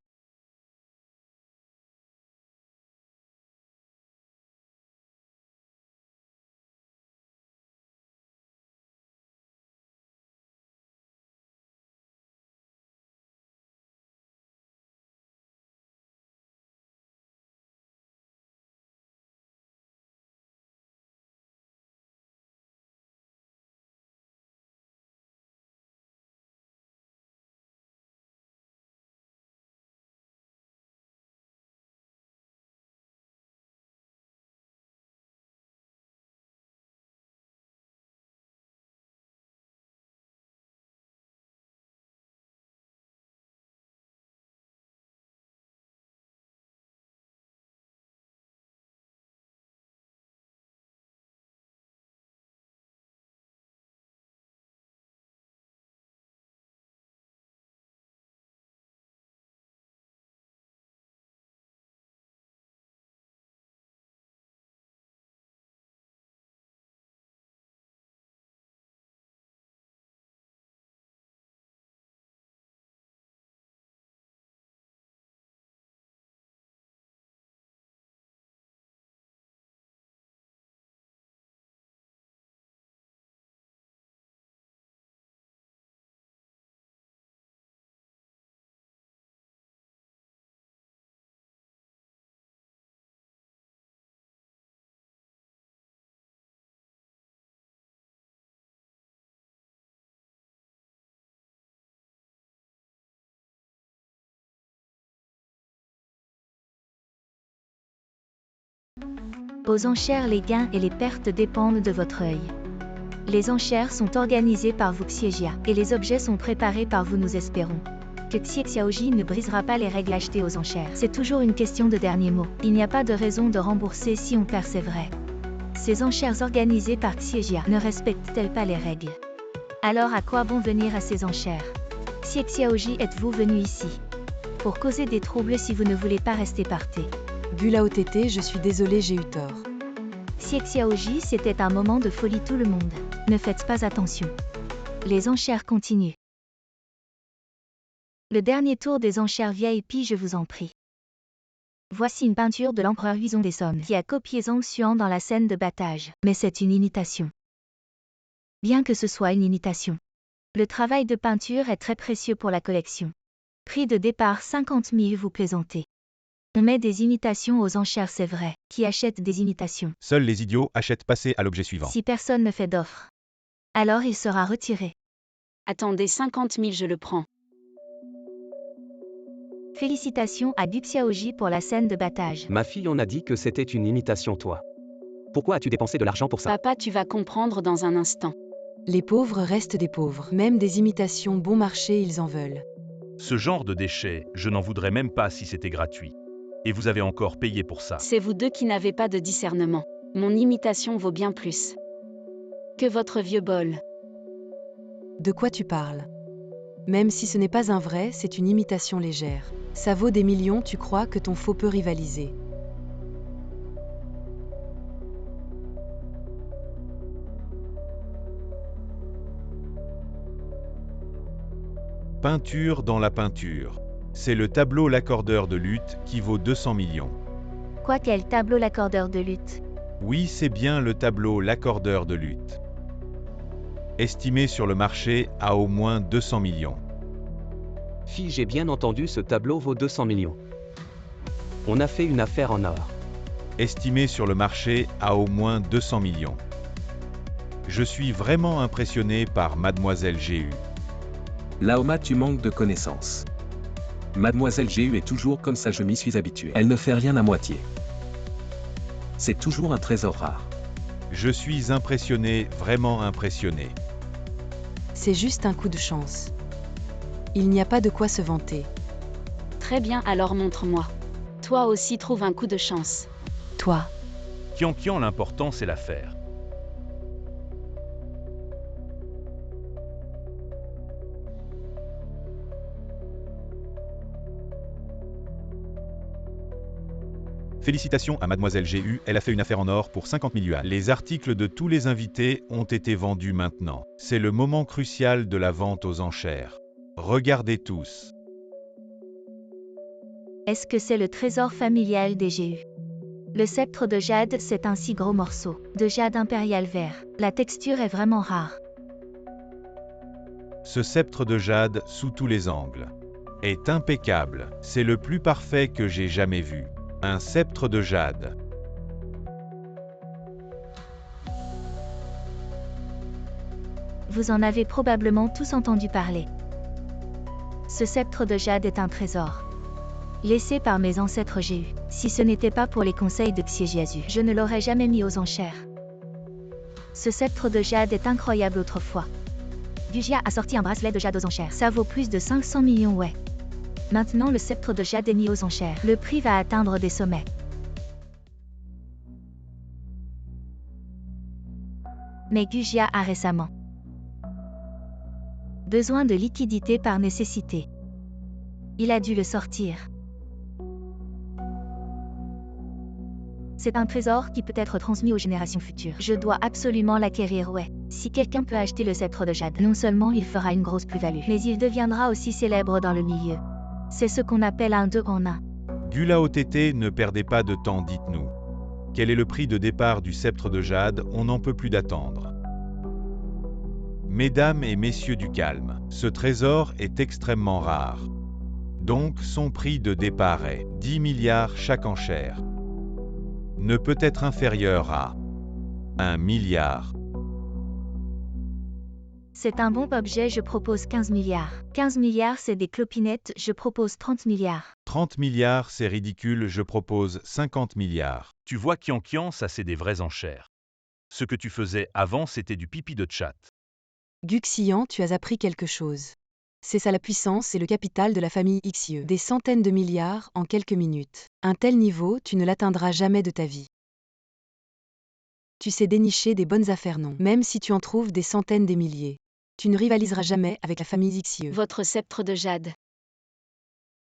Aux enchères, les gains et les pertes dépendent de votre œil. Les enchères sont organisées par vous Xiejia, et les objets sont préparés par vous, nous espérons. Que Xie Xiaoji ne brisera pas les règles achetées aux enchères. C'est toujours une question de dernier mot. Il n'y a pas de raison de rembourser si on perd, c'est vrai. Ces enchères organisées par Xiejia ne respectent-elles pas les règles? Alors à quoi bon venir à ces enchères? Xie Xiaoji, êtes-vous venu ici pour causer des troubles? Si vous ne voulez pas rester, partez. Bula OTT, je suis désolé, j'ai eu tort. Xie Xiaoji, c'était un moment de folie, tout le monde. Ne faites pas attention. Les enchères continuent. Le dernier tour des enchères VIP, je vous en prie. Voici une peinture de l'empereur Huizong des Song qui a copié Zhang Xuan dans la scène de battage. Mais c'est une imitation. Bien que ce soit une imitation, le travail de peinture est très précieux pour la collection. Prix de départ 50 000, vous plaisantez. On met des imitations aux enchères, c'est vrai. Qui achète des imitations? Seuls les idiots achètent. Passer à l'objet suivant. Si personne ne fait d'offre, alors il sera retiré. Attendez, 50 000, je le prends. Félicitations à Du Xiaoji pour la scène de battage. Ma fille, on a dit que c'était une imitation, toi. Pourquoi as-tu dépensé de l'argent pour ça? Papa, tu vas comprendre dans un instant. Les pauvres restent des pauvres. Même des imitations bon marché, ils en veulent. Ce genre de déchets, je n'en voudrais même pas si c'était gratuit. Et vous avez encore payé pour ça. C'est vous deux qui n'avez pas de discernement. Mon imitation vaut bien plus que votre vieux bol. De quoi tu parles? Même si ce n'est pas un vrai, c'est une imitation légère. Ça vaut des millions, tu crois que ton faux peut rivaliser? Peinture dans la peinture. C'est le tableau L'accordeur de luth qui vaut 200 millions. Quoi, quel tableau L'accordeur de luth? Oui, c'est bien le tableau L'accordeur de luth. Estimé sur le marché à au moins 200 millions. Fille, j'ai bien entendu, ce tableau vaut 200 millions. On a fait une affaire en or. Estimé sur le marché à au moins 200 millions. Je suis vraiment impressionné par Mademoiselle GU. Laoma, tu manques de connaissances. Mademoiselle GU est toujours comme ça, je m'y suis habitué. Elle ne fait rien à moitié. C'est toujours un trésor rare. Je suis impressionné, vraiment impressionné. C'est juste un coup de chance. Il n'y a pas de quoi se vanter. Très bien, alors montre-moi. Toi aussi trouve un coup de chance. Toi. Kian, l'important c'est l'affaire. Félicitations à Mademoiselle GU, elle a fait une affaire en or pour 50 000 yuan. Les articles de tous les invités ont été vendus maintenant. C'est le moment crucial de la vente aux enchères. Regardez tous. Est-ce que c'est le trésor familial des GU? Le sceptre de jade, c'est un si gros morceau de jade impérial vert. La texture est vraiment rare. Ce sceptre de jade, sous tous les angles, est impeccable. C'est le plus parfait que j'ai jamais vu. Un sceptre de jade. Vous en avez probablement tous entendu parler. Ce sceptre de jade est un trésor laissé par mes ancêtres GU. Si ce n'était pas pour les conseils de Xiegjiazu, je ne l'aurais jamais mis aux enchères. Ce sceptre de jade est incroyable autrefois. Gujia a sorti un bracelet de jade aux enchères. Ça vaut plus de 500 millions, ouais. Maintenant le sceptre de jade est mis aux enchères. Le prix va atteindre des sommets. Mais Gujia a récemment besoin de liquidité par nécessité. Il a dû le sortir. C'est un trésor qui peut être transmis aux générations futures. Je dois absolument l'acquérir, ouais. Si quelqu'un peut acheter le sceptre de jade, non seulement il fera une grosse plus-value, mais il deviendra aussi célèbre dans le milieu. C'est ce qu'on appelle un 2 en 1. Gula OTT, ne perdez pas de temps, dites-nous. Quel est le prix de départ du sceptre de jade? On n'en peut plus d'attendre. Mesdames et messieurs du calme, ce trésor est extrêmement rare. Donc son prix de départ est 10 milliards chaque enchère. Ne peut être inférieur à 1 milliard. C'est un bon objet, je propose 15 milliards. 15 milliards, c'est des clopinettes, je propose 30 milliards. 30 milliards, c'est ridicule, je propose 50 milliards. Tu vois Kian, ça c'est des vraies enchères. Ce que tu faisais avant, c'était du pipi de chat. Guxian, tu as appris quelque chose. C'est ça la puissance et le capital de la famille Xie. Des centaines de milliards en quelques minutes. Un tel niveau, tu ne l'atteindras jamais de ta vie. Tu sais dénicher des bonnes affaires, non? Même si tu en trouves des centaines, des milliers. Tu ne rivaliseras jamais avec la famille Xie. Votre sceptre de jade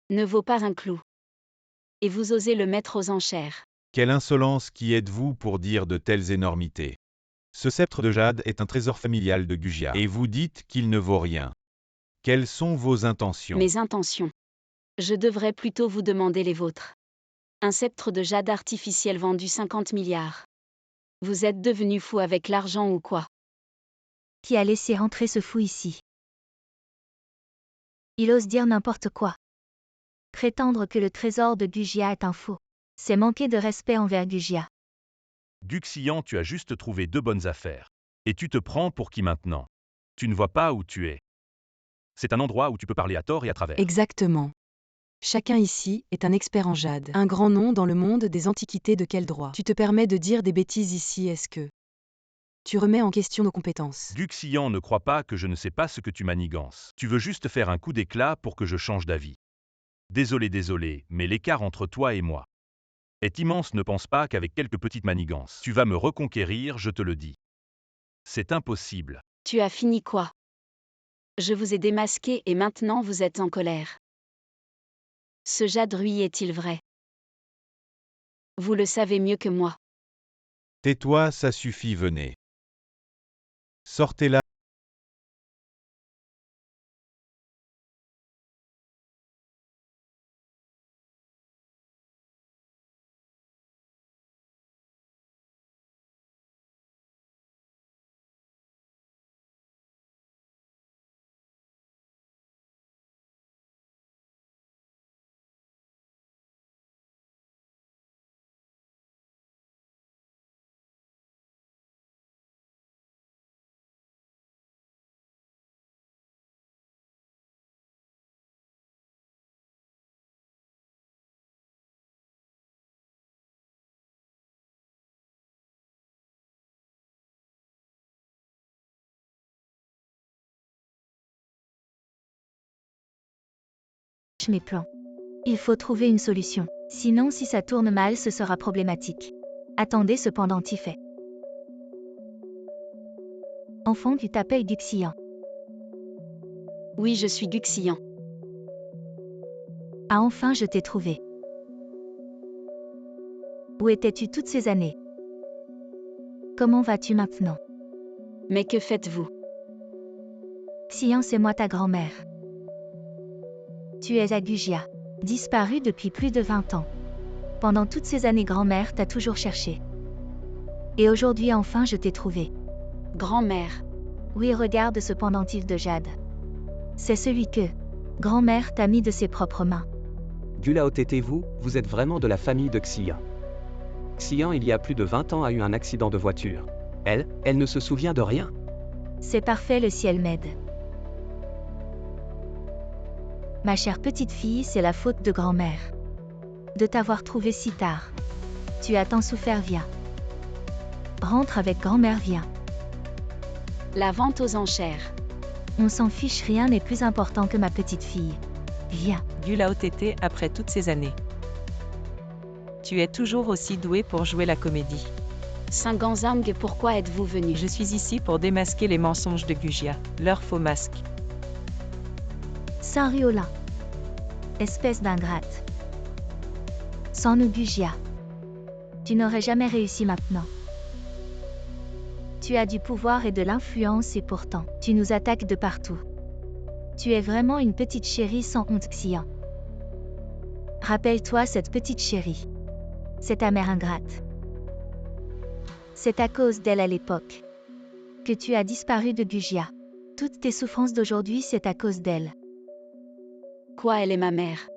ne vaut pas un clou. Et vous osez le mettre aux enchères. Quelle insolence, qui êtes-vous pour dire de telles énormités? Ce sceptre de jade est un trésor familial de Gujia, et vous dites qu'il ne vaut rien. Quelles sont vos intentions? Mes intentions. Je devrais plutôt vous demander les vôtres. Un sceptre de jade artificiel vendu 50 milliards. Vous êtes devenu fou avec l'argent ou quoi? Qui a laissé rentrer ce fou ici? Il ose dire n'importe quoi. Prétendre que le trésor de Gujia est un faux. C'est manquer de respect envers Gujia. Guxian, tu as juste trouvé 2 bonnes affaires. Et tu te prends pour qui maintenant? Tu ne vois pas où tu es. C'est un endroit où tu peux parler à tort et à travers. Exactement. Chacun ici est un expert en jade. Un grand nom dans le monde des antiquités. De quel droit tu te permets de dire des bêtises ici? Est-ce que tu remets en question nos compétences? Guxian, ne crois pas que je ne sais pas ce que tu manigances. Tu veux juste faire un coup d'éclat pour que je change d'avis. Désolé, mais l'écart entre toi et moi est immense. Ne pense pas qu'avec quelques petites manigances, tu vas me reconquérir, je te le dis. C'est impossible. Tu as fini quoi? Je vous ai démasqué et maintenant vous êtes en colère. Ce jade Rui est-il vrai? Vous le savez mieux que moi. Tais-toi, ça suffit, venez. Sortez-la. mes plans. Il faut trouver une solution. Sinon, si ça tourne mal, ce sera problématique. Attendez cependant Tiffet. Enfant, tu t'appelles Guxian. Oui, je suis Guxian. Ah, enfin, je t'ai trouvé. Où étais-tu toutes ces années? Comment vas-tu maintenant? Mais que faites-vous? Xian, c'est moi ta grand-mère. Tu es à Gugia. Disparue depuis plus de 20 ans. Pendant toutes ces années, grand-mère t'a toujours cherché. Et aujourd'hui, enfin, je t'ai trouvé. Grand-mère. Oui, regarde ce pendentif de jade. C'est celui que grand-mère t'a mis de ses propres mains. Gulaotetez-vous, vous êtes vraiment de la famille de Xian. Xian, il y a plus de 20 ans, a eu un accident de voiture. Elle ne se souvient de rien. C'est parfait, le ciel m'aide. Ma chère petite fille, c'est la faute de grand-mère. De t'avoir trouvé si tard. Tu as tant souffert, viens. Rentre avec grand-mère, viens. La vente aux enchères. On s'en fiche, rien n'est plus important que ma petite fille. Viens. Gulaotete, après toutes ces années. Tu es toujours aussi doué pour jouer la comédie. Singanzang, pourquoi êtes-vous venu? Je suis ici pour démasquer les mensonges de Gugia, leur faux masque. Saint-Riolin. Espèce d'ingrate. Sans nous, Gugia. Tu n'aurais jamais réussi maintenant. Tu as du pouvoir et de l'influence et pourtant, tu nous attaques de partout. Tu es vraiment une petite chérie sans honte, Xian. Rappelle-toi cette petite chérie. C'est ta mère ingrate. C'est à cause d'elle à l'époque que tu as disparu de Gugia. Toutes tes souffrances d'aujourd'hui, c'est à cause d'elle. Quoi, elle est ma mère?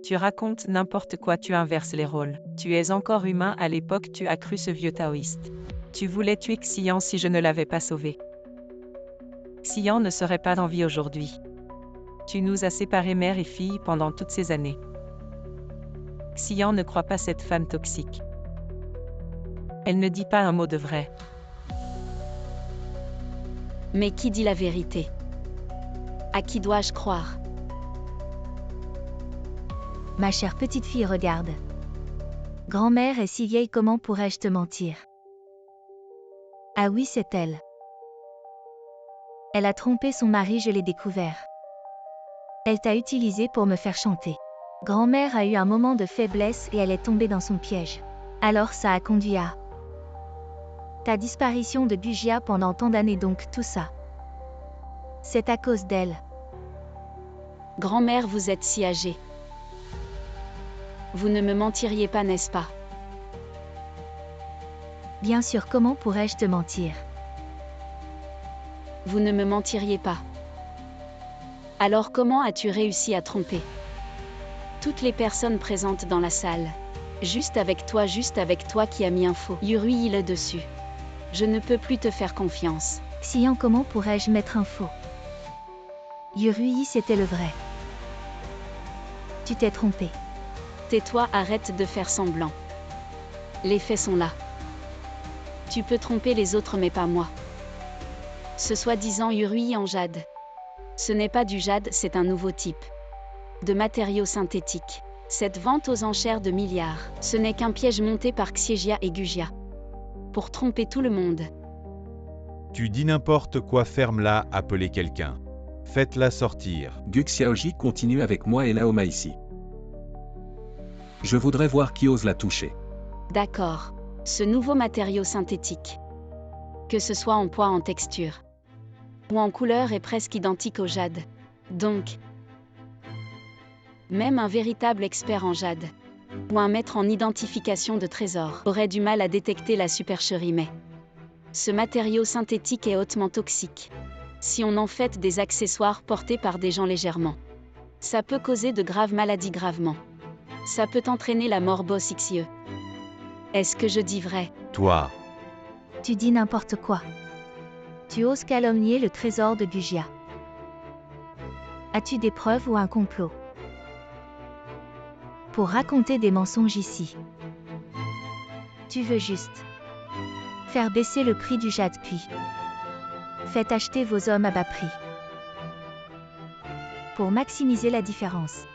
Tu racontes n'importe quoi, tu inverses les rôles. Tu es encore humain, à l'époque tu as cru ce vieux taoïste. Tu voulais tuer Xian si je ne l'avais pas sauvé. Xian ne serait pas en vie aujourd'hui. Tu nous as séparés mère et fille pendant toutes ces années. Xian ne croit pas cette femme toxique. Elle ne dit pas un mot de vrai. Mais qui dit la vérité? À qui dois-je croire? Ma chère petite fille, regarde. Grand-mère est si vieille, comment pourrais-je te mentir? Ah oui, c'est elle. Elle a trompé son mari, je l'ai découvert. Elle t'a utilisé pour me faire chanter. Grand-mère a eu un moment de faiblesse et elle est tombée dans son piège. Alors ça a conduit à ta disparition de Gugia pendant tant d'années, donc tout ça. C'est à cause d'elle. Grand-mère, vous êtes si âgée. Vous ne me mentiriez pas, n'est-ce pas? Bien sûr, comment pourrais-je te mentir? Vous ne me mentiriez pas. Alors comment as-tu réussi à tromper toutes les personnes présentes dans la salle? Juste avec toi qui a mis un faux Yurui le dessus. Je ne peux plus te faire confiance. Xian, comment pourrais-je mettre un faux? Yurui, c'était le vrai. Tu t'es trompé. Tais-toi, arrête de faire semblant. Les faits sont là. Tu peux tromper les autres mais pas moi. Ce soi-disant Yurui en jade. Ce n'est pas du jade, c'est un nouveau type de matériaux synthétiques. Cette vente aux enchères de milliards, ce n'est qu'un piège monté par Xiejia et Gugia. Pour tromper tout le monde. Tu dis n'importe quoi, ferme-la, appelez quelqu'un. Faites-la sortir. Guxiaoji continue avec moi et Laoma ici. Je voudrais voir qui ose la toucher. D'accord. Ce nouveau matériau synthétique. Que ce soit en poids, en texture ou en couleur, est presque identique au jade. Donc, même un véritable expert en jade ou un maître en identification de trésors aurait du mal à détecter la supercherie, mais ce matériau synthétique est hautement toxique. Si on en fait des accessoires portés par des gens légèrement, ça peut causer de graves maladies gravement. Ça peut entraîner la mort boss XIE. Est-ce que je dis vrai? Toi. Tu dis n'importe quoi. Tu oses calomnier le trésor de Gugia. As-tu des preuves ou un complot pour raconter des mensonges ici? Tu veux juste faire baisser le prix du jade, puis faites acheter vos hommes à bas prix. pour maximiser la différence.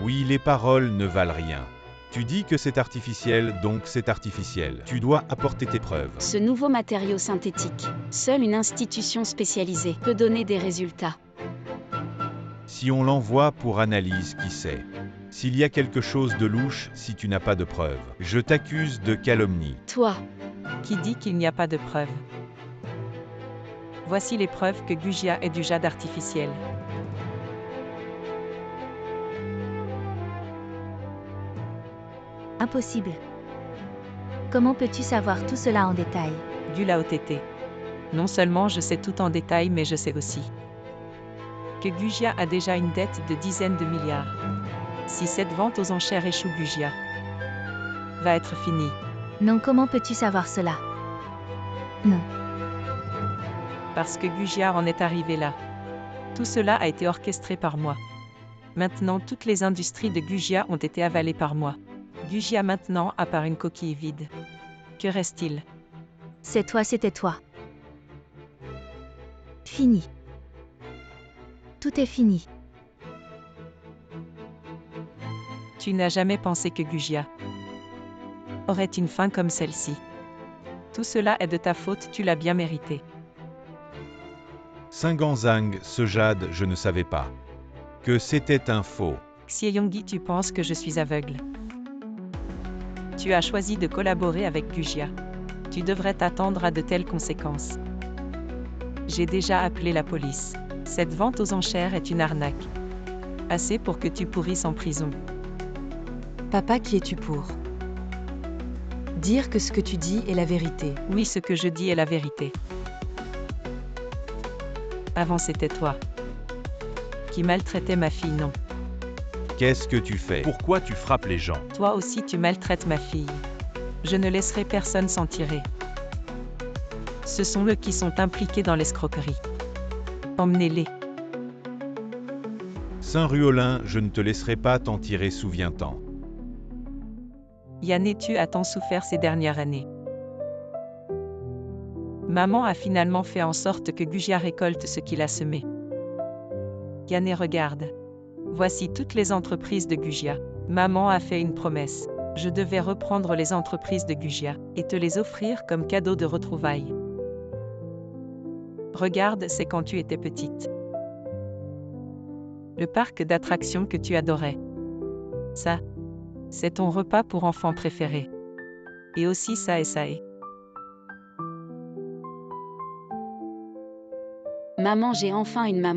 Oui, les paroles ne valent rien. Tu dis que c'est artificiel, donc c'est artificiel. Tu dois apporter tes preuves. Ce nouveau matériau synthétique, seule une institution spécialisée peut donner des résultats. Si on l'envoie pour analyse, qui sait? S'il y a quelque chose de louche, si tu n'as pas de preuves, je t'accuse de calomnie. Toi, Qui dit qu'il n'y a pas de preuves? Voici les preuves que Gugia est du jade artificiel. Impossible. Comment peux-tu savoir tout cela en détail? Du LAOTT. Non seulement je sais tout en détail, mais je sais aussi que Gugia a déjà une dette de dizaines de milliards. Si cette vente aux enchères échoue, Gugia va être finie. Non, comment peux-tu savoir cela? Non. Parce que Gugia en est arrivé là. Tout cela a été orchestré par moi. Maintenant, toutes les industries de Gugia ont été avalées par moi. Gugia maintenant a part une coquille vide. Que reste-t-il? C'est toi, c'était toi. Fini. Tout est fini. Tu n'as jamais pensé que Gugia aurait une fin comme celle-ci. Tout cela est de ta faute, tu l'as bien mérité. Singanzang, ce jade, je ne savais pas que c'était un faux. Xieyonggi, tu penses que je suis aveugle? Tu as choisi de collaborer avec Gugia. Tu devrais t'attendre à de telles conséquences. J'ai déjà appelé la police. Cette vente aux enchères est une arnaque. Assez pour que tu pourrisses en prison. Papa, qui es-tu pour dire que ce que tu dis est la vérité? Oui, ce que je dis est la vérité. Avant, c'était toi qui maltraitais ma fille, non? Qu'est-ce que tu fais? Pourquoi tu frappes les gens? Toi aussi, tu maltraites ma fille. Je ne laisserai personne s'en tirer. Ce sont eux qui sont impliqués dans l'escroquerie. Emmenez-les. Saint-Ruolin, je ne te laisserai pas t'en tirer, souviens-t'en. Yanné, tu as tant souffert ces dernières années. Maman a finalement fait en sorte que Gugia récolte ce qu'il a semé. Yanné, regarde. Voici toutes les entreprises de Gugia. Maman a fait une promesse. Je devais reprendre les entreprises de Gugia et te les offrir comme cadeau de retrouvailles. Regarde, c'est quand tu étais petite. Le parc d'attractions que tu adorais. Ça, c'est ton repas pour enfants préféré. Et aussi ça et ça et. maman, j'ai enfin une maman.